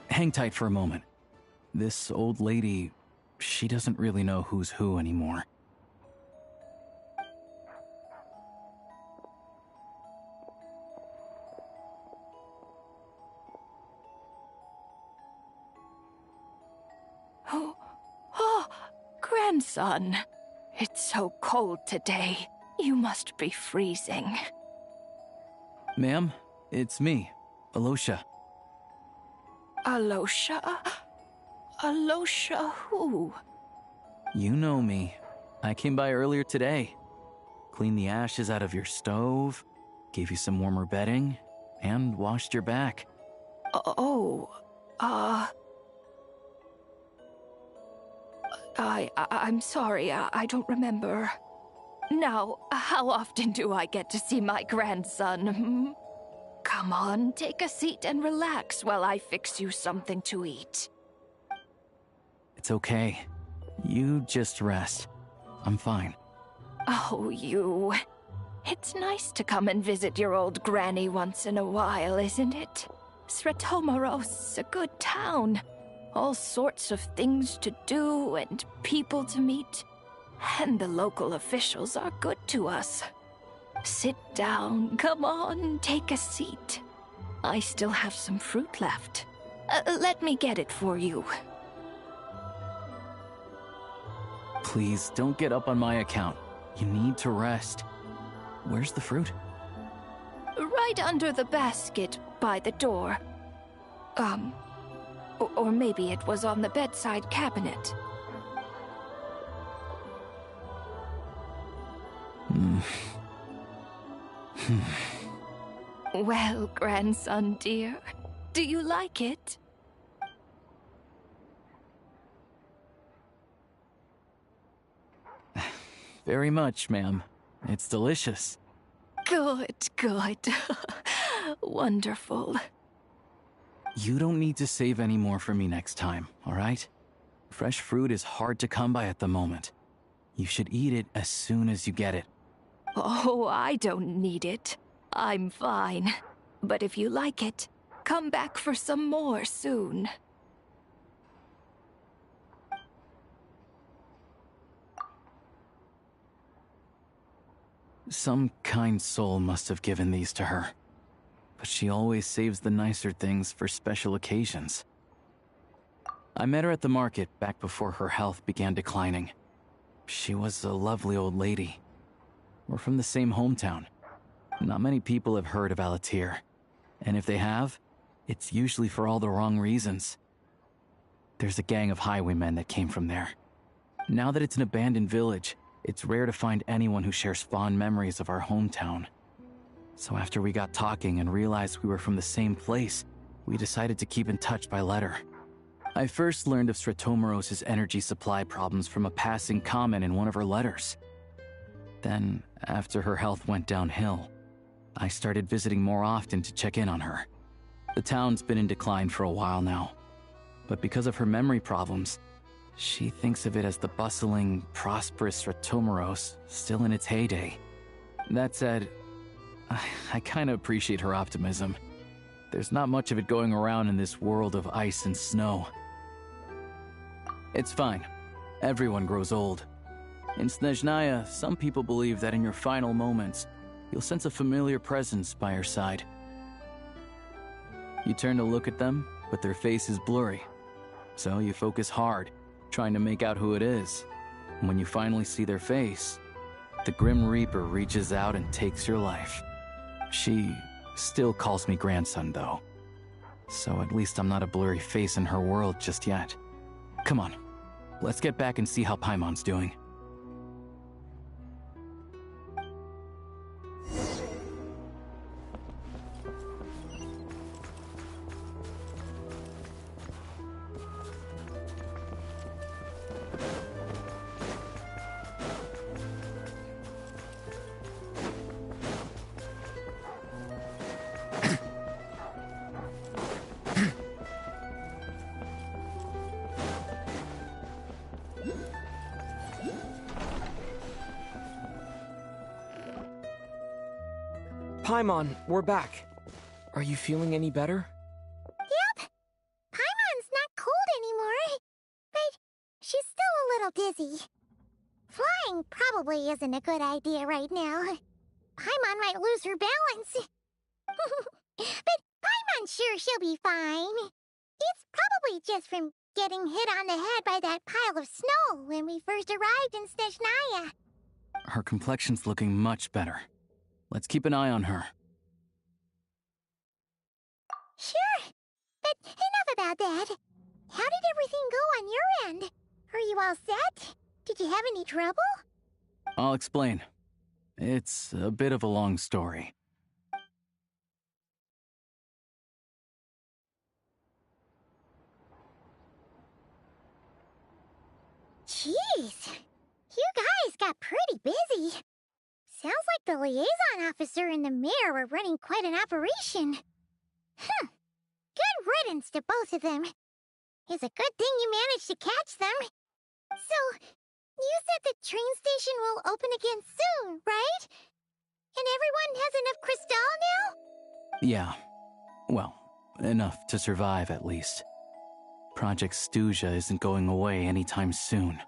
Hang tight for a moment. This old lady, she doesn't really know who's who anymore. Oh, grandson. It's so cold today. You must be freezing. Ma'am, it's me, Alosha. Alosha? Alosha who? You know me. I came by earlier today. Cleaned the ashes out of your stove, gave you some warmer bedding, and washed your back. I'm sorry, I don't remember. Now, how often do I get to see my grandson, hmm? Come on, take a seat and relax while I fix you something to eat. It's okay. You just rest. I'm fine. Oh, you. It's nice to come and visit your old granny once in a while, isn't it? Sretomoros is a good town. All sorts of things to do and people to meet. And the local officials are good to us. Sit down, come on, take a seat. I still have some fruit left. Let me get it for you. Please, don't get up on my account. You need to rest. Where's the fruit? Right under the basket by the door. Or maybe it was on the bedside cabinet. Well, grandson dear, do you like it? Very much, ma'am. It's delicious. Good, good. Wonderful. You don't need to save any more for me next time, all right? Fresh fruit is hard to come by at the moment. You should eat it as soon as you get it. Oh, I don't need it. I'm fine. But if you like it, come back for some more soon. Some kind soul must have given these to her. But she always saves the nicer things for special occasions. I met her at the market back before her health began declining. She was a lovely old lady. We're from the same hometown. Not many people have heard of Alatir. And if they have, it's usually for all the wrong reasons. There's a gang of highwaymen that came from there. Now that it's an abandoned village, it's rare to find anyone who shares fond memories of our hometown. So after we got talking and realized we were from the same place, we decided to keep in touch by letter. I first learned of Sretomoros' energy supply problems from a passing comment in one of her letters. Then, after her health went downhill, I started visiting more often to check in on her. The town's been in decline for a while now, but because of her memory problems, she thinks of it as the bustling, prosperous Sretomoros still in its heyday. That said, I kinda appreciate her optimism. There's not much of it going around in this world of ice and snow. It's fine. Everyone grows old. In Snezhnaya, some people believe that in your final moments, you'll sense a familiar presence by your side. You turn to look at them, but their face is blurry. So you focus hard, trying to make out who it is. And when you finally see their face, the Grim Reaper reaches out and takes your life. She still calls me grandson, though. So at least I'm not a blurry face in her world just yet. Come on, let's get back and see how Paimon's doing. Paimon, we're back. Are you feeling any better? Yep. Paimon's not cold anymore. But she's still a little dizzy. Flying probably isn't a good idea right now. Paimon might lose her balance. But Paimon's sure she'll be fine. It's probably just from getting hit on the head by that pile of snow when we first arrived in Snezhnaya. Her complexion's looking much better. Let's keep an eye on her. Sure. But enough about that. How did everything go on your end? Are you all set? Did you have any trouble? I'll explain. It's a bit of a long story. Jeez. You guys got pretty busy. Sounds like the liaison officer and the mayor were running quite an operation. Good riddance to both of them. It's a good thing you managed to catch them. So, you said the train station will open again soon, right? And everyone has enough crystal now? Yeah. Well, enough to survive at least. Project Stuja isn't going away anytime soon.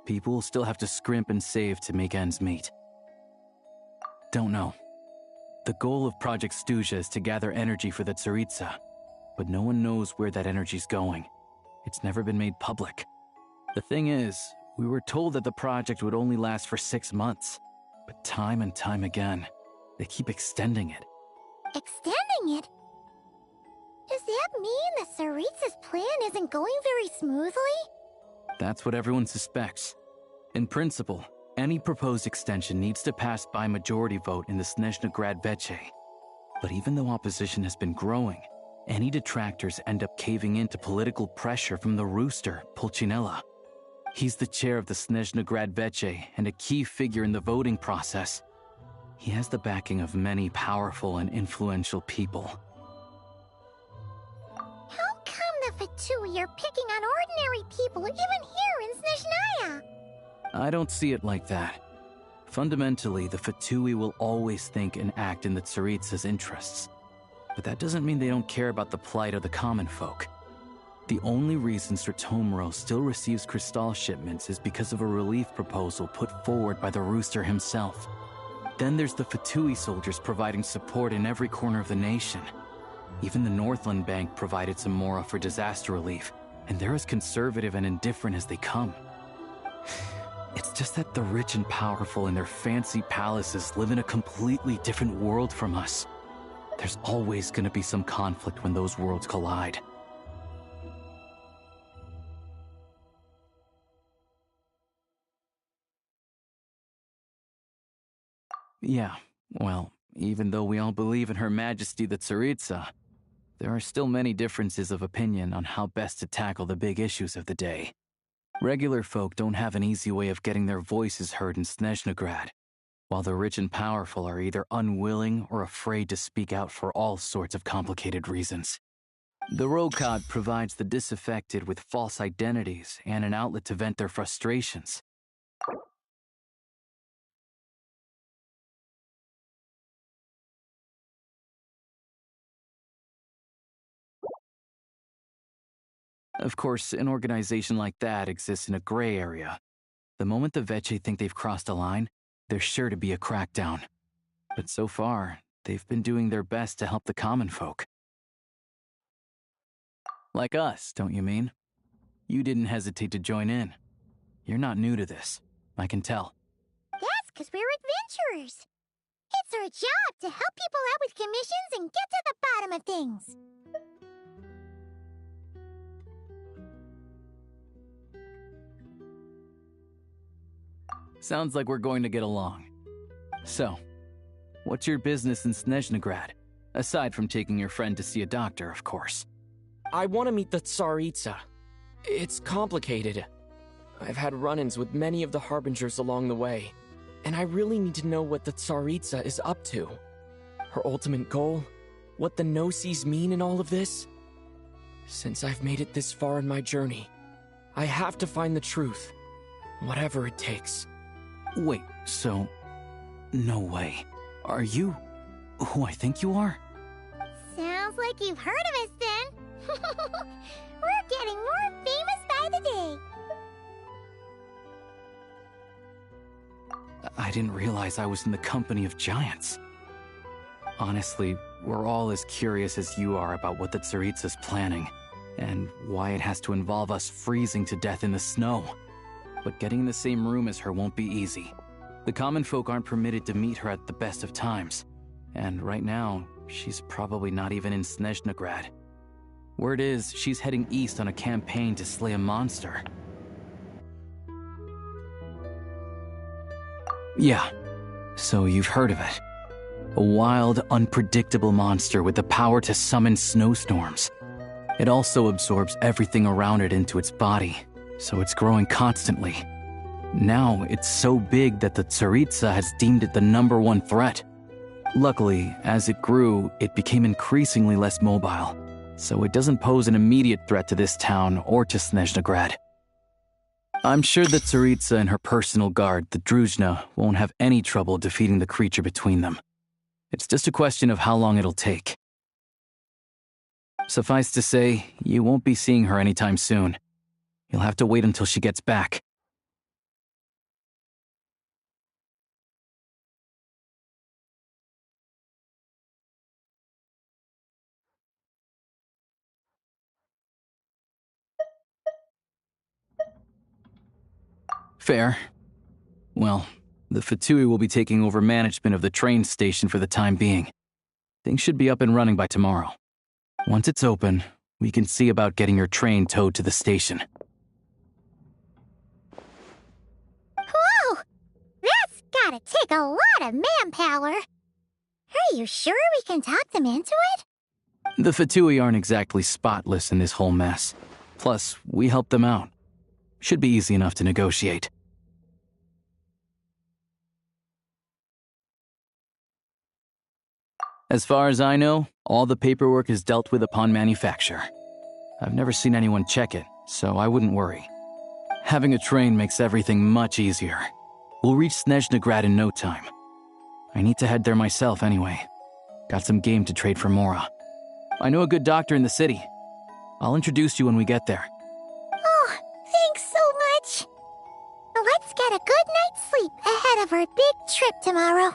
People will still have to scrimp and save to make ends meet. Don't know. The goal of Project Stuja is to gather energy for the Tsaritsa, but no one knows where that energy's going. It's never been made public. The thing is, we were told that the project would only last for 6 months, but time and time again, they keep extending it. Extending it? Does that mean the Tsaritsa's plan isn't going very smoothly? That's what everyone suspects. In principle, any proposed extension needs to pass by majority vote in the Snezhna Grad Veche. But even though opposition has been growing, any detractors end up caving in to political pressure from the rooster, Pulcinella. He's the chair of the Snezhna Grad Veche and a key figure in the voting process. He has the backing of many powerful and influential people. How come the Fatui are picking on ordinary people even here in Snezhnaya? I don't see it like that. Fundamentally, the Fatui will always think and act in the Tsaritsa's interests. But that doesn't mean they don't care about the plight of the common folk. The only reason Sratomro still receives crystal shipments is because of a relief proposal put forward by the rooster himself. Then there's the Fatui soldiers providing support in every corner of the nation. Even the Northland Bank provided some mora for disaster relief, and they're as conservative and indifferent as they come. It's just that the rich and powerful in their fancy palaces live in a completely different world from us. There's always going to be some conflict when those worlds collide. Yeah, well, even though we all believe in Her Majesty the Tsaritsa, there are still many differences of opinion on how best to tackle the big issues of the day. Regular folk don't have an easy way of getting their voices heard in Snezhnagrad, while the rich and powerful are either unwilling or afraid to speak out for all sorts of complicated reasons. The Rokad provides the disaffected with false identities and an outlet to vent their frustrations. Of course, an organization like that exists in a gray area. The moment the Veche think they've crossed a line, there's sure to be a crackdown. But so far, they've been doing their best to help the common folk. Like us, don't you mean? You didn't hesitate to join in. You're not new to this, I can tell. That's because we're adventurers. It's our job to help people out with commissions and get to the bottom of things. Sounds like we're going to get along. So, what's your business in Snezhnagrad? Aside from taking your friend to see a doctor, of course. I want to meet the Tsaritsa. It's complicated. I've had run-ins with many of the Harbingers along the way, and I really need to know what the Tsaritsa is up to. Her ultimate goal? What the Gnosis mean in all of this? Since I've made it this far in my journey, I have to find the truth, whatever it takes. Wait, so... no way. Are you who I think you are? Sounds like you've heard of us then. We're getting more famous by the day. I didn't realize I was in the company of giants. Honestly, we're all as curious as you are about what the Tsaritsa's planning, and why it has to involve us freezing to death in the snow. But getting in the same room as her won't be easy. The common folk aren't permitted to meet her at the best of times, and right now, she's probably not even in Snezhnagrad. Word is, she's heading east on a campaign to slay a monster. Yeah, so you've heard of it. A wild, unpredictable monster with the power to summon snowstorms. It also absorbs everything around it into its body, so it's growing constantly. Now, it's so big that the Tsaritsa has deemed it the #1 threat. Luckily, as it grew, it became increasingly less mobile, so it doesn't pose an immediate threat to this town or to Snezhnegrad. I'm sure that Tsaritsa and her personal guard, the Druzhna, won't have any trouble defeating the creature between them. It's just a question of how long it'll take. Suffice to say, you won't be seeing her anytime soon. You'll have to wait until she gets back. Fair. Well, the Fatui will be taking over management of the train station for the time being. Things should be up and running by tomorrow. Once it's open, we can see about getting your train towed to the station. Whoa! That's gotta take a lot of manpower. Are you sure we can talk them into it? The Fatui aren't exactly spotless in this whole mess. Plus, we helped them out. Should be easy enough to negotiate. As far as I know, all the paperwork is dealt with upon manufacture. I've never seen anyone check it, so I wouldn't worry. Having a train makes everything much easier. We'll reach Snezhnegrad in no time. I need to head there myself anyway. Got some game to trade for Mora. I know a good doctor in the city. I'll introduce you when we get there. Oh, thanks so much. Let's get a good night's sleep ahead of our big trip tomorrow.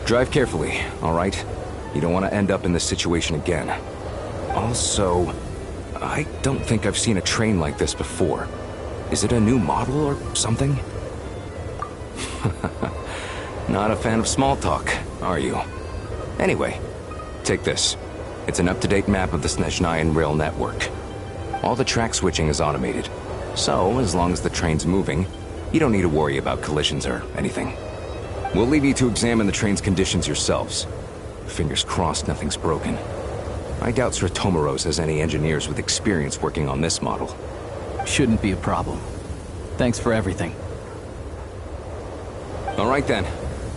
Drive carefully, all right? You don't want to end up in this situation again. Also, I don't think I've seen a train like this before. Is it a new model or something? Not a fan of small talk, are you? Anyway, take this. It's an up-to-date map of the Snezhnayan rail network. All the track switching is automated, so as long as the train's moving, you don't need to worry about collisions or anything. We'll leave you to examine the train's conditions yourselves. Fingers crossed nothing's broken. I doubt Sratomaros has any engineers with experience working on this model. Shouldn't be a problem. Thanks for everything. All right then.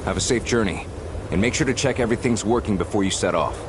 Have a safe journey. And make sure to check everything's working before you set off.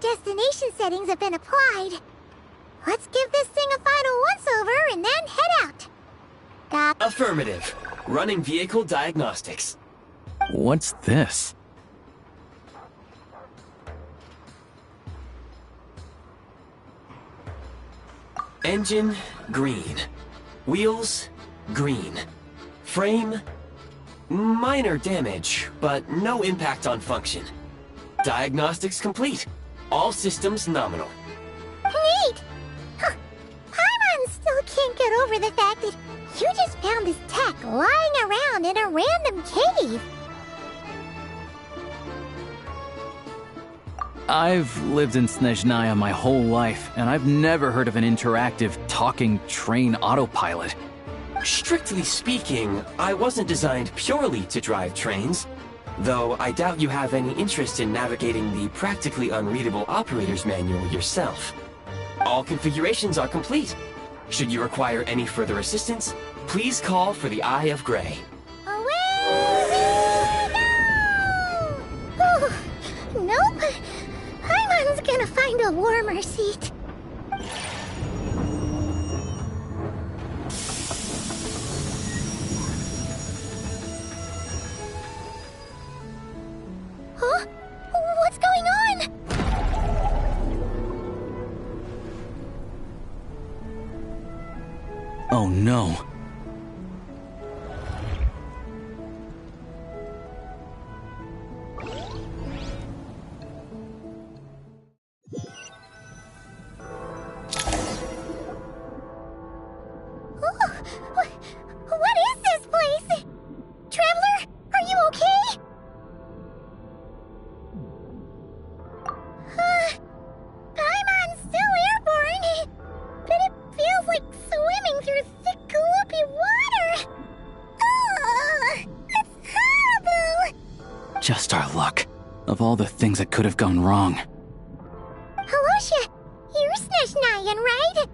Destination settings have been applied. Let's give this thing a final once-over and then head out. Doc. Affirmative. Running vehicle diagnostics. What's this? Engine, green. Wheels, green. Frame, minor damage, but no impact on function. Diagnostics complete. All systems nominal. Neat! Huh. Paimon still can't get over the fact that you just found this tech lying around in a random cave. I've lived in Snezhnaya my whole life, and I've never heard of an interactive, talking train autopilot. Strictly speaking, I wasn't designed purely to drive trains, though I doubt you have any interest in navigating the practically unreadable operator's manual yourself. All configurations are complete. Should you require any further assistance, please call for the Eye of Grey. Away we go! Nope. Paimon's gonna find a warmer seat. Huh? What's going on? Oh no. What is this place? Traveler, are you okay? Paimon's still airborne, but it feels like swimming through thick, gloopy water. That's horrible! Just our luck. Of all the things that could have gone wrong. Halosha, you're Snezhnayan, right?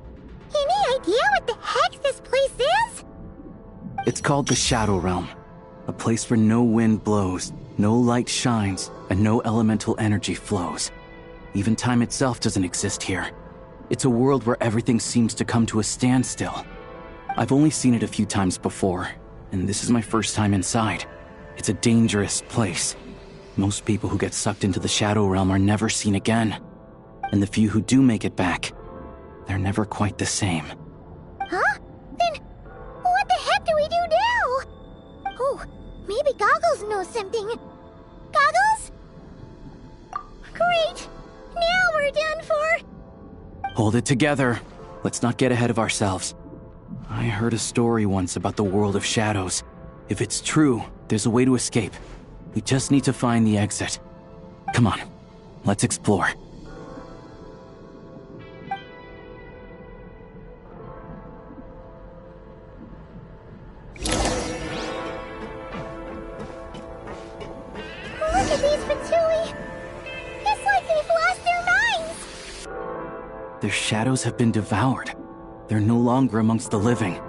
Any idea what the heck this place is? It's called the Shadow Realm. A place where no wind blows, no light shines, and no elemental energy flows. Even time itself doesn't exist here. It's a world where everything seems to come to a standstill. I've only seen it a few times before, and this is my first time inside. It's a dangerous place. Most people who get sucked into the Shadow Realm are never seen again. And the few who do make it back, they're never quite the same. Huh? Then what the heck do we do now? Oh, maybe Goggles knows something. Goggles? Great! Now we're done for! Hold it together. Let's not get ahead of ourselves. I heard a story once about the world of shadows. If it's true, there's a way to escape. We just need to find the exit. Come on, let's explore. Look at these Fatui! It's like they've lost their minds! Their shadows have been devoured. They're no longer amongst the living.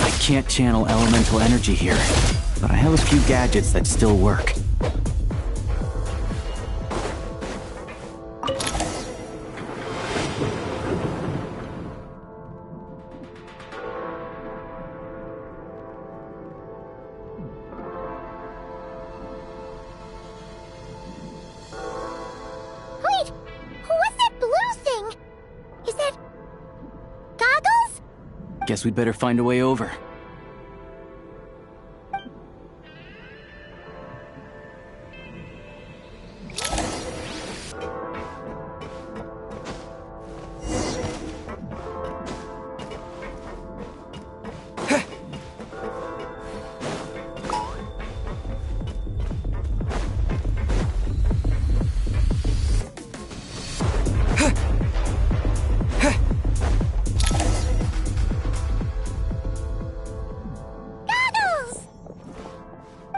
I can't channel elemental energy here, but I have a few gadgets that still work. Wait! What's that blue thing? Is that... Goggles? Guess we'd better find a way over.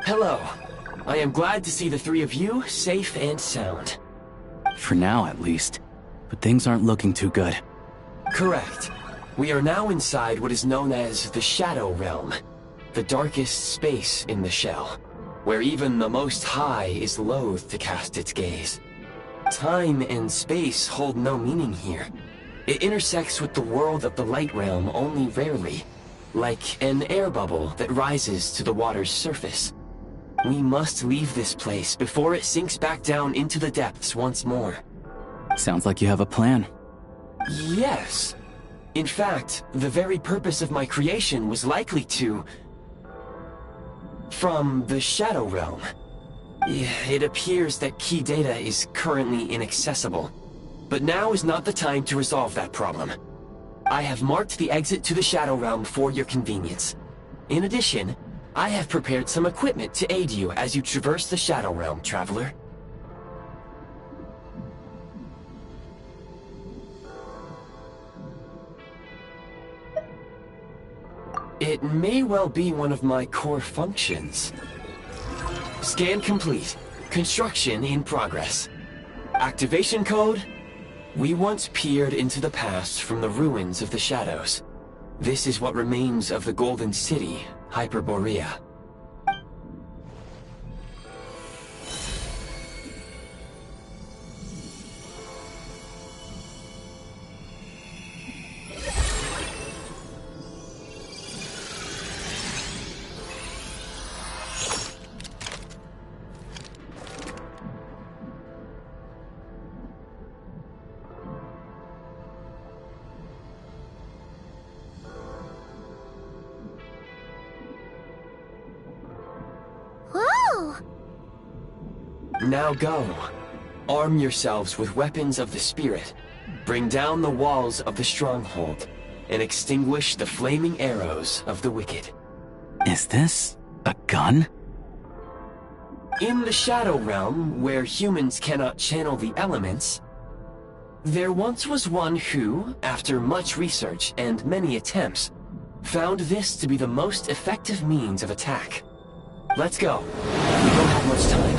Hello. I am glad to see the three of you safe and sound. For now, at least. But things aren't looking too good. Correct. We are now inside what is known as the Shadow Realm, the darkest space in the shell, where even the Most High is loath to cast its gaze. Time and space hold no meaning here. It intersects with the world of the Light Realm only rarely, like an air bubble that rises to the water's surface. We must leave this place before it sinks back down into the depths once more. Sounds like you have a plan. Yes. In fact, the very purpose of my creation was likely to... from the Shadow Realm. It appears that key data is currently inaccessible. But now is not the time to resolve that problem. I have marked the exit to the Shadow Realm for your convenience. In addition, I have prepared some equipment to aid you as you traverse the Shadow Realm, traveler. It may well be one of my core functions. Scan complete. Construction in progress. Activation code? We once peered into the past from the ruins of the shadows. This is what remains of the Golden City, Hyperborea. Now go. Arm yourselves with weapons of the spirit. Bring down the walls of the stronghold, and extinguish the flaming arrows of the wicked. Is this a gun? In the Shadow Realm, where humans cannot channel the elements, there once was one who, after much research and many attempts, found this to be the most effective means of attack. Let's go. We don't have much time.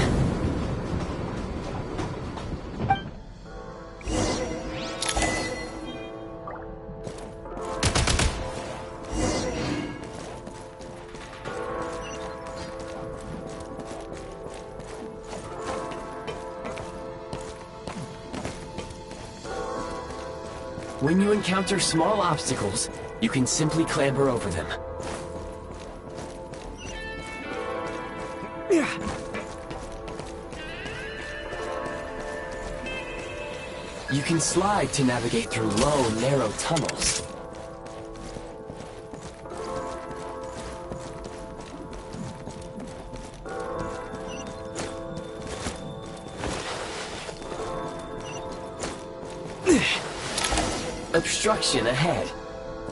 When you encounter small obstacles, you can simply clamber over them. You can slide to navigate through low, narrow tunnels. Obstruction ahead.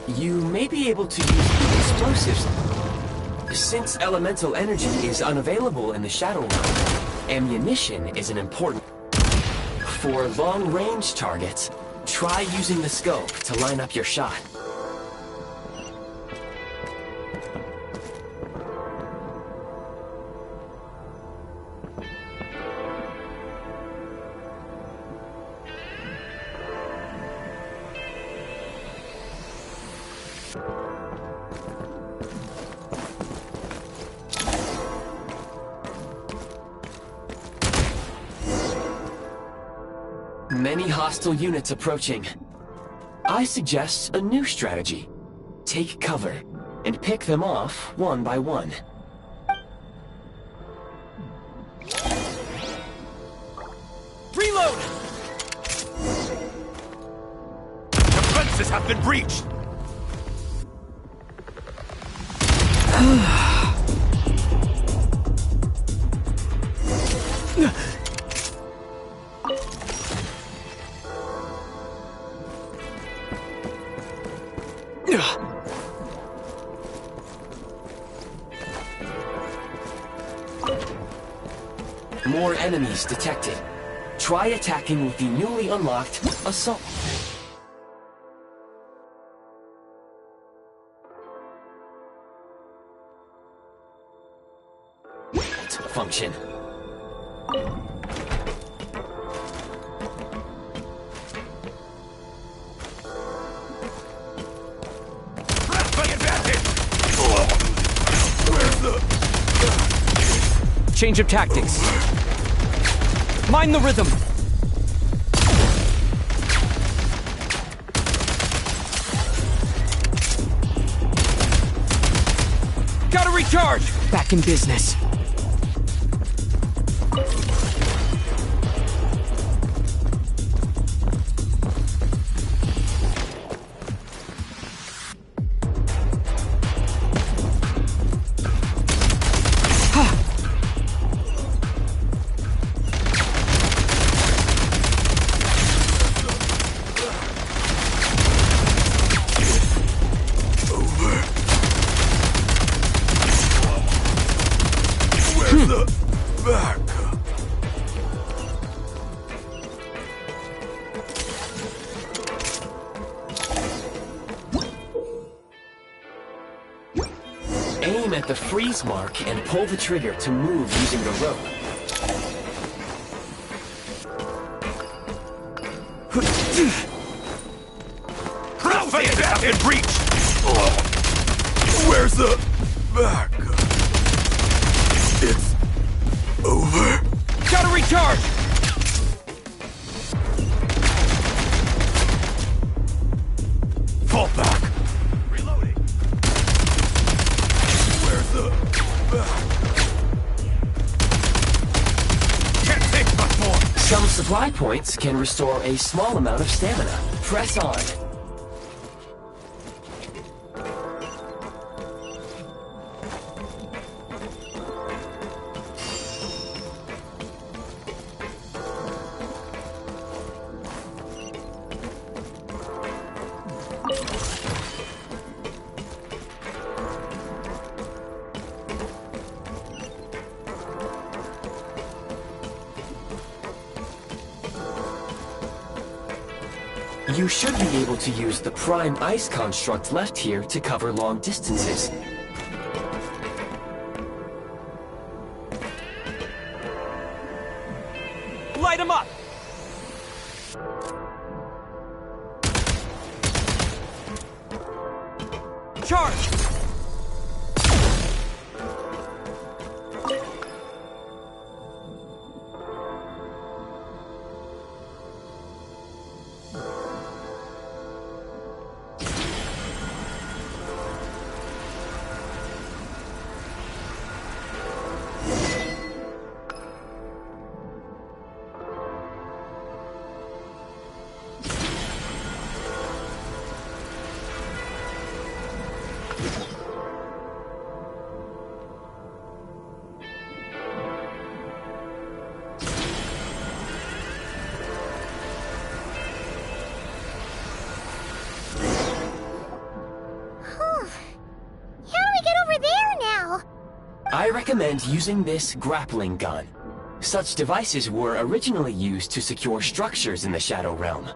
You may be able to use explosives. Since elemental energy is unavailable in the Shadow Realm, ammunition is an important... For long-range targets, try using the scope to line up your shot. Many hostile units approaching. I suggest a new strategy. Take cover, and pick them off one by one. Reload! Defenses have been breached! More enemies detected. Try attacking with the newly unlocked assault function. Change of tactics. Mind the rhythm. Gotta recharge. Back in business. Aim at the freeze mark and pull the trigger to move using the rope. Defenses have been breached! Where's the back? It's over. Gotta recharge! Fall back. Reloading. Where's the back? Can't take much more. Some supply points can restore a small amount of stamina. Press on. You should be able to use the prime ice construct left here to cover long distances. Light him up! Charge! I recommend using this grappling gun. Such devices were originally used to secure structures in the Shadow Realm.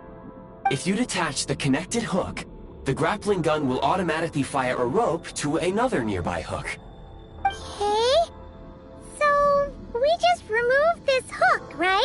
If you detach the connected hook, the grappling gun will automatically fire a rope to another nearby hook. Okay. So, we just removed this hook, right?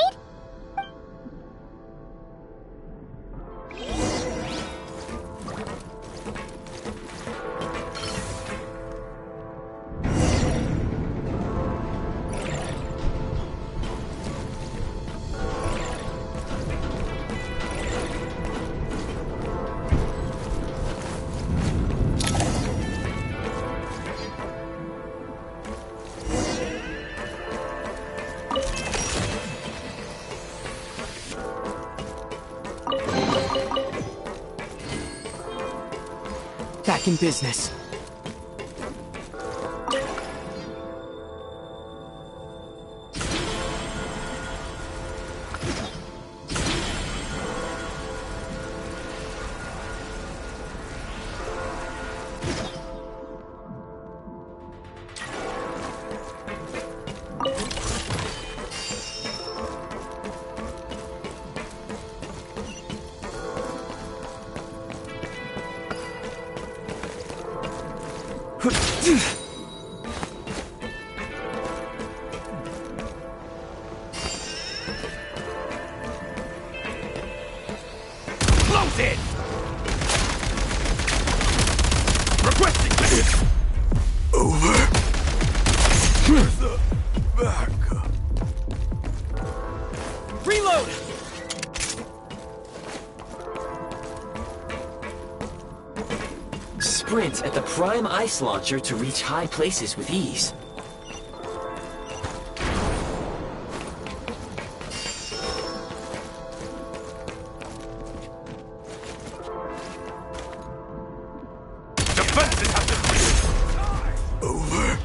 Back in business. Close it! Requesting it's over. Where's the back? Reload! Sprint at the prime ice launcher to reach high places with ease. Defenses have been breached. Over.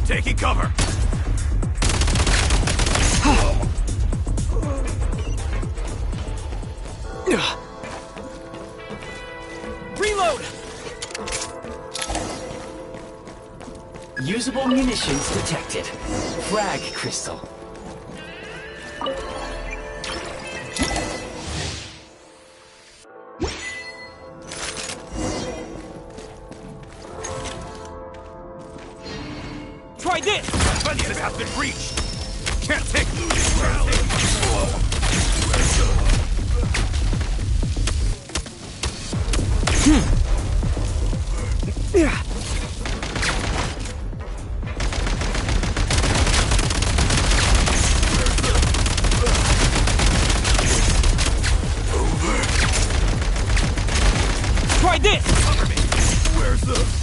Taking cover. Reload! Usable munitions detected. Frag crystal. target has been reached. Can't take losing ground. Yeah. Try this! Where's the...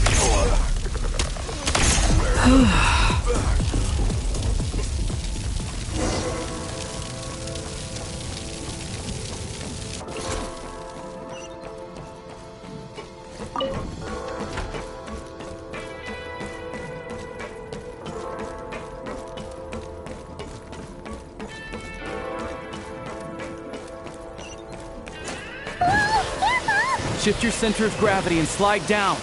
Shift your center of gravity and slide down.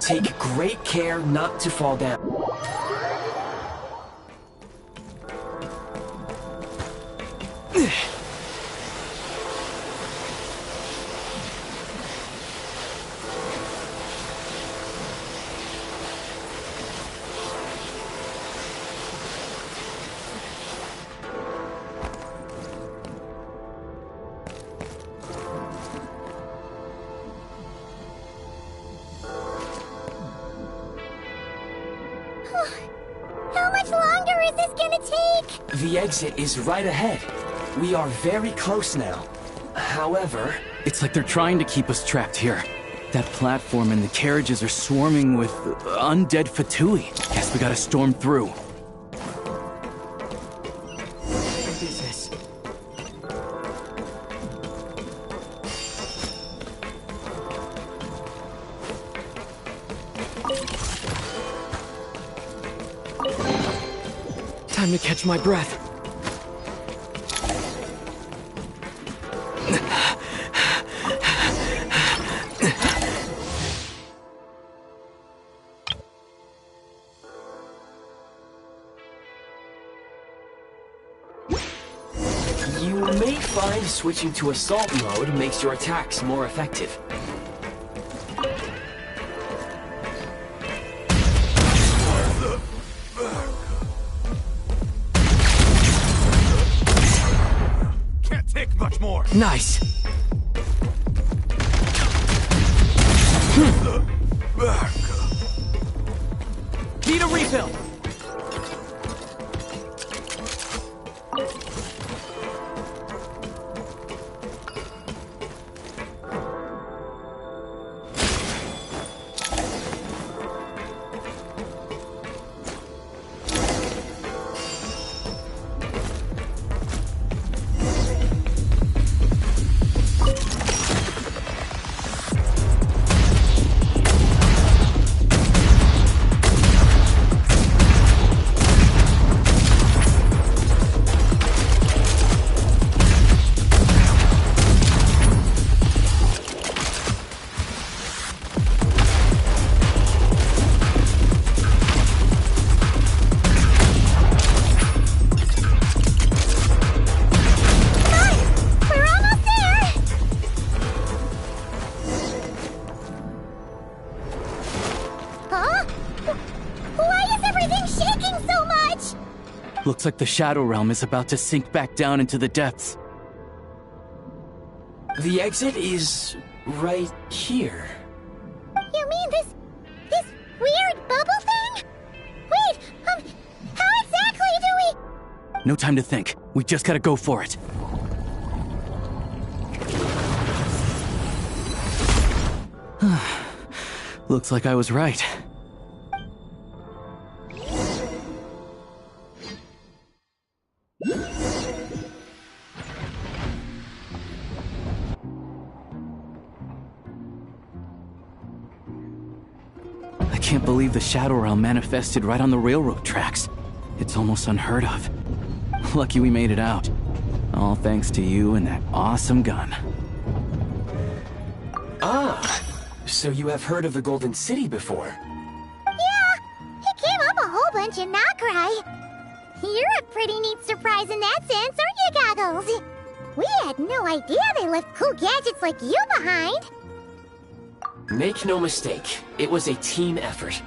Take great care not to fall down. How much longer is this gonna take? The exit is right ahead. We are very close now. However... It's like they're trying to keep us trapped here. That platform and the carriages are swarming with undead Fatui. Guess we gotta storm through. Business. Time to catch my breath. You may find switching to assault mode makes your attacks more effective. Can't take much more. Nice. Need a refill. Looks like the Shadow Realm is about to sink back down into the depths. The exit is right here. You mean this weird bubble thing? Wait, how exactly do we... No time to think. We just gotta go for it. Looks like I was right. I can't believe the Shadow Realm manifested right on the railroad tracks. It's almost unheard of. Lucky we made it out. All thanks to you and that awesome gun. Ah, so you have heard of the Golden City before? Yeah, it came up a whole bunch in Nokrai. You're a pretty neat surprise in that sense, aren't you, Goggles? We had no idea they left cool gadgets like you behind. Make no mistake, it was a team effort.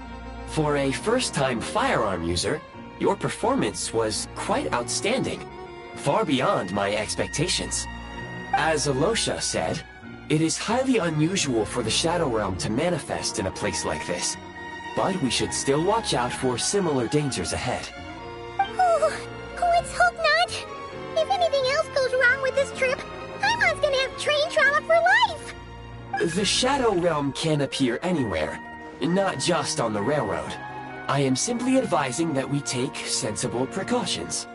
For a first-time firearm user, your performance was quite outstanding, far beyond my expectations. As Alosha said, it is highly unusual for the Shadow Realm to manifest in a place like this, but we should still watch out for similar dangers ahead. Let's hope not. If anything else goes wrong with this trip, Paimon's gonna have train trauma for life. The Shadow Realm can appear anywhere, not just on the railroad. I am simply advising that we take sensible precautions.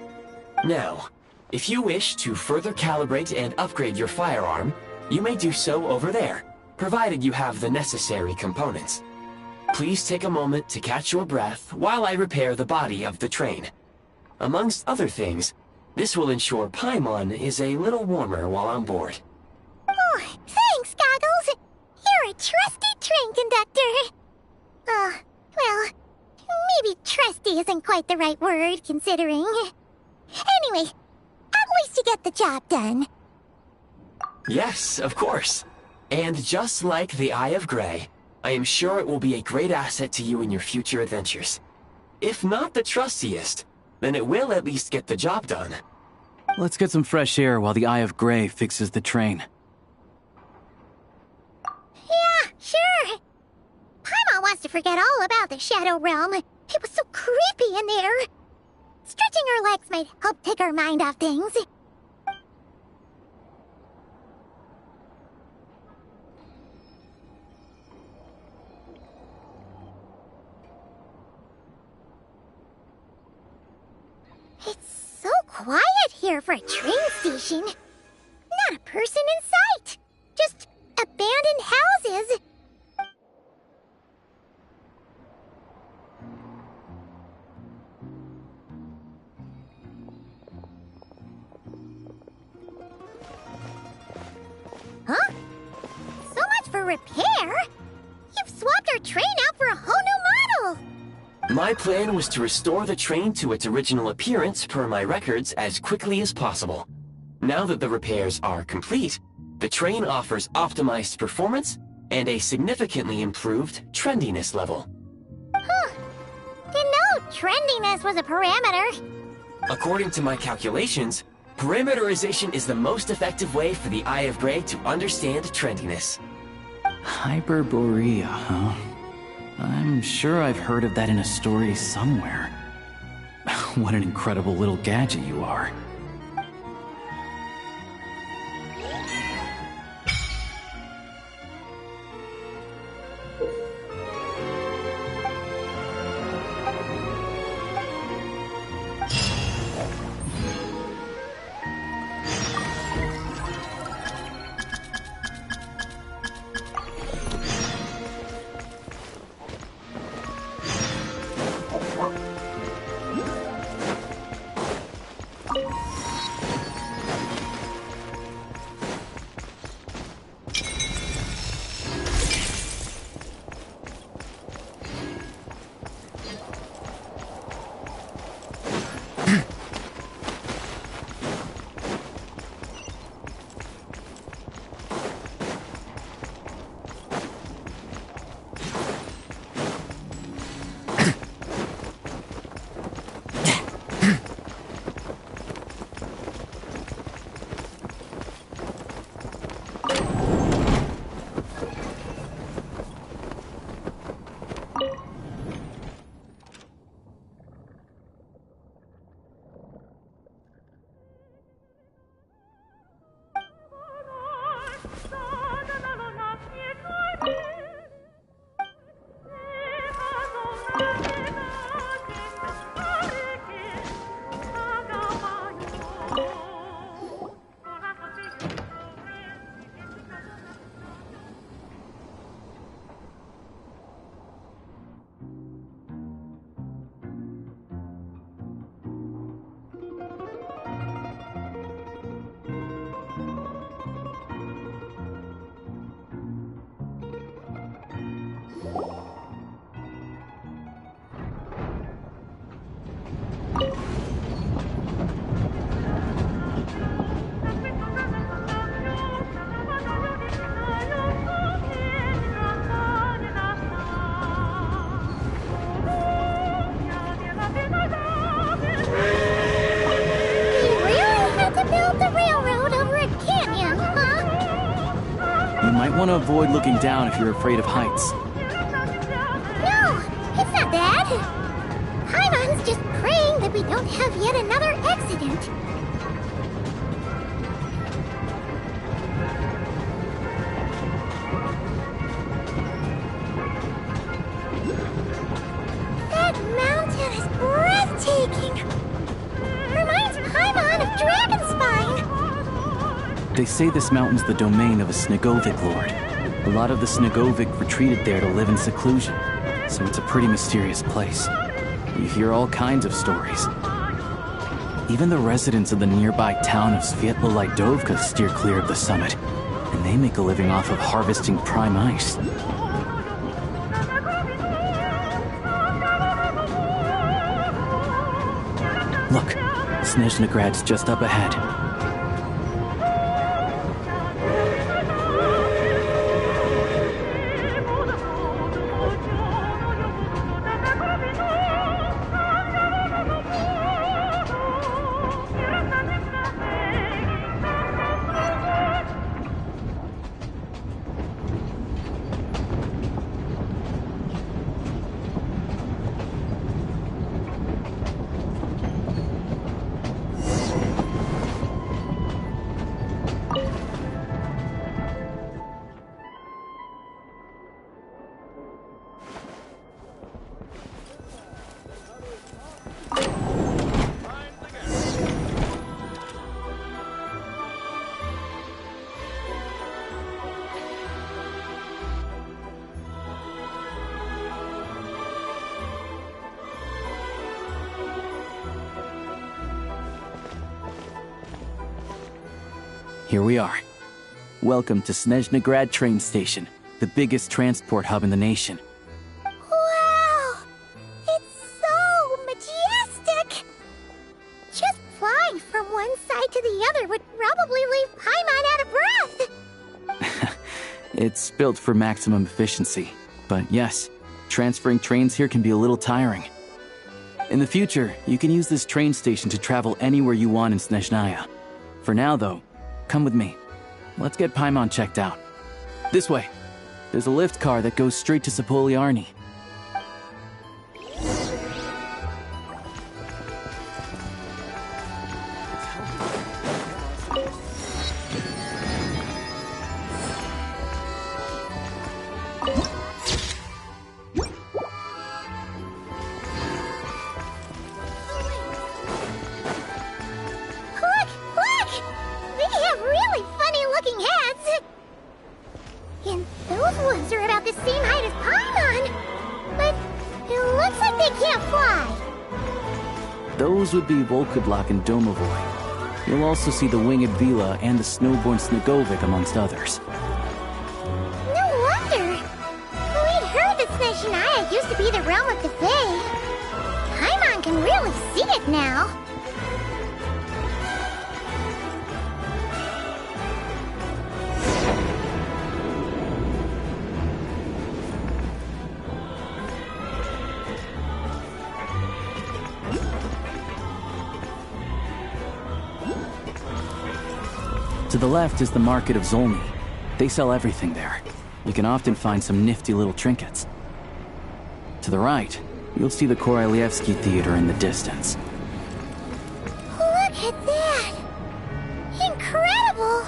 Now, if you wish to further calibrate and upgrade your firearm, you may do so over there, provided you have the necessary components. Please take a moment to catch your breath while I repair the body of the train. Amongst other things, this will ensure Paimon is a little warmer while on board. Oh, thanks, Goggles. You're a trusty train conductor. Well, maybe trusty isn't quite the right word, considering. Anyway, at least you get the job done. Yes, of course. And just like the Eye of Grey, I am sure it will be a great asset to you in your future adventures. If not the trustiest, then it will at least get the job done. Let's get some fresh air while the Eye of Grey fixes the train. Yeah, sure. Paimon wants to forget all about the Shadow Realm. It was so creepy in there. Stretching her legs might help take her mind off things. It's so quiet here for a train station. Not a person in sight. Just abandoned houses. Huh? So much for repair? You've swapped our train out for a whole new model! My plan was to restore the train to its original appearance per my records as quickly as possible. Now that the repairs are complete, the train offers optimized performance and a significantly improved trendiness level. Huh. Didn't know trendiness was a parameter. According to my calculations, parameterization is the most effective way for the Eye of Grey to understand trendiness. Hyperborea, huh? I'm sure I've heard of that in a story somewhere. What an incredible little gadget you are. want to avoid looking down if you're afraid of heights. No, it's not that. Paimon's just praying that we don't have yet another accident. That mountain is breathtaking. Reminds Paimon of Dragonspine. They say this mountain's the domain of a Snegovic lord. A lot of the Snegovic retreated there to live in seclusion, so it's a pretty mysterious place. You hear all kinds of stories. Even the residents of the nearby town of Svietla Lidovka steer clear of the summit, and they make a living off of harvesting prime ice. Look, Snezhnograd's just up ahead. Here we are. Welcome to Snezhnograd train station, the biggest transport hub in the nation. Wow! It's so majestic! Just flying from one side to the other would probably leave Paimon out of breath! It's built for maximum efficiency, but yes, transferring trains here can be a little tiring. In the future, you can use this train station to travel anywhere you want in Snezhnaya. For now, though, come with me. Let's get Paimon checked out. This way. There's a lift car that goes straight to Sapoliarny. Those would be Volkudlak and Domovoy. You'll also see the winged Vila and the snowborn Snegovic, amongst others. No wonder! We'd heard that Snezhnaya used to be the realm of the Fae. Paimon can really see it now. To the left is the market of Zolny. They sell everything there. You can often find some nifty little trinkets. To the right, you'll see the Korolyevsky Theater in the distance. Look at that! Incredible!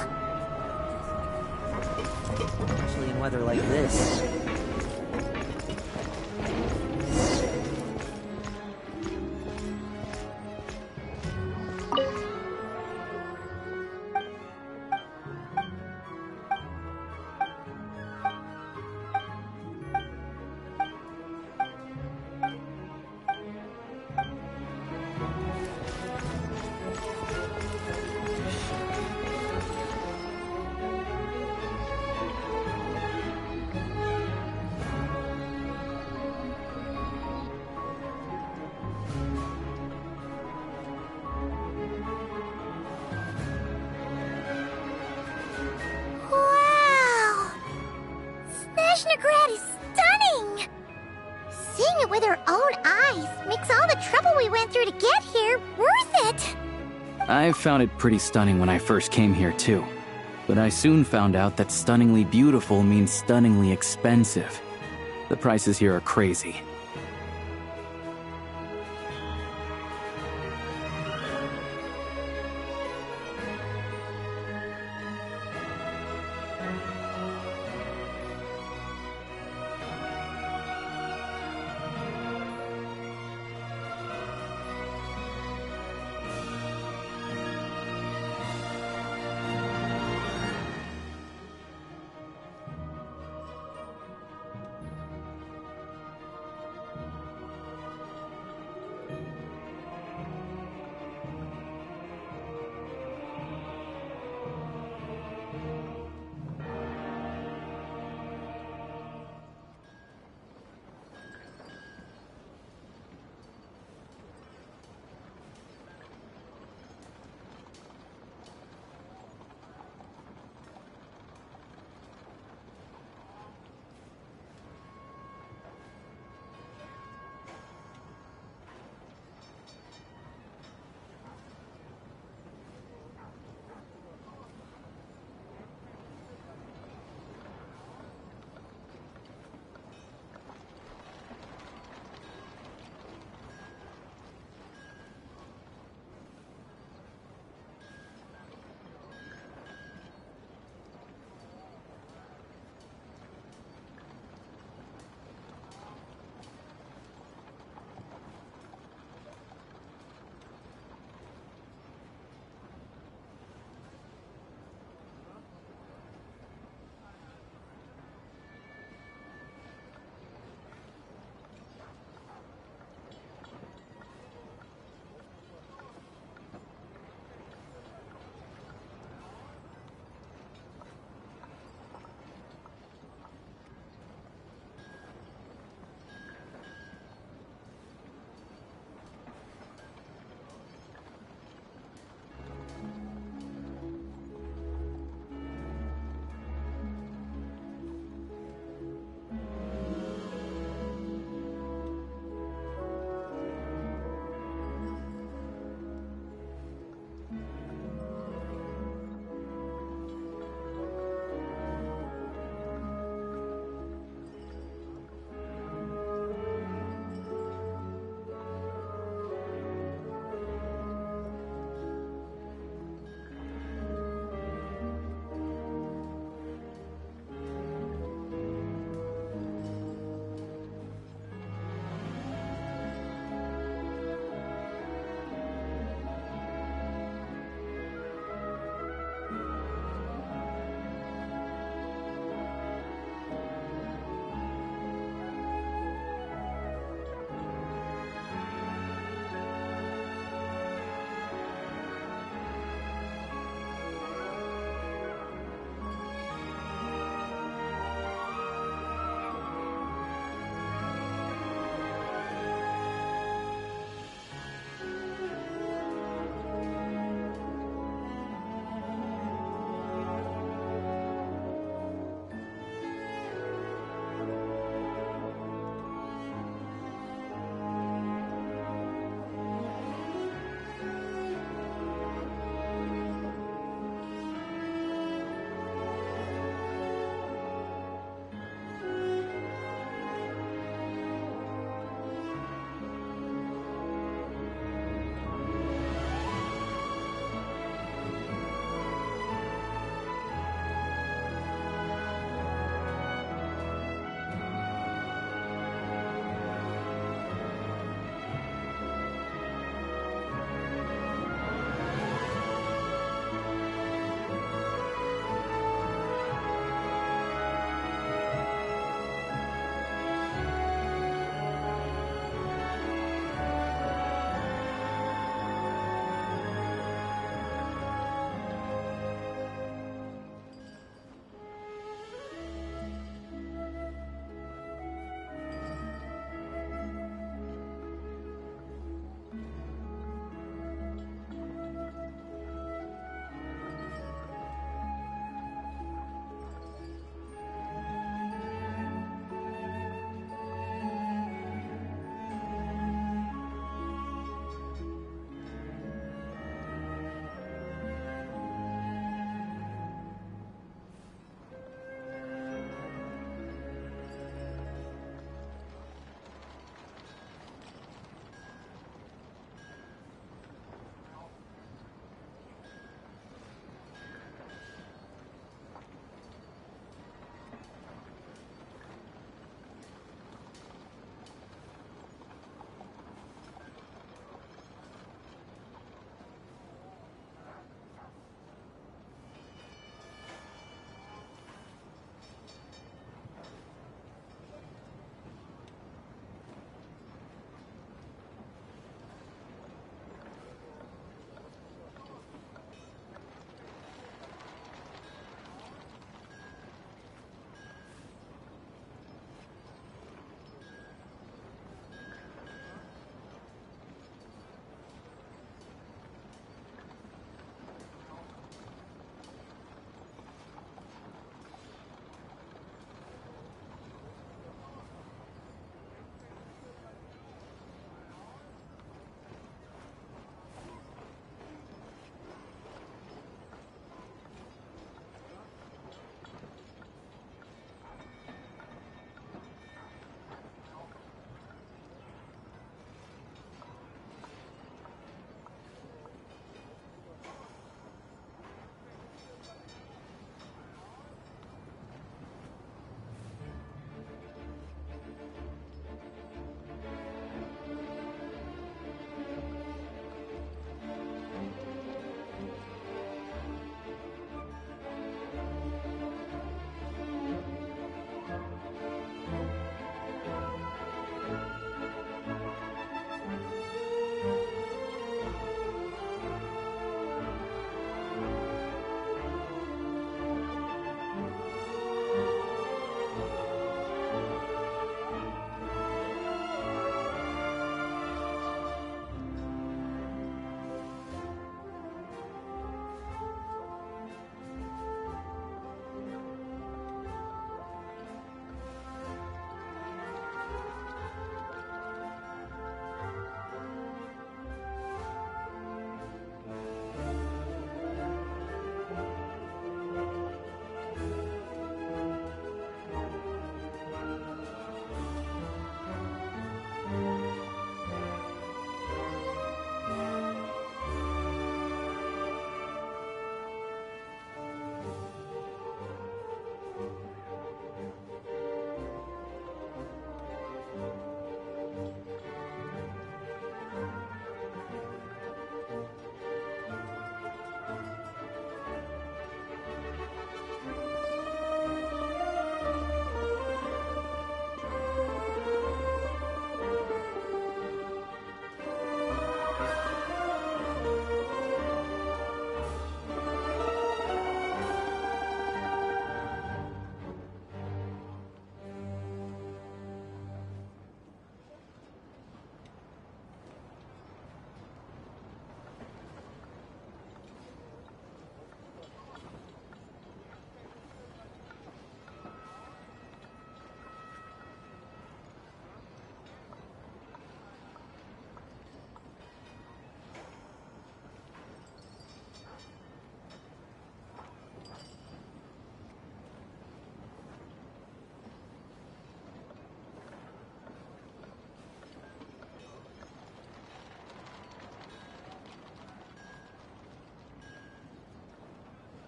Especially in weather like this. Snezhnograd is stunning! Seeing it with our own eyes makes all the trouble we went through to get here worth it! I found it pretty stunning when I first came here too. But I soon found out that stunningly beautiful means stunningly expensive. The prices here are crazy.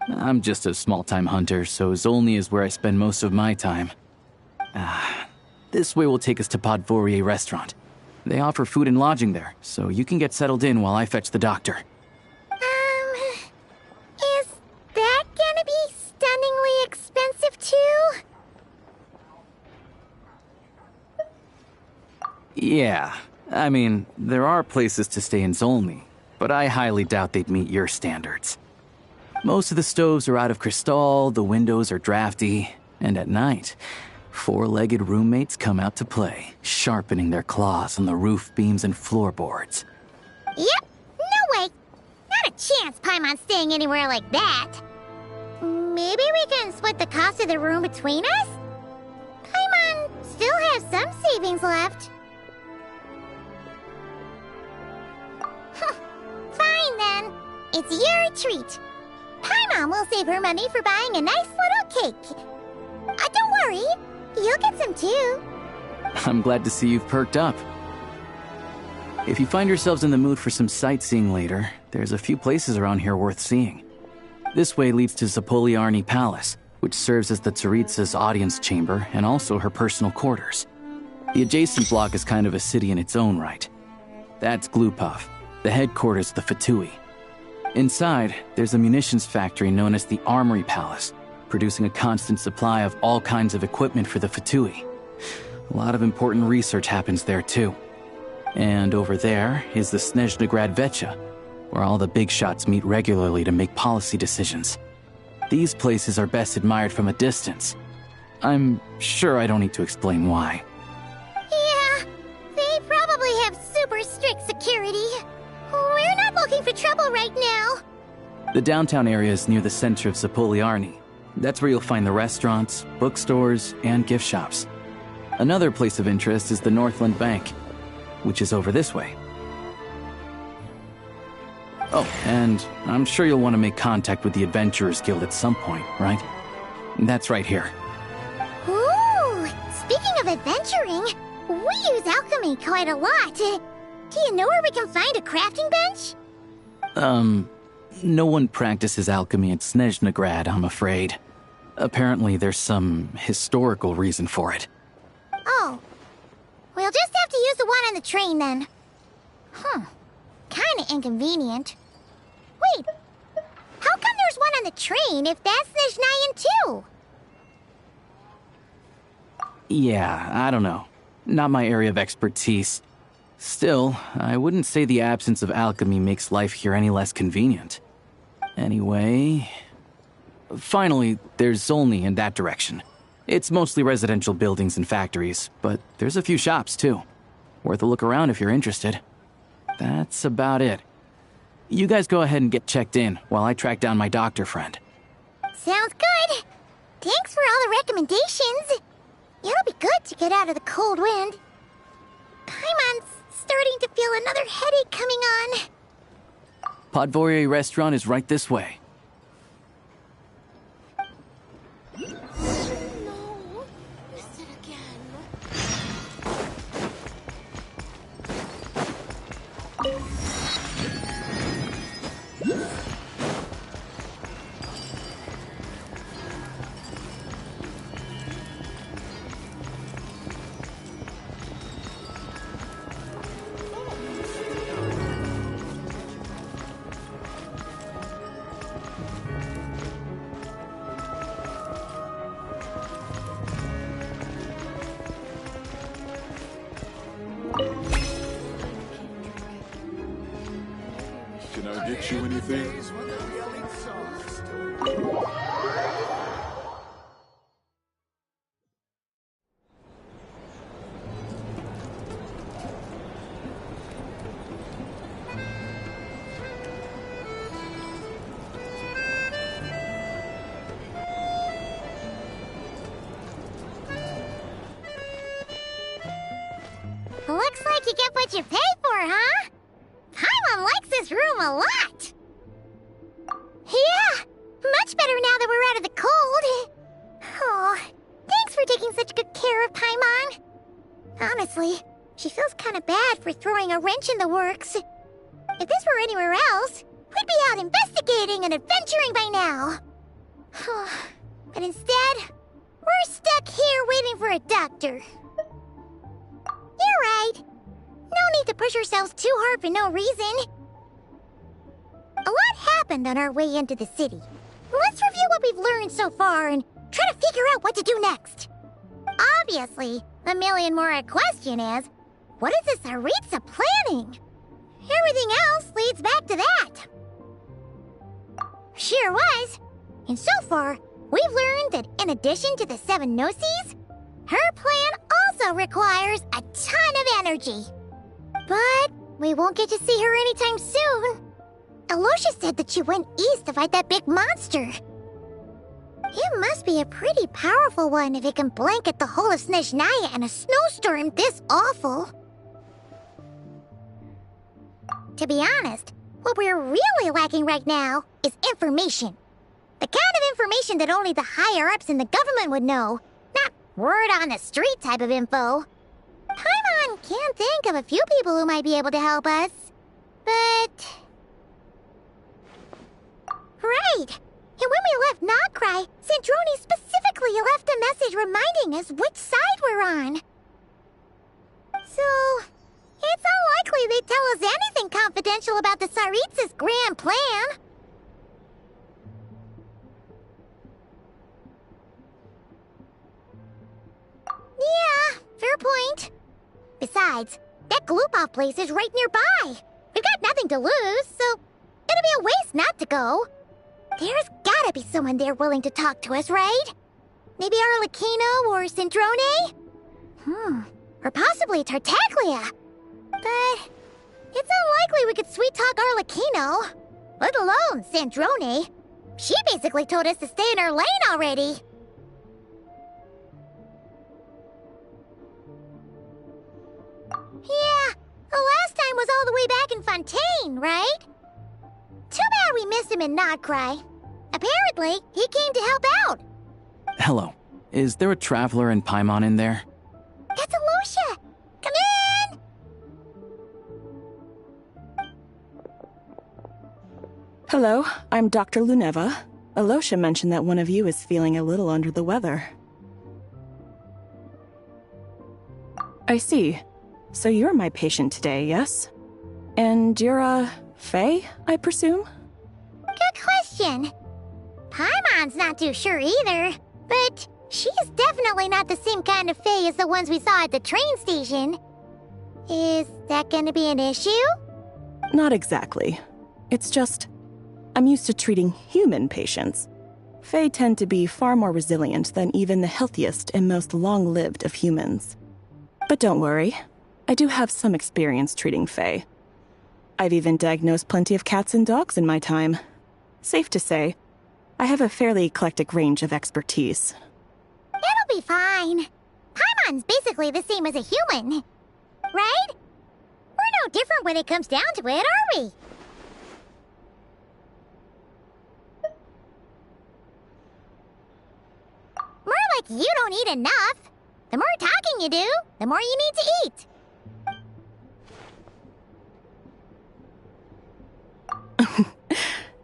I'm just a small-time hunter, so Zolny is where I spend most of my time. This way will take us to Podvorier Restaurant. They offer food and lodging there, so you can get settled in while I fetch the doctor. Is that gonna be stunningly expensive too? Yeah, I mean, there are places to stay in Zolny, but I highly doubt they'd meet your standards. Most of the stoves are out of crystal, the windows are drafty, and at night, four-legged roommates come out to play, sharpening their claws on the roof beams and floorboards. Yep, no way. Not a chance Paimon's staying anywhere like that. Maybe we can split the cost of the room between us? Paimon still has some savings left. Fine then. It's your treat. Paimon will save her money for buying a nice little cake. Don't worry, you'll get some too. I'm glad to see you've perked up. If you find yourselves in the mood for some sightseeing later, there's a few places around here worth seeing. This way leads to Zapoliarny Palace, which serves as the Tsaritsa's audience chamber and also her personal quarters. The adjacent block is kind of a city in its own right. That's Glupov, the headquarters of the Fatui. Inside, there's a munitions factory known as the Armory Palace, producing a constant supply of all kinds of equipment for the Fatui. A lot of important research happens there too. And over there is the Snezhnograd Vecha, where all the big shots meet regularly to make policy decisions. These places are best admired from a distance. I'm sure I don't need to explain why. Yeah, they probably have super strict security. We're not looking for trouble right now. The downtown area is near the center of Zapoliarny. That's where you'll find the restaurants, bookstores, and gift shops. Another place of interest is the Northland Bank, which is over this way. Oh, and I'm sure you'll want to make contact with the Adventurers Guild at some point, right? That's right here. Ooh, speaking of adventuring, we use alchemy quite a lot. Do you know where we can find a crafting bench? No one practices alchemy at Snezhnograd, I'm afraid. Apparently there's some historical reason for it. Oh. We'll just have to use the one on the train then. Kinda inconvenient. Wait, how come there's one on the train if that's Snezhnayan too? Yeah, I don't know. Not my area of expertise. Still, I wouldn't say the absence of alchemy makes life here any less convenient. Anyway... Finally, there's Zolny in that direction. It's mostly residential buildings and factories, but there's a few shops too. Worth a look around if you're interested. That's about it. You guys go ahead and get checked in while I track down my doctor friend. Sounds good. Thanks for all the recommendations. It'll be good to get out of the cold wind. Paimon's starting to feel another headache coming on. Podvorier Restaurant is right this way. Can I get you anything? Looks like you get what you pay for, huh? Paimon likes this room a lot. Yeah, much better now that we're out of the cold. Oh, thanks for taking such good care of Paimon. Honestly, she feels kind of bad for throwing a wrench in the works. If this were anywhere else, we'd be out investigating and adventuring by now. But instead, we're stuck here waiting for a doctor. You're right. No need to push ourselves too hard for no reason. A lot happened on our way into the city. Let's review what we've learned so far and try to figure out what to do next. Obviously, the million more question is, what is this Tsaritsa planning? Everything else leads back to that. Sure was. And so far, we've learned that in addition to the 7 Gnosis, her plan also requires a ton of energy. But we won't get to see her anytime soon. Alosha said that she went east to fight that big monster. It must be a pretty powerful one if it can blanket the whole of Snezhnaya in a snowstorm this awful. To be honest, what we're really lacking right now is information. The kind of information that only the higher-ups in the government would know, not word-on-the-street type of info. Paimon can think of a few people who might be able to help us, but... Right! And when we left Nocrai, Sandrone specifically left a message reminding us which side we're on. So, it's unlikely they'd tell us anything confidential about the Tsaritsa's grand plan. Yeah, fair point. Besides, that Gloop-off place is right nearby. We've got nothing to lose, so it'd be a waste not to go. There's gotta be someone there willing to talk to us, right? Maybe Arlecchino or Sandrone? Or possibly Tartaglia. But it's unlikely we could sweet-talk Arlecchino, let alone Sandrone. She basically told us to stay in her lane already. Yeah, the last time was all the way back in Fontaine, right? Too bad we missed him in Nocrai. Apparently, he came to help out. Hello. Is there a traveler in Paimon in there? That's Alosha! Come in! Hello, I'm Dr. Luneva. Alosha mentioned that one of you is feeling a little under the weather. I see. So you're my patient today, yes? And you're, Faye, I presume? Good question. Paimon's not too sure either, but she's definitely not the same kind of Faye as the ones we saw at the train station. Is that gonna be an issue? Not exactly. It's just, I'm used to treating human patients. Fae tend to be far more resilient than even the healthiest and most long-lived of humans. But don't worry, I do have some experience treating Fae. I've even diagnosed plenty of cats and dogs in my time. Safe to say, I have a fairly eclectic range of expertise. It'll be fine. Paimon's basically the same as a human, right? We're no different when it comes down to it, are we? More like you don't eat enough. The more talking you do, the more you need to eat.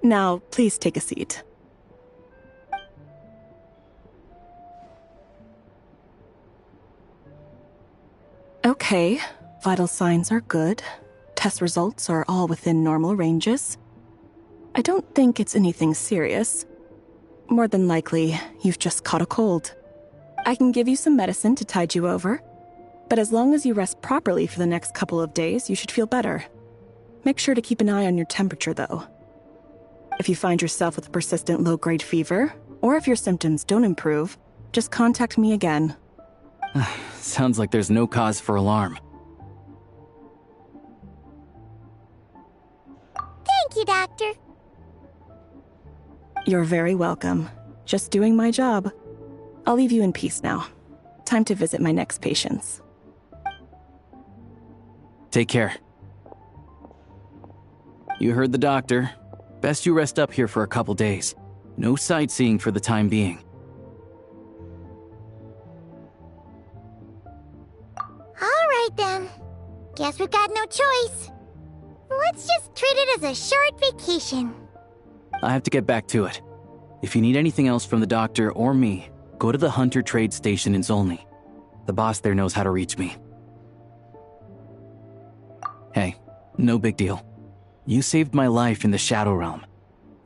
Now, please take a seat. Okay, vital signs are good. Test results are all within normal ranges. I don't think it's anything serious. More than likely, you've just caught a cold. I can give you some medicine to tide you over, but as long as you rest properly for the next couple of days, you should feel better. Make sure to keep an eye on your temperature, though. If you find yourself with a persistent low-grade fever, or if your symptoms don't improve, just contact me again. Sounds like there's no cause for alarm. Thank you, Doctor. You're very welcome. Just doing my job. I'll leave you in peace now. Time to visit my next patients. Take care. You heard the doctor. Best you rest up here for a couple days. No sightseeing for the time being. All right, then. Guess we've got no choice. Let's just treat it as a short vacation. I have to get back to it. If you need anything else from the doctor or me, go to the Hunter Trade Station in Zolny. The boss there knows how to reach me. Hey, no big deal. You saved my life in the Shadow Realm.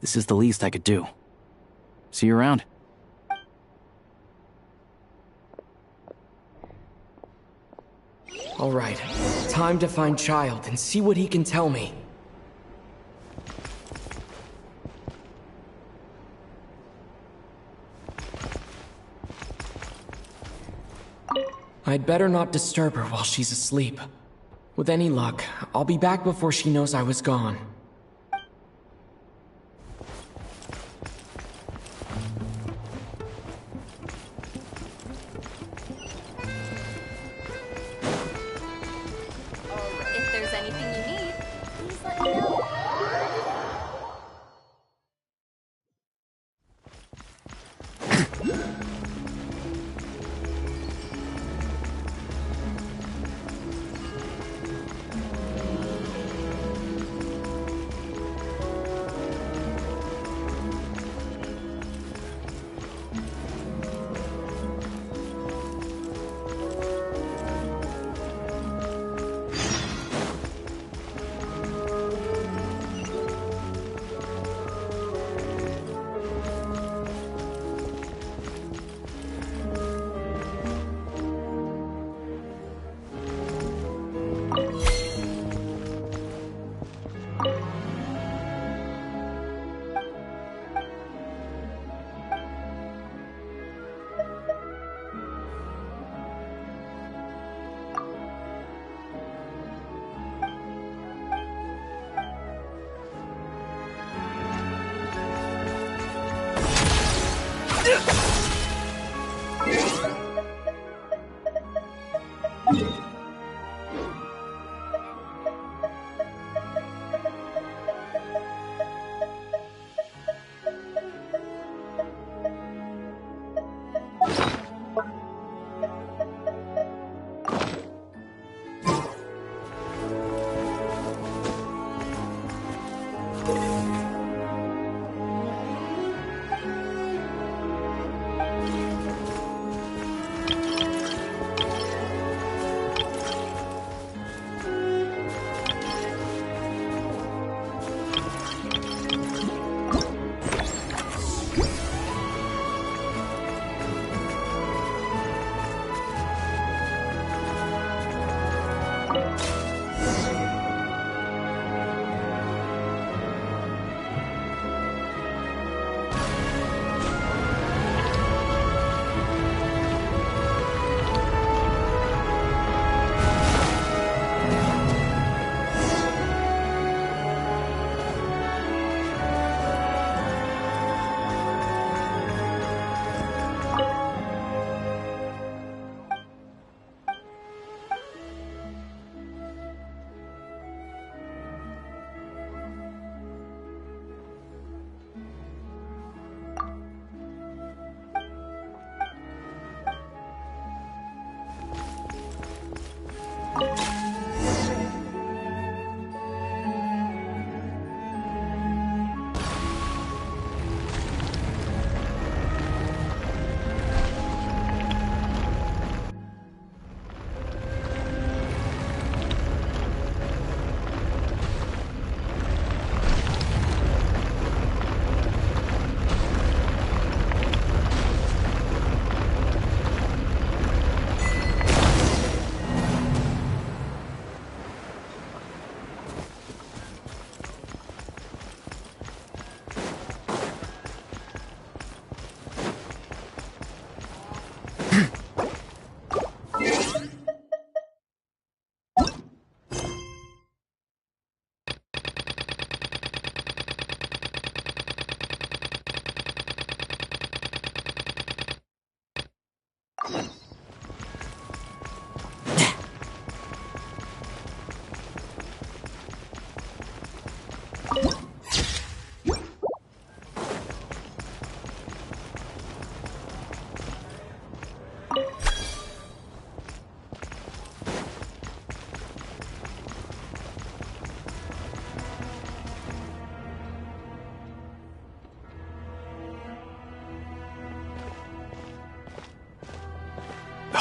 This is the least I could do. See you around. All right, time to find Child and see what he can tell me. I'd better not disturb her while she's asleep. With any luck, I'll be back before she knows I was gone. If there's anything you need, please let me know.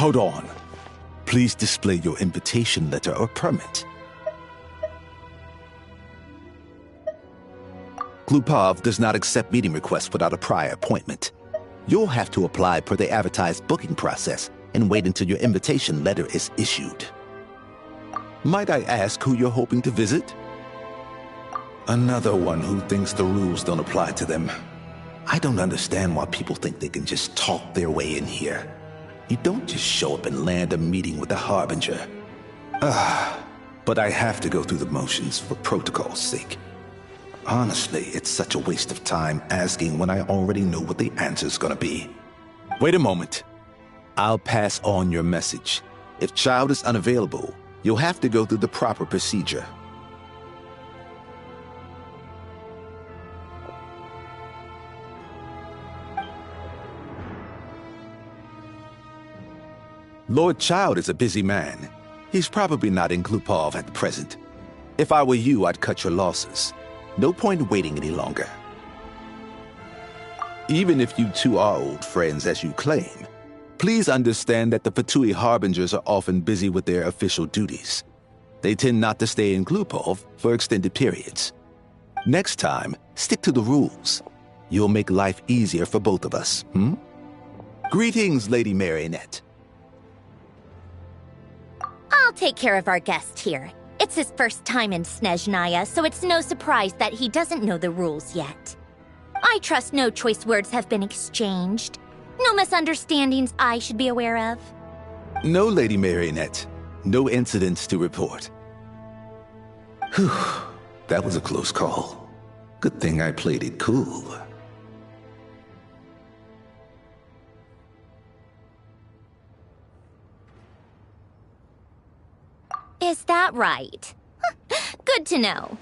Hold on. Please display your invitation letter or permit. Glupov does not accept meeting requests without a prior appointment. You'll have to apply per the advertised booking process and wait until your invitation letter is issued. Might I ask who you're hoping to visit? Another one who thinks the rules don't apply to them. I don't understand why people think they can just talk their way in here. You don't just show up and land a meeting with the Harbinger. But I have to go through the motions for protocol's sake. Honestly, it's such a waste of time asking when I already know what the answer's gonna be. Wait a moment. I'll pass on your message. If Child is unavailable, you'll have to go through the proper procedure. Lord Child is a busy man. He's probably not in Glupov at present. If I were you, I'd cut your losses. No point waiting any longer. Even if you two are old friends as you claim, please understand that the Fatui Harbingers are often busy with their official duties. They tend not to stay in Glupov for extended periods. Next time, stick to the rules. You'll make life easier for both of us, Greetings, Lady Marionette. I'll take care of our guest here. It's his first time in Snezhnaya, so it's no surprise that he doesn't know the rules yet. I trust no choice words have been exchanged. No misunderstandings I should be aware of. No, Lady Marionette. No incidents to report. Whew, that was a close call. Good thing I played it cool. Is that right? Good to know.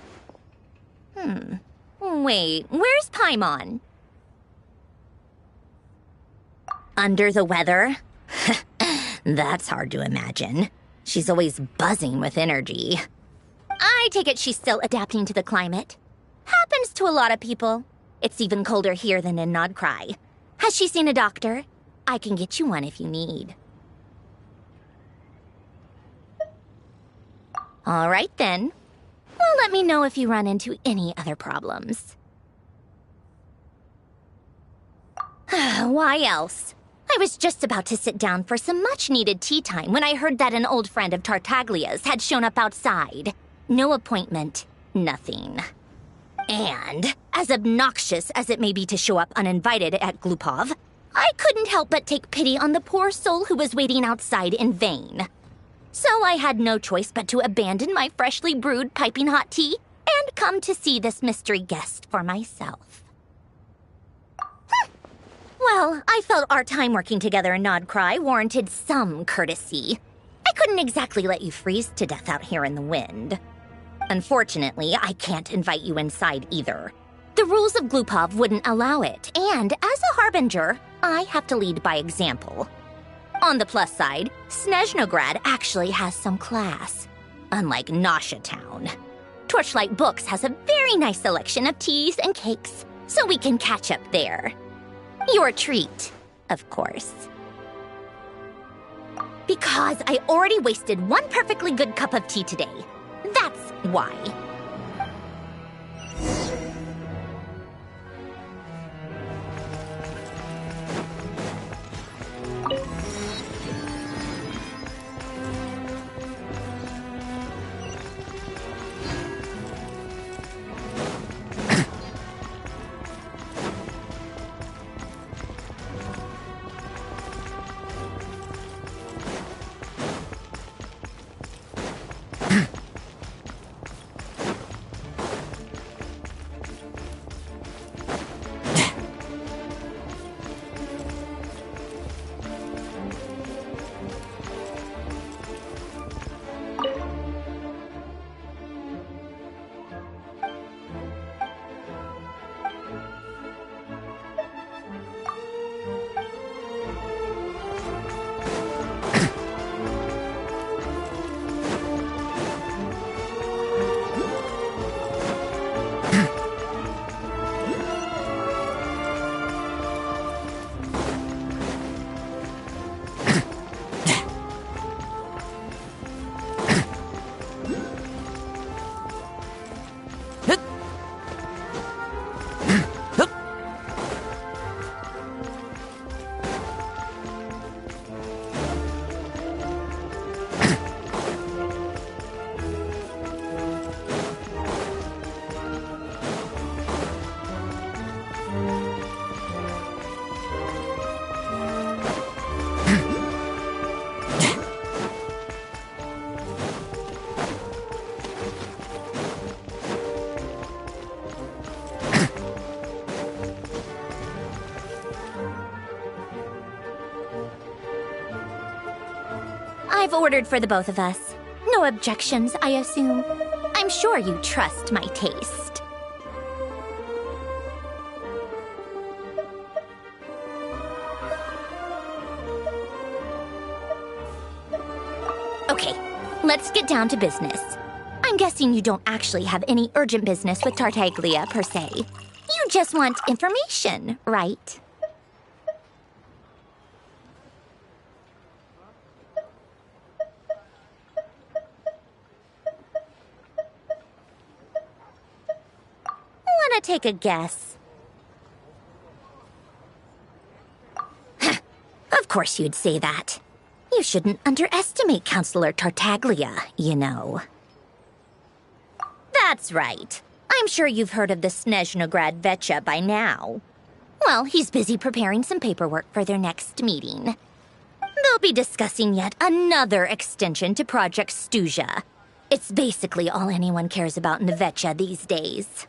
Wait, where's Paimon? Under the weather? That's hard to imagine. She's always buzzing with energy. I take it she's still adapting to the climate. Happens to a lot of people. It's even colder here than in Nodcry. Has she seen a doctor? I can get you one if you need. All right, then. Well, let me know if you run into any other problems. Why else? I was just about to sit down for some much-needed tea time when I heard that an old friend of Tartaglia's had shown up outside. No appointment, nothing. And, as obnoxious as it may be to show up uninvited at Glupov, I couldn't help but take pity on the poor soul who was waiting outside in vain. So I had no choice but to abandon my freshly brewed piping hot tea and come to see this mystery guest for myself. Well, I felt our time working together in Nodcry warranted some courtesy. I couldn't exactly let you freeze to death out here in the wind. Unfortunately, I can't invite you inside either. The rules of Glupov wouldn't allow it, and as a Harbinger, I have to lead by example. On the plus side, Snezhnograd actually has some class, unlike Nasha Town. Torchlight Books has a very nice selection of teas and cakes, so we can catch up there. Your treat, of course. Because I already wasted one perfectly good cup of tea today. That's why. I've ordered for the both of us. No objections, I assume. I'm sure you trust my taste. Okay, let's get down to business. I'm guessing you don't actually have any urgent business with Tartaglia, per se. You just want information, right? Wanna take a guess? Of course you'd say that. You shouldn't underestimate Counselor Tartaglia, you know. That's right. I'm sure you've heard of the Snezhnograd Vecha by now. Well, he's busy preparing some paperwork for their next meeting. They'll be discussing yet another extension to Project Stuja. It's basically all anyone cares about in the Vecha these days.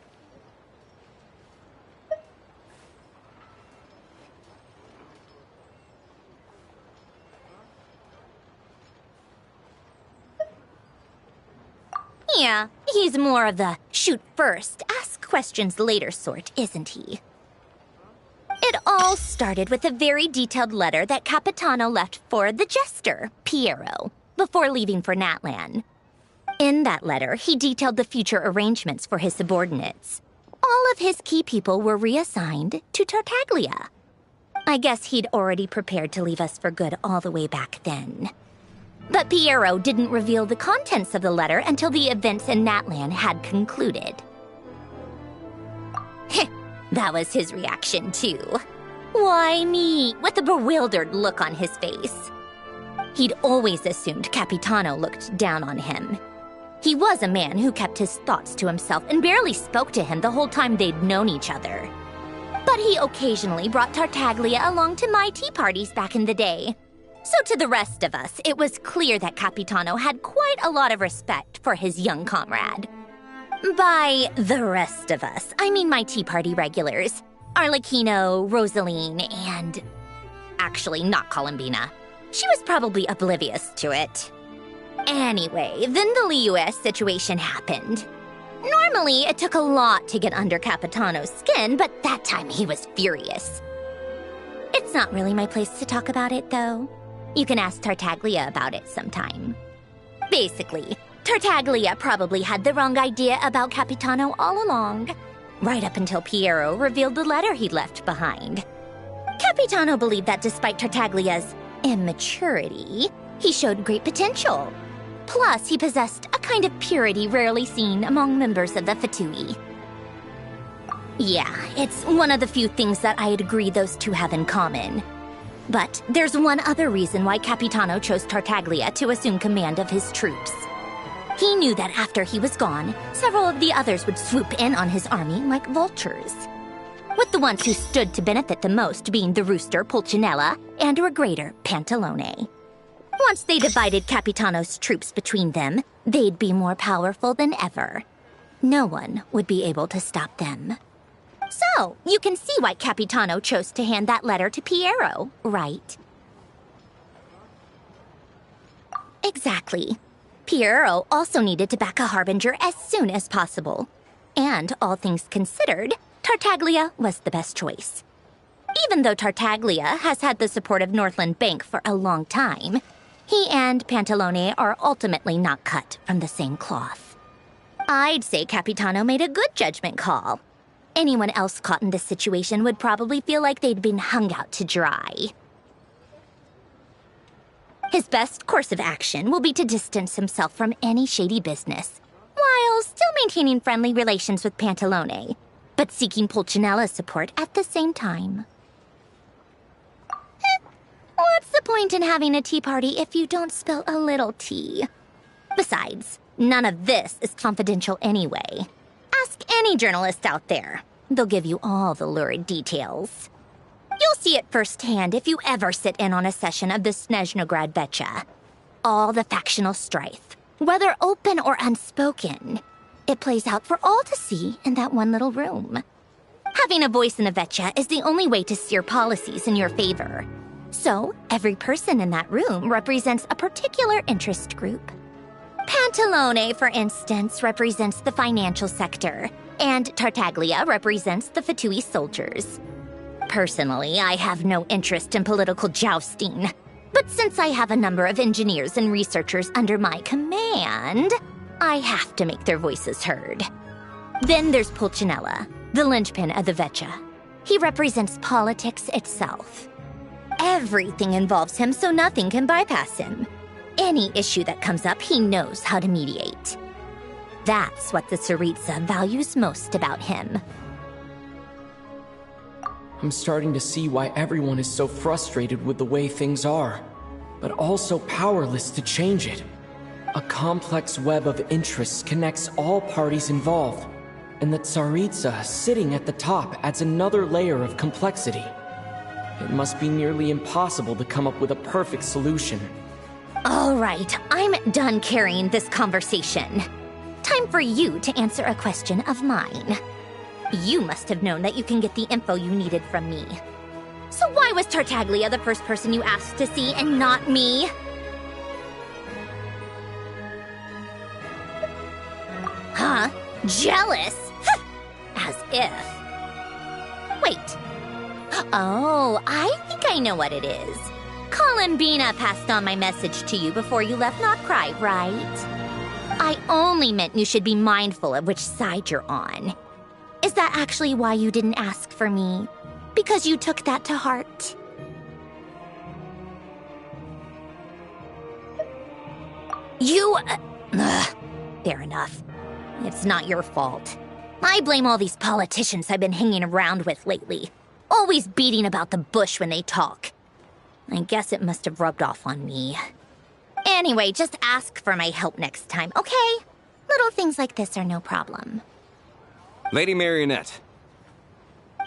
Yeah, he's more of the shoot first, ask questions later sort, isn't he? It all started with a very detailed letter that Capitano left for the jester, Piero, before leaving for Natlan. In that letter, he detailed the future arrangements for his subordinates. All of his key people were reassigned to Tartaglia. I guess he'd already prepared to leave us for good all the way back then. But Piero didn't reveal the contents of the letter until the events in Natlan had concluded. That was his reaction, too. Why me? With a bewildered look on his face. He'd always assumed Capitano looked down on him. He was a man who kept his thoughts to himself and barely spoke to him the whole time they'd known each other. But he occasionally brought Tartaglia along to my tea parties back in the day. So to the rest of us, it was clear that Capitano had quite a lot of respect for his young comrade. By the rest of us, I mean my tea party regulars. Arlecchino, Rosaline, and... actually, not Columbina. She was probably oblivious to it. Anyway, then the Liu-S situation happened. Normally, it took a lot to get under Capitano's skin, but that time he was furious. It's not really my place to talk about it, though. You can ask Tartaglia about it sometime. Basically, Tartaglia probably had the wrong idea about Capitano all along, right up until Piero revealed the letter he'd left behind. Capitano believed that despite Tartaglia's immaturity, he showed great potential. Plus, he possessed a kind of purity rarely seen among members of the Fatui. Yeah, it's one of the few things that I'd agree those two have in common. But there's one other reason why Capitano chose Tartaglia to assume command of his troops. He knew that after he was gone, several of the others would swoop in on his army like vultures. With the ones who stood to benefit the most being the rooster Pulcinella and regrader Pantalone. Once they divided Capitano's troops between them, they'd be more powerful than ever. No one would be able to stop them. So, you can see why Capitano chose to hand that letter to Piero, right? Exactly. Piero also needed to back a harbinger as soon as possible. And, all things considered, Tartaglia was the best choice. Even though Tartaglia has had the support of Northland Bank for a long time, he and Pantalone are ultimately not cut from the same cloth. I'd say Capitano made a good judgment call. Anyone else caught in this situation would probably feel like they'd been hung out to dry. His best course of action will be to distance himself from any shady business, while still maintaining friendly relations with Pantalone, but seeking Pulcinella's support at the same time. What's the point in having a tea party if you don't spill a little tea? Besides, none of this is confidential anyway. Ask any journalist out there. They'll give you all the lurid details. You'll see it firsthand if you ever sit in on a session of the Snezhnograd Vecha. All the factional strife, whether open or unspoken, it plays out for all to see in that one little room. Having a voice in the Vecha is the only way to steer policies in your favor. So, every person in that room represents a particular interest group. Pantalone, for instance, represents the financial sector, and Tartaglia represents the Fatui soldiers. Personally, I have no interest in political jousting, but since I have a number of engineers and researchers under my command, I have to make their voices heard. Then there's Pulcinella, the linchpin of the Vecchia. He represents politics itself. Everything involves him, so nothing can bypass him. Any issue that comes up, he knows how to mediate. That's what the Tsaritsa values most about him. I'm starting to see why everyone is so frustrated with the way things are, but also powerless to change it. A complex web of interests connects all parties involved, and the Tsaritsa sitting at the top adds another layer of complexity. It must be nearly impossible to come up with a perfect solution. All right, I'm done carrying this conversation. Time for you to answer a question of mine. You must have known that you can get the info you needed from me. So why was Tartaglia the first person you asked to see and not me? Huh? Jealous? As if. Wait. Oh, I think I know what it is. Columbina passed on my message to you before you left Notcry, right? I only meant you should be mindful of which side you're on. Is that actually why you didn't ask for me? Because you took that to heart? Fair enough. It's not your fault. I blame all these politicians I've been hanging around with lately. Always beating about the bush when they talk. I guess it must have rubbed off on me. Anyway, just ask for my help next time, okay? Little things like this are no problem. Lady Marionette.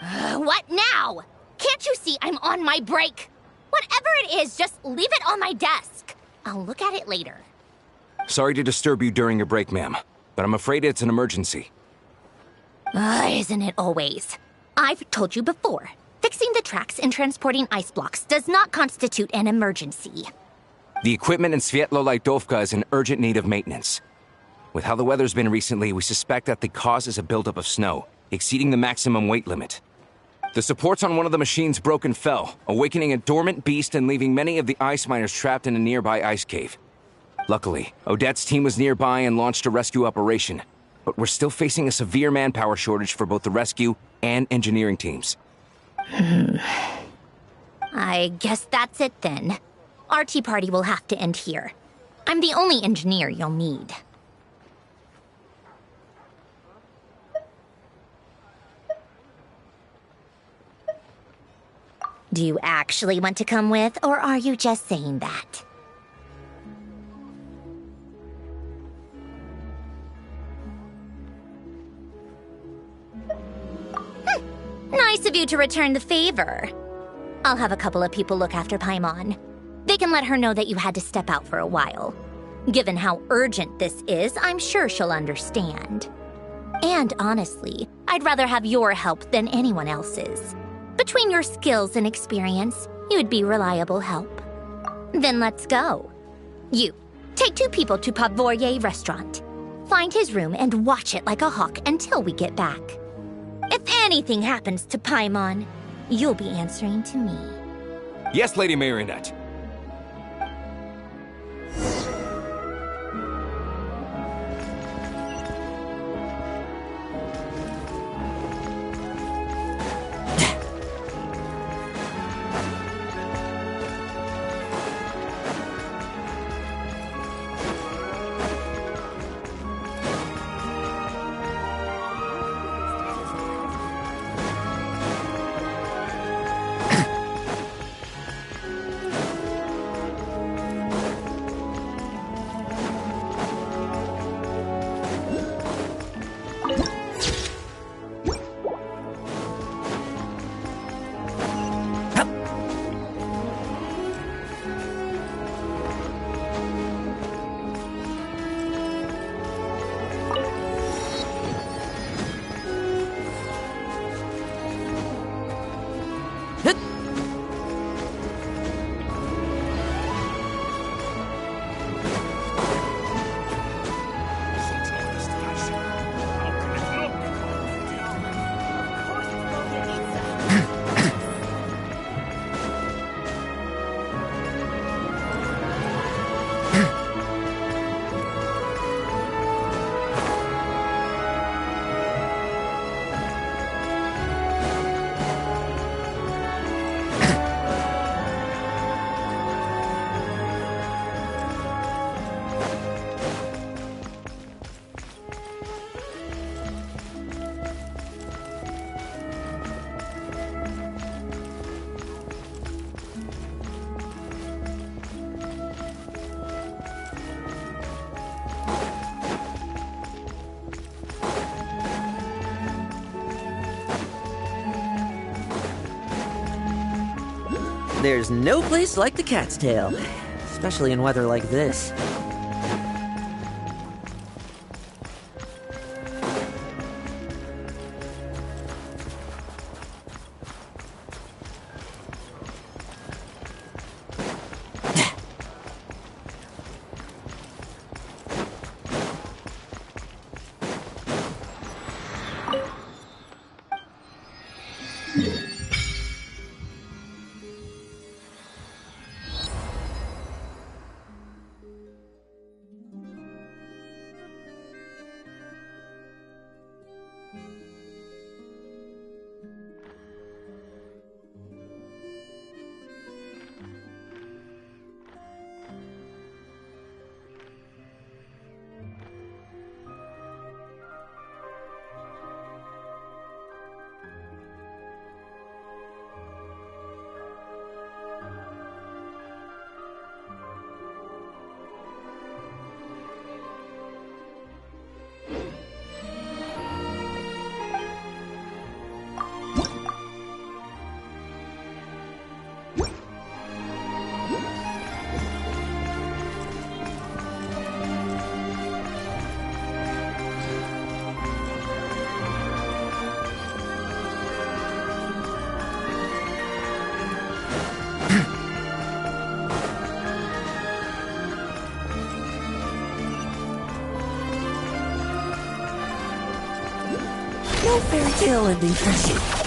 What now? Can't you see I'm on my break? Whatever it is, just leave it on my desk. I'll look at it later. Sorry to disturb you during your break, ma'am, but I'm afraid it's an emergency. Isn't it always? I've told you before. Fixing the tracks and transporting ice blocks does not constitute an emergency. The equipment in Svietlo-Lightovka is in urgent need of maintenance. With how the weather's been recently, we suspect that the cause is a buildup of snow, exceeding the maximum weight limit. The supports on one of the machines broke and fell, awakening a dormant beast and leaving many of the ice miners trapped in a nearby ice cave. Luckily, Odette's team was nearby and launched a rescue operation, but we're still facing a severe manpower shortage for both the rescue and engineering teams. I guess that's it then. Our tea party will have to end here. I'm the only engineer you'll need. Do you actually want to come with, or are you just saying that? Nice of you to return the favor. I'll have a couple of people look after Paimon. They can let her know that you had to step out for a while. Given how urgent this is, I'm sure she'll understand. And honestly, I'd rather have your help than anyone else's. Between your skills and experience, you'd be reliable help. Then let's go. You, take 2 people to Pavorier restaurant. Find his room and watch it like a hawk until we get back. If anything happens to Paimon, you'll be answering to me. Yes, Lady Marionette. There's no place like the Cat's Tail, especially in weather like this. No fairy tale ending for me.